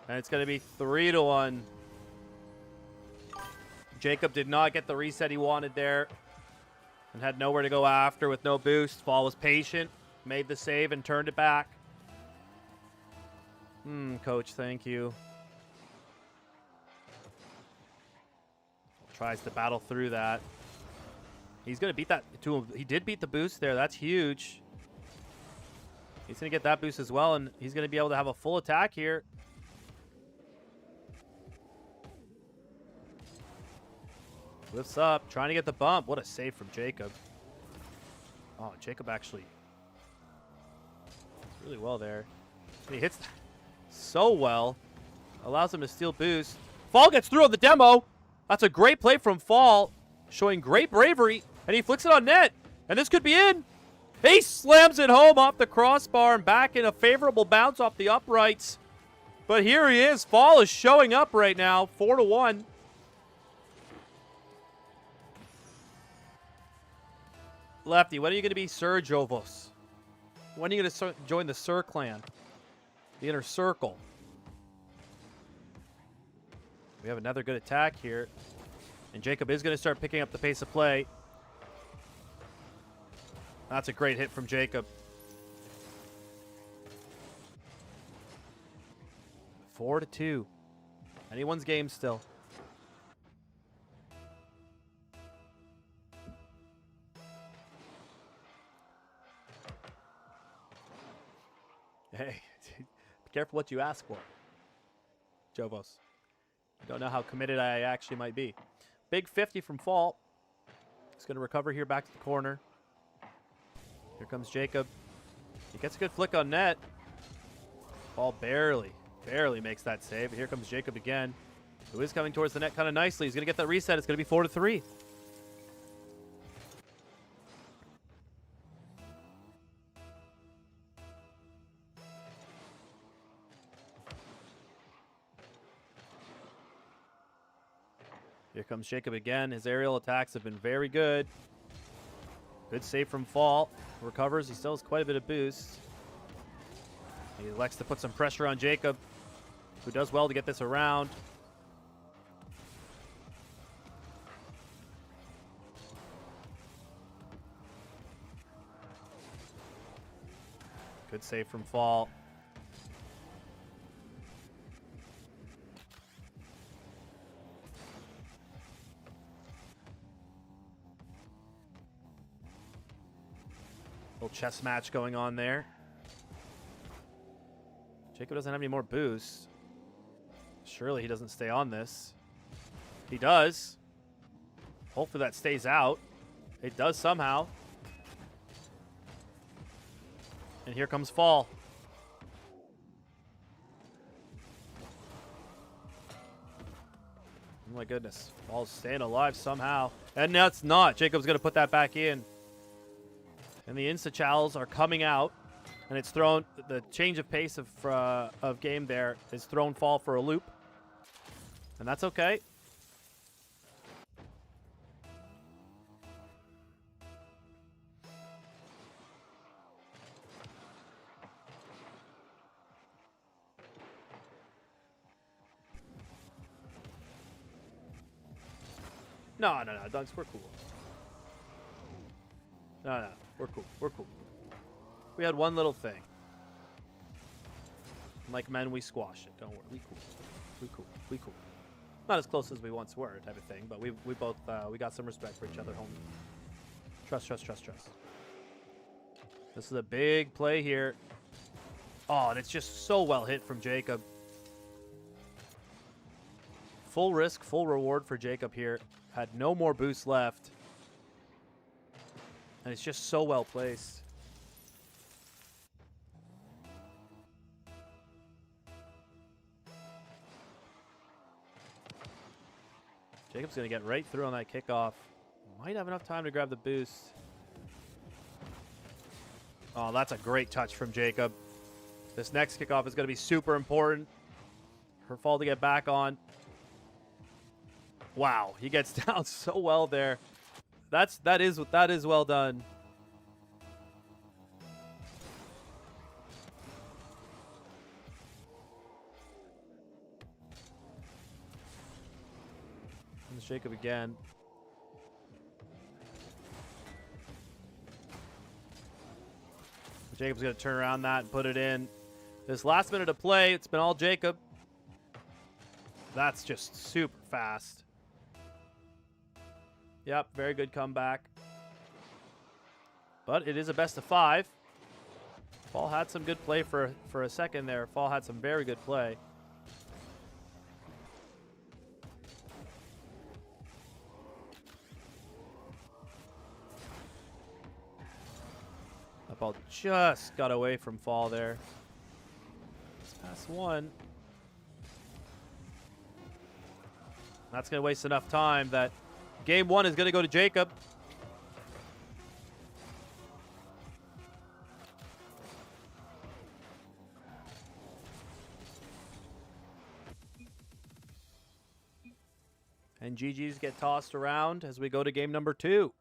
And it's going to be 3 to 1. Jacob did not get the reset he wanted there and had nowhere to go after with no boost. Fall was patient, made the save, and turned it back. Coach, thank you. Tries to battle through that. He's going to beat that to him. He did beat the boost there. That's huge. He's going to get that boost as well, and he's going to be able to have a full attack here. Lifts up, trying to get the bump. What a save from Jacob. Oh, Jacob actually really well there. And he hits that so well. Allows him to steal boost. Fall gets through on the demo. That's a great play from Fall. Showing great bravery. And he flicks it on net. And this could be in. He slams it home off the crossbar and back in a favorable bounce off the uprights. But here he is. Fall is showing up right now. 4 to 1. Lefty, when are you going to be Sir Jovos? When are you going to join the Sir clan? The inner circle. We have another good attack here. And Jacob is going to start picking up the pace of play. That's a great hit from Jacob. 4 to 2. Anyone's game still. Hey, be careful what you ask for, Jovos. I don't know how committed I actually might be. Big 50 from Fall. He's going to recover here back to the corner. Here comes Jacob. He gets a good flick on net. Fall barely makes that save. Here comes Jacob again. who is coming towards the net kind of nicely. He's going to get that reset. It's going to be 4-3. Here comes Jacob again. His aerial attacks have been very good. Good save from Fall. Recovers. He still has quite a bit of boost. He elects to put some pressure on Jacob, who does well to get this around. Good save from Fall. Little chess match going on there. Jacob doesn't have any more boost. Surely he doesn't stay on this. He does. Hopefully that stays out. It does somehow. And here comes Fall. Oh my goodness. Fall's staying alive somehow. And that's not. Jacob's going to put that back in. And the insta-chals are coming out. And it's thrown, the change of pace of game there is thrown Fall for a loop. And that's okay. No, Dunks, we're cool. No, we're cool. We're cool. We had one little thing. Like men, we squash it. Don't worry. We cool. We cool. We cool. Not as close as we once were, type of thing. But we both we got some respect for each other, homie. Trust, trust, trust, trust. This is a big play here. Oh, and it's just so well hit from Jacob. Full risk, full reward for Jacob here. Had no more boost left. And it's just so well placed. Jacob's going to get right through on that kickoff. Might have enough time to grab the boost. Oh, that's a great touch from Jacob. This next kickoff is going to be super important. For Fall to get back on. Wow, he gets down so well there. That is well done. Here's Jacob again. Jacob's going to turn around that and put it in. This last minute of play, it's been all Jacob. That's just super fast. Yep, very good comeback. But it is a best of 5. Fall had some good play for a second there. Fall had some very good play. That ball just got away from Fall there. It's past 1. That's going to waste enough time that Game 1 is going to go to Jacob. And GGs get tossed around as we go to game number 2.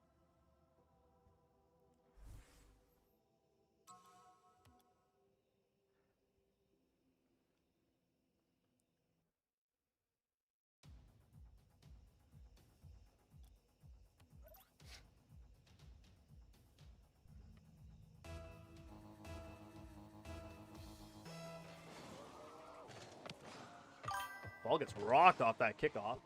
Ball gets rocked off that kickoff.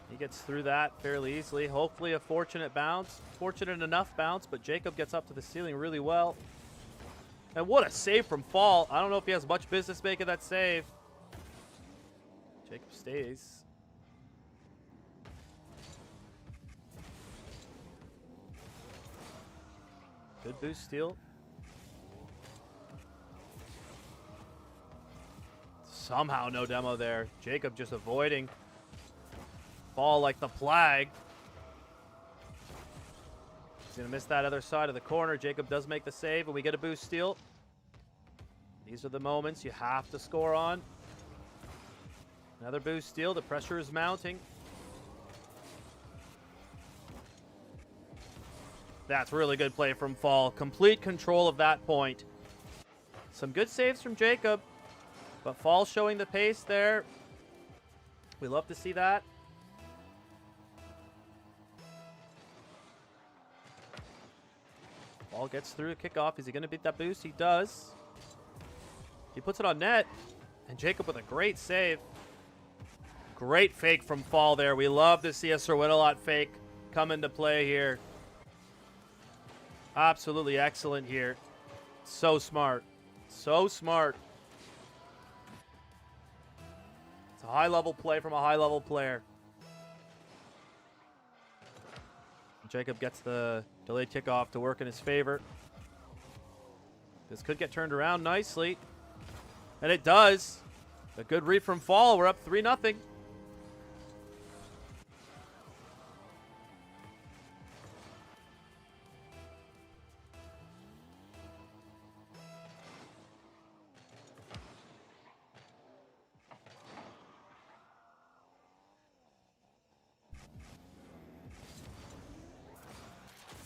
He gets through that fairly easily. Hopefully a fortunate bounce. Fortunate enough bounce, but Jacob gets up to the ceiling really well. And what a save from Fall. I don't know if he has much business making that save. Jacob stays. Good boost steal. Somehow no demo there. Jacob just avoiding. Fall like the plague. He's going to miss that other side of the corner. Jacob does make the save, and we get a boost steal. These are the moments you have to score on. Another boost steal. The pressure is mounting. That's really good play from Fall. Complete control of that point. Some good saves from Jacob, but Fall showing the pace there. We love to see that. Fall gets through a kickoff. Is he going to beat that boost? He does. He puts it on net, and Jacob with a great save. Great fake from Fall there. We love to see a Sir Win-A-Lot fake come into play here. Absolutely excellent here. So smart. So smart. It's a high-level play from a high-level player. Jacob gets the delayed kickoff to work in his favor. This could get turned around nicely. And it does. A good read from Fall. We're up 3-0.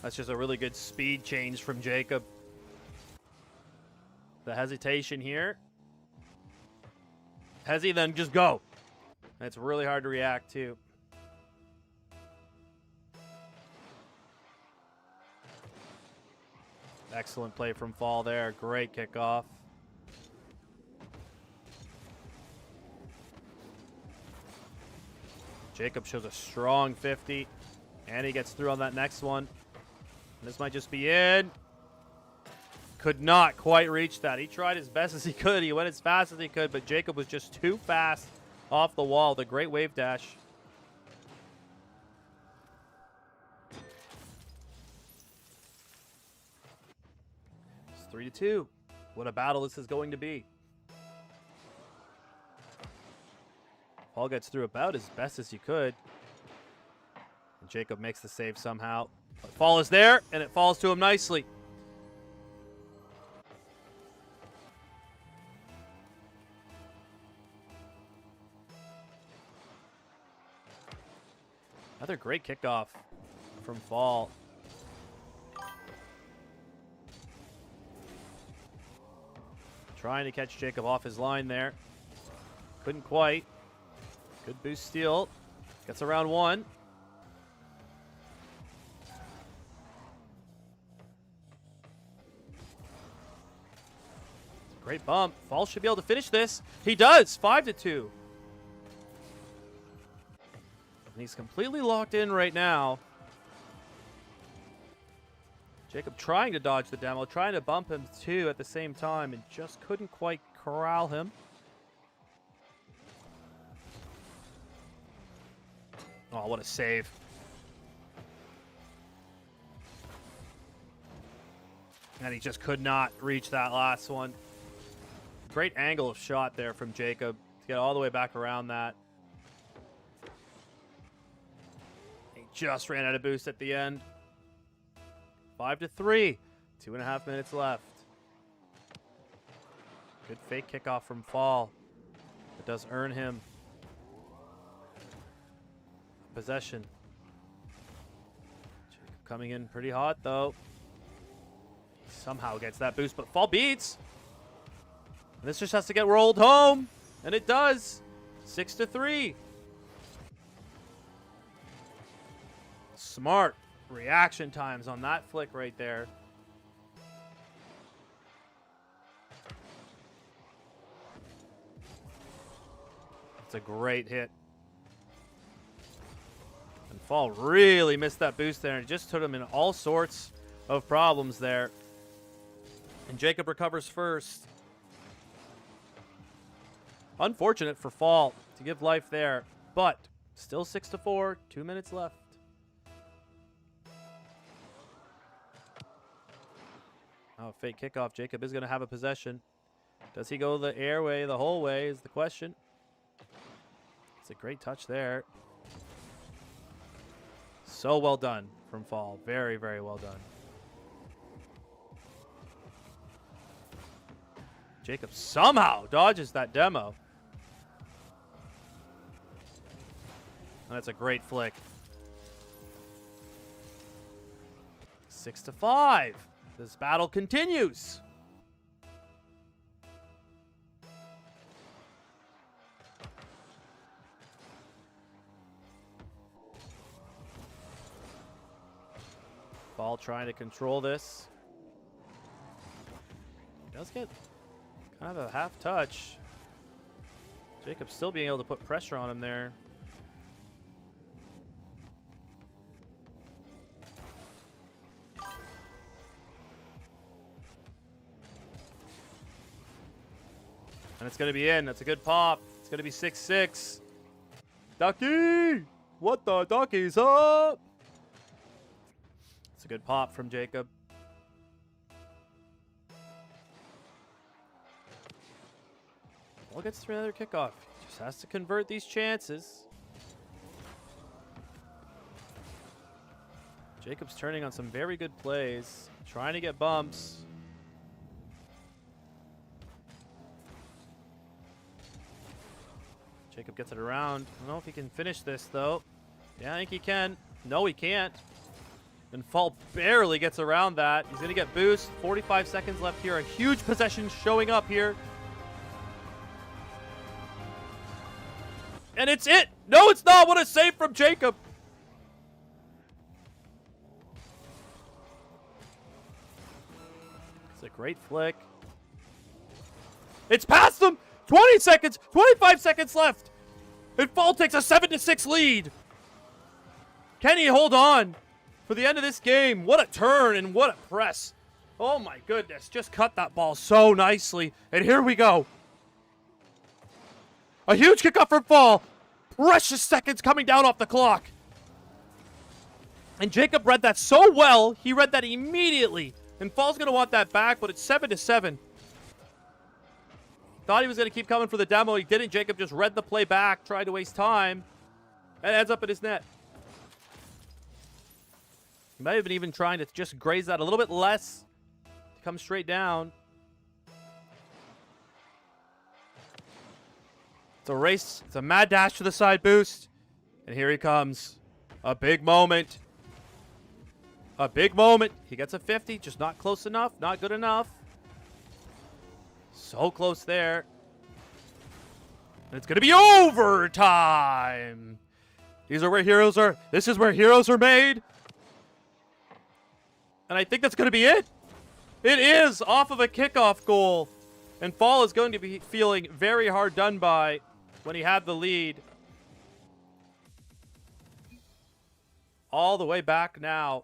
That's just a really good speed change from Jacob. The hesitation here. Hezi, then just go. It's really hard to react to. Excellent play from Fall there. Great kickoff. Jacob shows a strong 50. And he gets through on that next one. This might just be in. Could not quite reach that. He tried as best as he could. He went as fast as he could, but Jacob was just too fast off the wall. The great wave dash. It's 3-2. What a battle this is going to be. Paul gets through about as best as he could. And Jacob makes the save somehow. But Fall is there, and it falls to him nicely. Another great kickoff from Fall. Trying to catch Jacob off his line there. Couldn't quite. Good boost steal. Gets around one. Great bump. Fall should be able to finish this. He does. 5-2. And he's completely locked in right now. Jacob trying to dodge the demo, trying to bump him too at the same time, and just couldn't quite corral him. Oh, what a save. And he just could not reach that last one. Great angle of shot there from Jacob to get all the way back around that. He just ran out of boost at the end. 5-3. 2.5 minutes left. Good fake kickoff from Fall. It does earn him possession. Jacob coming in pretty hot though. He somehow gets that boost, but Fall beats. This just has to get rolled home, and it does. 6-3. Smart reaction times on that flick right there. It's a great hit. And Fall really missed that boost there, and it just took him in all sorts of problems there. And Jacob recovers first. Unfortunate for Fall to give life there, but still 6-4, 2 minutes left. Oh, fake kickoff. Jacob is going to have a possession. Does he go the airway the whole way is the question. It's a great touch there. So well done from Fall. Very, very well done. Jacob somehow dodges that demo. And that's a great flick. 6-5. This battle continues. Ball trying to control this. He does get kind of a half touch. Jacob still being able to put pressure on him there. And it's going to be in. That's a good pop. It's going to be 6-6. Ducky! What the ducky's up? It's a good pop from Jacob. Ball gets through another kickoff. Just has to convert these chances. Jacob's turning on some very good plays. Trying to get bumps. Jacob gets it around. I don't know if he can finish this, though. Yeah, I think he can. No, he can't. And Fall barely gets around that. He's going to get boost. 45 seconds left here. A huge possession showing up here. And it's it. No, it's not. What a save from Jacob. It's a great flick. It's past him. 20 seconds. 25 seconds left. And Fall takes a 7-6 lead. Can he hold on for the end of this game? What a turn and what a press. Oh my goodness. Just cut that ball so nicely. And here we go. A huge kickoff from Fall. Precious seconds coming down off the clock. And Jacob read that so well. He read that immediately. And Fall's going to want that back, but it's 7-7. Thought he was going to keep coming for the demo. He didn't. Jacob just read the play back, tried to waste time, and ends up in his net. He might have been even trying to just graze that a little bit less to come straight down. It's a race. It's a mad dash to the side boost. And here he comes. A big moment. A big moment. He gets a 50. Just not close enough. Not good enough. So close there. And it's going to be overtime. These are where heroes are. This is where heroes are made. And I think that's going to be it. It is off of a kickoff goal. And Fall is going to be feeling very hard done by when he had the lead. All the way back now.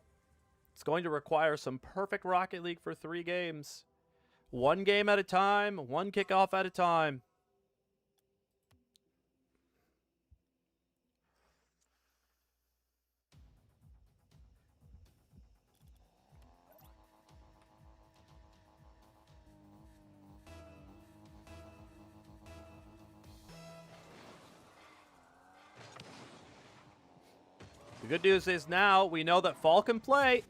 It's going to require some perfect Rocket League for 3 games. 1 game at a time, 1 kickoff at a time. The good news is now we know that Fall can play.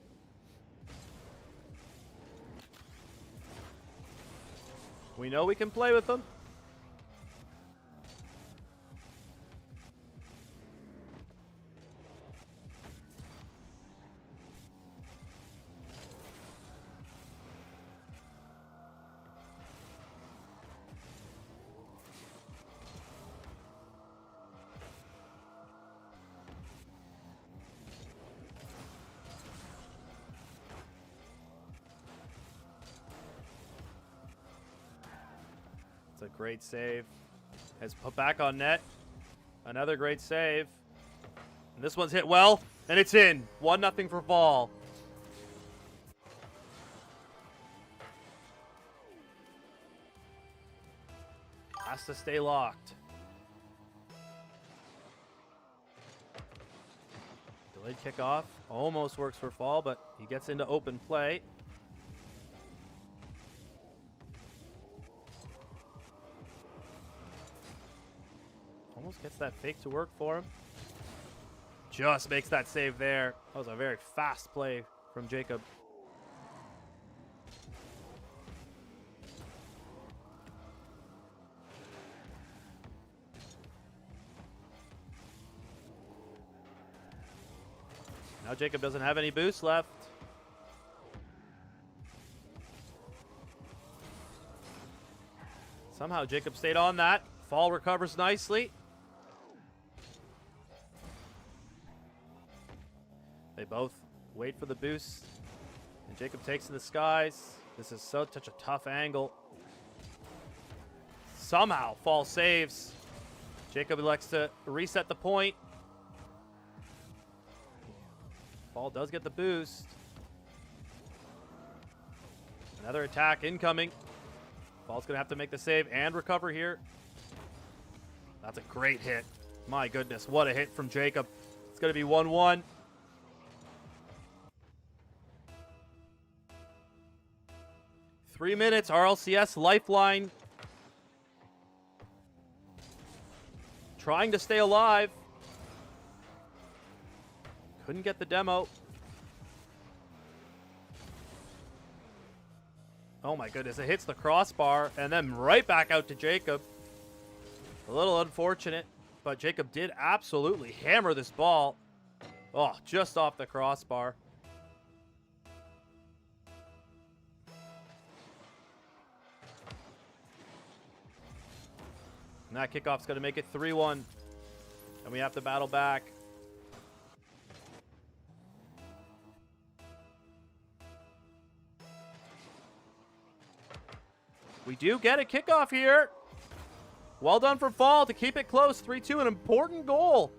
We know we can play with them. It's a great save. Has put back on net. Another great save. And this one's hit well, and it's in. 1-0 for Fall. Has to stay locked. Delayed kickoff. Almost works for Fall, but he gets into open play. Just gets that fake to work for him. Just makes that save there. That was a very fast play from Jacob. Now Jacob doesn't have any boost left. Somehow Jacob stayed on that. Fall recovers nicely. They both wait for the boost. And Jacob takes to the skies. This is such a tough angle. Somehow Fall saves. Jacob elects to reset the point. Fall does get the boost. Another attack incoming. Fall's going to have to make the save and recover here. That's a great hit. My goodness, what a hit from Jacob. It's going to be 1-1. Three minutes, RLCS lifeline. Trying to stay alive. Couldn't get the demo. Oh my goodness, it hits the crossbar and then right back out to Jacob. A little unfortunate, but Jacob did absolutely hammer this ball. Oh, just off the crossbar. And that kickoff's going to make it 3-1. And we have to battle back. We do get a kickoff here. Well done for Fall to keep it close. 3-2, an important goal.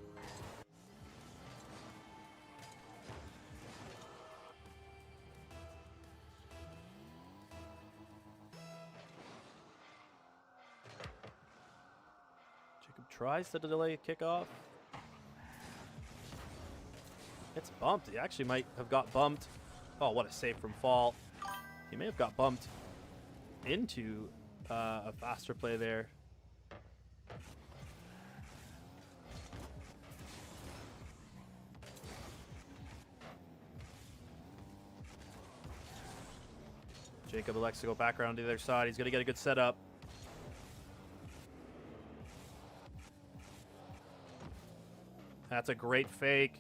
Jacob tries to delay a kickoff. Gets bumped. He actually might have got bumped. Oh, what a save from Fall. He may have got bumped into a faster play there. Jacob elects to go back around to the other side. He's going to get a good setup. That's a great fake.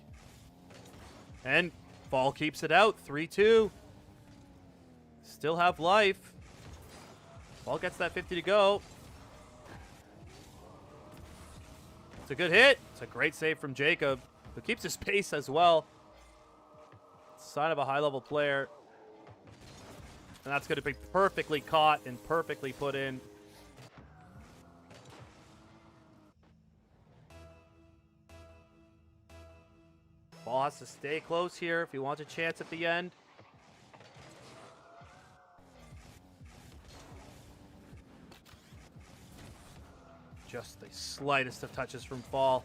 And Fall keeps it out. 3-2. Still have life. Ball gets that 50 to go. It's a good hit. It's a great save from Jacob, who keeps his pace as well. Sign of a high-level player. And that's going to be perfectly caught and perfectly put in. Ball has to stay close here if he wants a chance at the end. Just the slightest of touches from Fall.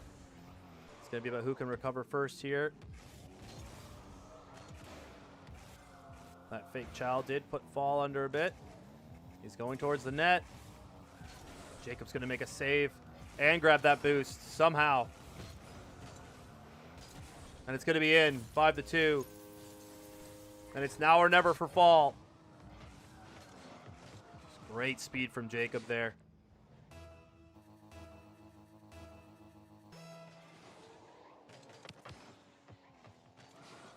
It's going to be about who can recover first here. That fake child did put Fall under a bit. He's going towards the net. Jacob's going to make a save and grab that boost somehow. And it's going to be in. 5-2. And it's now or never for Fall. Just great speed from Jacob there.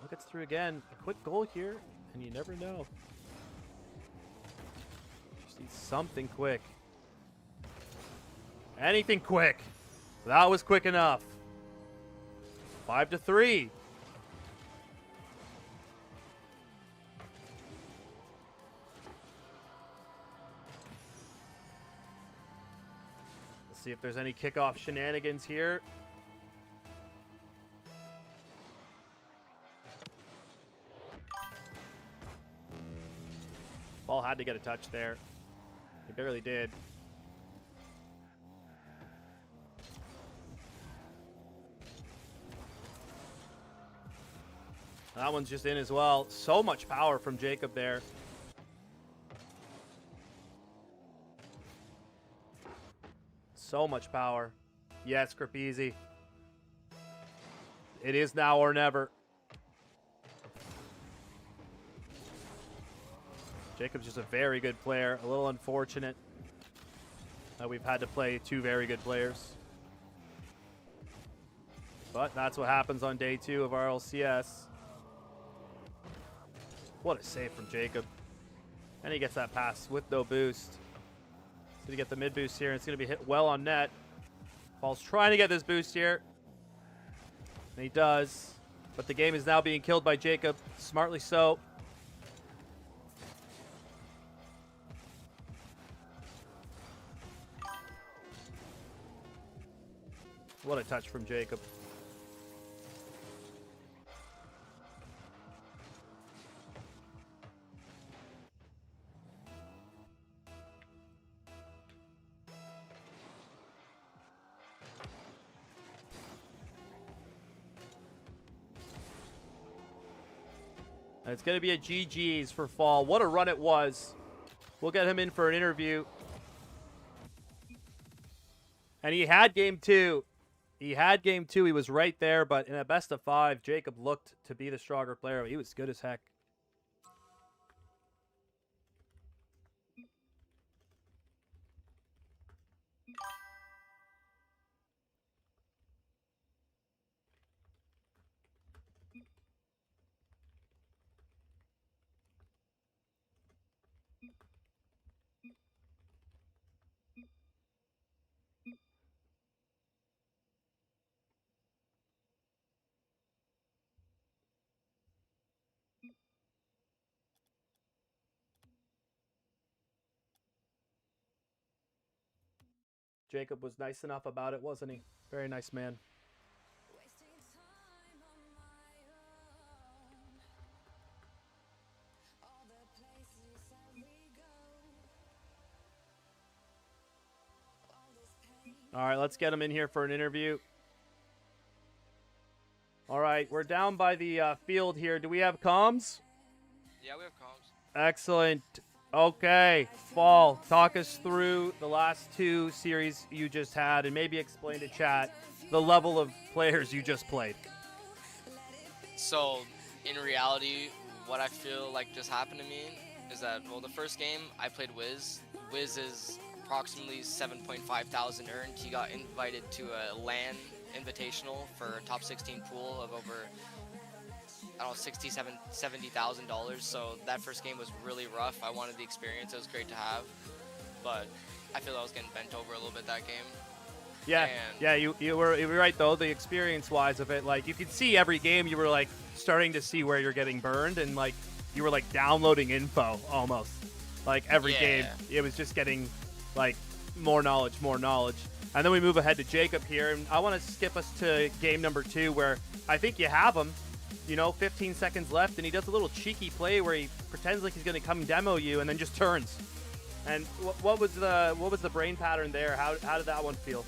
Gets through again. A quick goal here, and you never know. Just need something quick. Anything quick. That was quick enough. 5-3. Let's see if there's any kickoff shenanigans here. Ball had to get a touch there. He barely did. That one's just in as well. So much power from Jacob there. So much power. Yes, Crepeasy. It is now or never. Jacob's just a very good player. A little unfortunate that we've had to play two very good players. But that's what happens on day 2 of RLCS. What a save from Jacob. And he gets that pass with no boost. He's going to get the mid boost here, and it's going to be hit well on net. Paul's trying to get this boost here. And he does. But the game is now being killed by Jacob. Smartly so. What a touch from Jacob. And it's going to be a GG's for Fall. What a run it was. We'll get him in for an interview. And he had game 2. He had game 2. He was right there, but in a best of 5, Jacob looked to be the stronger player. He was good as heck. Jacob was nice enough about it, wasn't he? Very nice man. All right, let's get him in here for an interview. All right, we're down by the field here. Do we have comms? Yeah, we have comms. Excellent. Okay, Fall, talk us through the last 2 series you just had, and maybe explain to chat the level of players you just played. So, in reality, what I feel like just happened to me is that, well, the first game, I played Wiz. Wiz is approximately 7.5 thousand earned. He got invited to a LAN invitational for a top 16 pool of over, I don't know, $70,000. So that first game was really rough. I wanted the experience. It was great to have, but I feel I was getting bent over a little bit that game. Yeah, And yeah, you were right though. The experience-wise of it, like you could see every game, you were like starting to see where you're getting burned, and like you were like downloading info almost. Like every game, it was just getting like more knowledge, and then we move ahead to Jacob here, and I want to skip us to game number 2, where I think you have him. 15 seconds left, and he does a little cheeky play where he pretends like he's going to come demo you, and then just turns. And what was the brain pattern there? How did that one feel?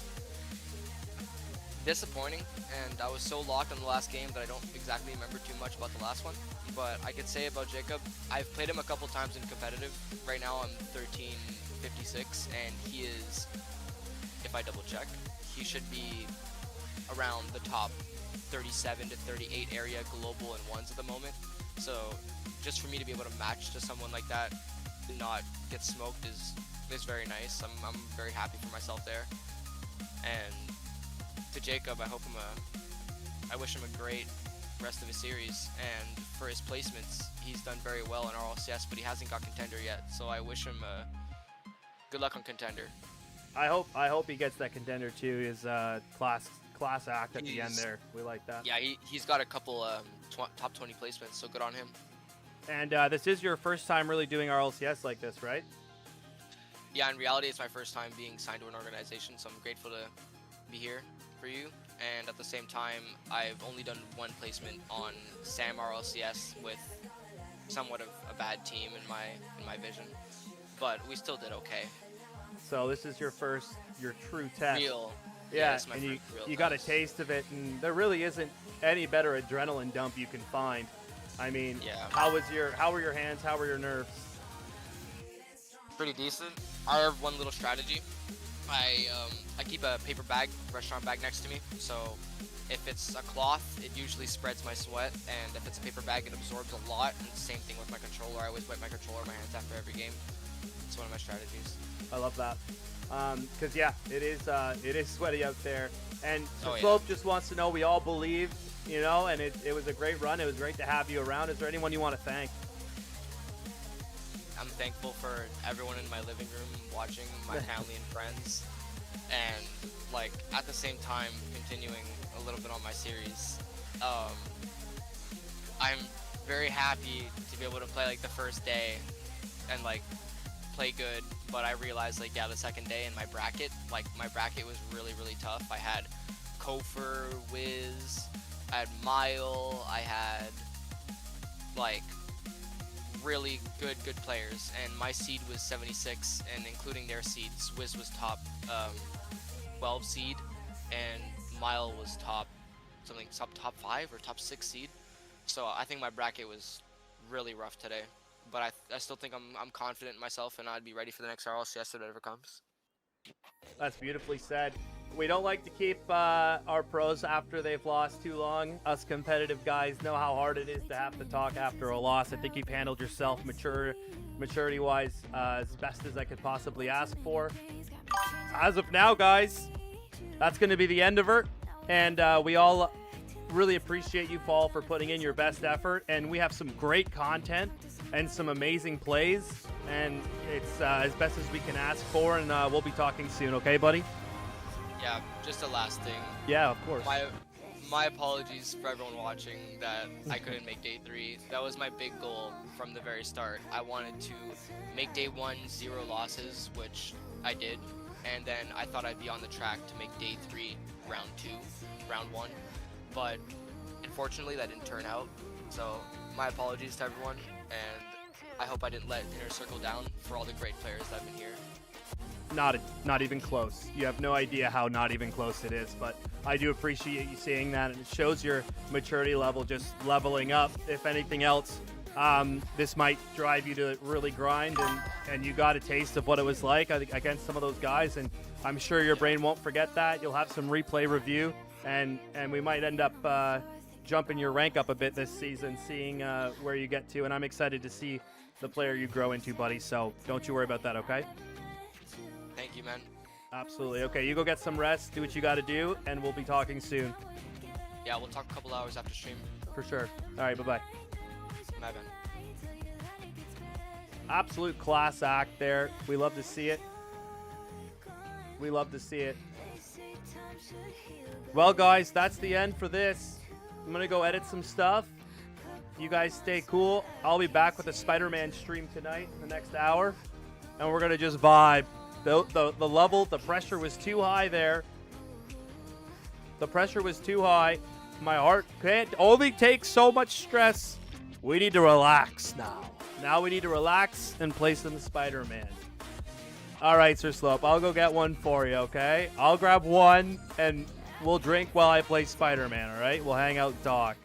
Disappointing, and I was so locked on the last game that I don't exactly remember too much about the last one. But I could say about Jacob, I've played him a couple times in competitive. Right now I'm 1356, and he is, if I double check, he should be around the top 37 to 38 area global in ones at the moment. So just for me to be able to match to someone like that and not get smoked is very nice. I'm very happy for myself there. And to Jacob, I wish him a great rest of his series, and for his placements, he's done very well in RLCS, but he hasn't got contender yet. So I wish him good luck on contender. I hope he gets that contender too. His class act at the end there. We like that. Yeah, he's got a couple top 20 placements, so good on him. And this is your first time really doing RLCS like this, right? Yeah, in reality, it's my first time being signed to an organization, so I'm grateful to be here for you. And at the same time, I've only done one placement on SAM RLCS with somewhat of a bad team in my vision, but we still did okay. So this is your true test. Yeah, and you got a taste of it, and there really isn't any better adrenaline dump you can find. I mean, how were your hands? How were your nerves? Pretty decent. I have one little strategy. I keep a paper bag, restaurant bag next to me. So if it's a cloth, it usually spreads my sweat, and if it's a paper bag, it absorbs a lot. And same thing with my controller. I always wipe my controller, my hands after every game. It's one of my strategies. I love that. Because yeah, it is sweaty out there. And Oh, yeah. Slope just wants to know we all believe, you know, and it was a great run. It was great to have you around. Is there anyone you want to thank? I'm thankful for everyone in my living room watching, my family and friends, and like at the same time continuing a little bit on my series. I'm very happy to be able to play like the first day and like play good, but I realized like the second day in my bracket was really tough. I had Kofer, Wiz, I had Mile, I had like really good players, and my seed was 76, and including their seeds, Wiz was top 12 seed, and Mile was top 5 or top 6 seed. So I think my bracket was really rough today, but I still think I'm confident in myself, and I'd be ready for the next RLCS if it ever comes. That's beautifully said. We don't like to keep our pros after they've lost too long. Us competitive guys know how hard it is to have to talk after a loss. I think you've handled yourself maturity-wise as best as I could possibly ask for. As of now, guys, that's going to be the end of it. And we all really appreciate you, Fall, for putting in your best effort. And we have some great content and some amazing plays. And it's as best as we can ask for. And we'll be talking soon, okay, buddy? Yeah, just a last thing. Yeah, of course. My apologies for everyone watching that I couldn't make day 3. That was my big goal from the very start. I wanted to make day 1 0 losses, which I did, and then I thought I'd be on the track to make day 3 round 1, but unfortunately that didn't turn out. So my apologies to everyone, and I hope I didn't let Inner Circle down for all the great players that have been here. Not even close. You have no idea how not even close it is, but I do appreciate you saying that, and it shows your maturity level just leveling up. If anything else, this might drive you to really grind, and you got a taste of what it was like against some of those guys, and I'm sure your brain won't forget that. You'll have some replay review, and we might end up jumping your rank up a bit this season, seeing where you get to, and I'm excited to see the player you grow into, buddy, so don't you worry about that, okay? Thank you, man. Absolutely. Okay, you go get some rest, do what you got to do, and we'll be talking soon. Yeah, we'll talk a couple hours after stream. For sure. All right, bye-bye. Bye, man. Absolute class act there. We love to see it. We love to see it. Well, guys, that's the end for this. I'm going to go edit some stuff. You guys stay cool. I'll be back with a Spider-Man stream tonight in the next hour, and we're going to just vibe. The level, the pressure was too high there. The pressure was too high. My heart can't only take so much stress. We need to relax now. Now we need to relax and play some Spider-Man. All right, Sir Slope, I'll go get one for you, okay? I'll grab one, and we'll drink while I play Spider-Man, all right? We'll hang out and talk.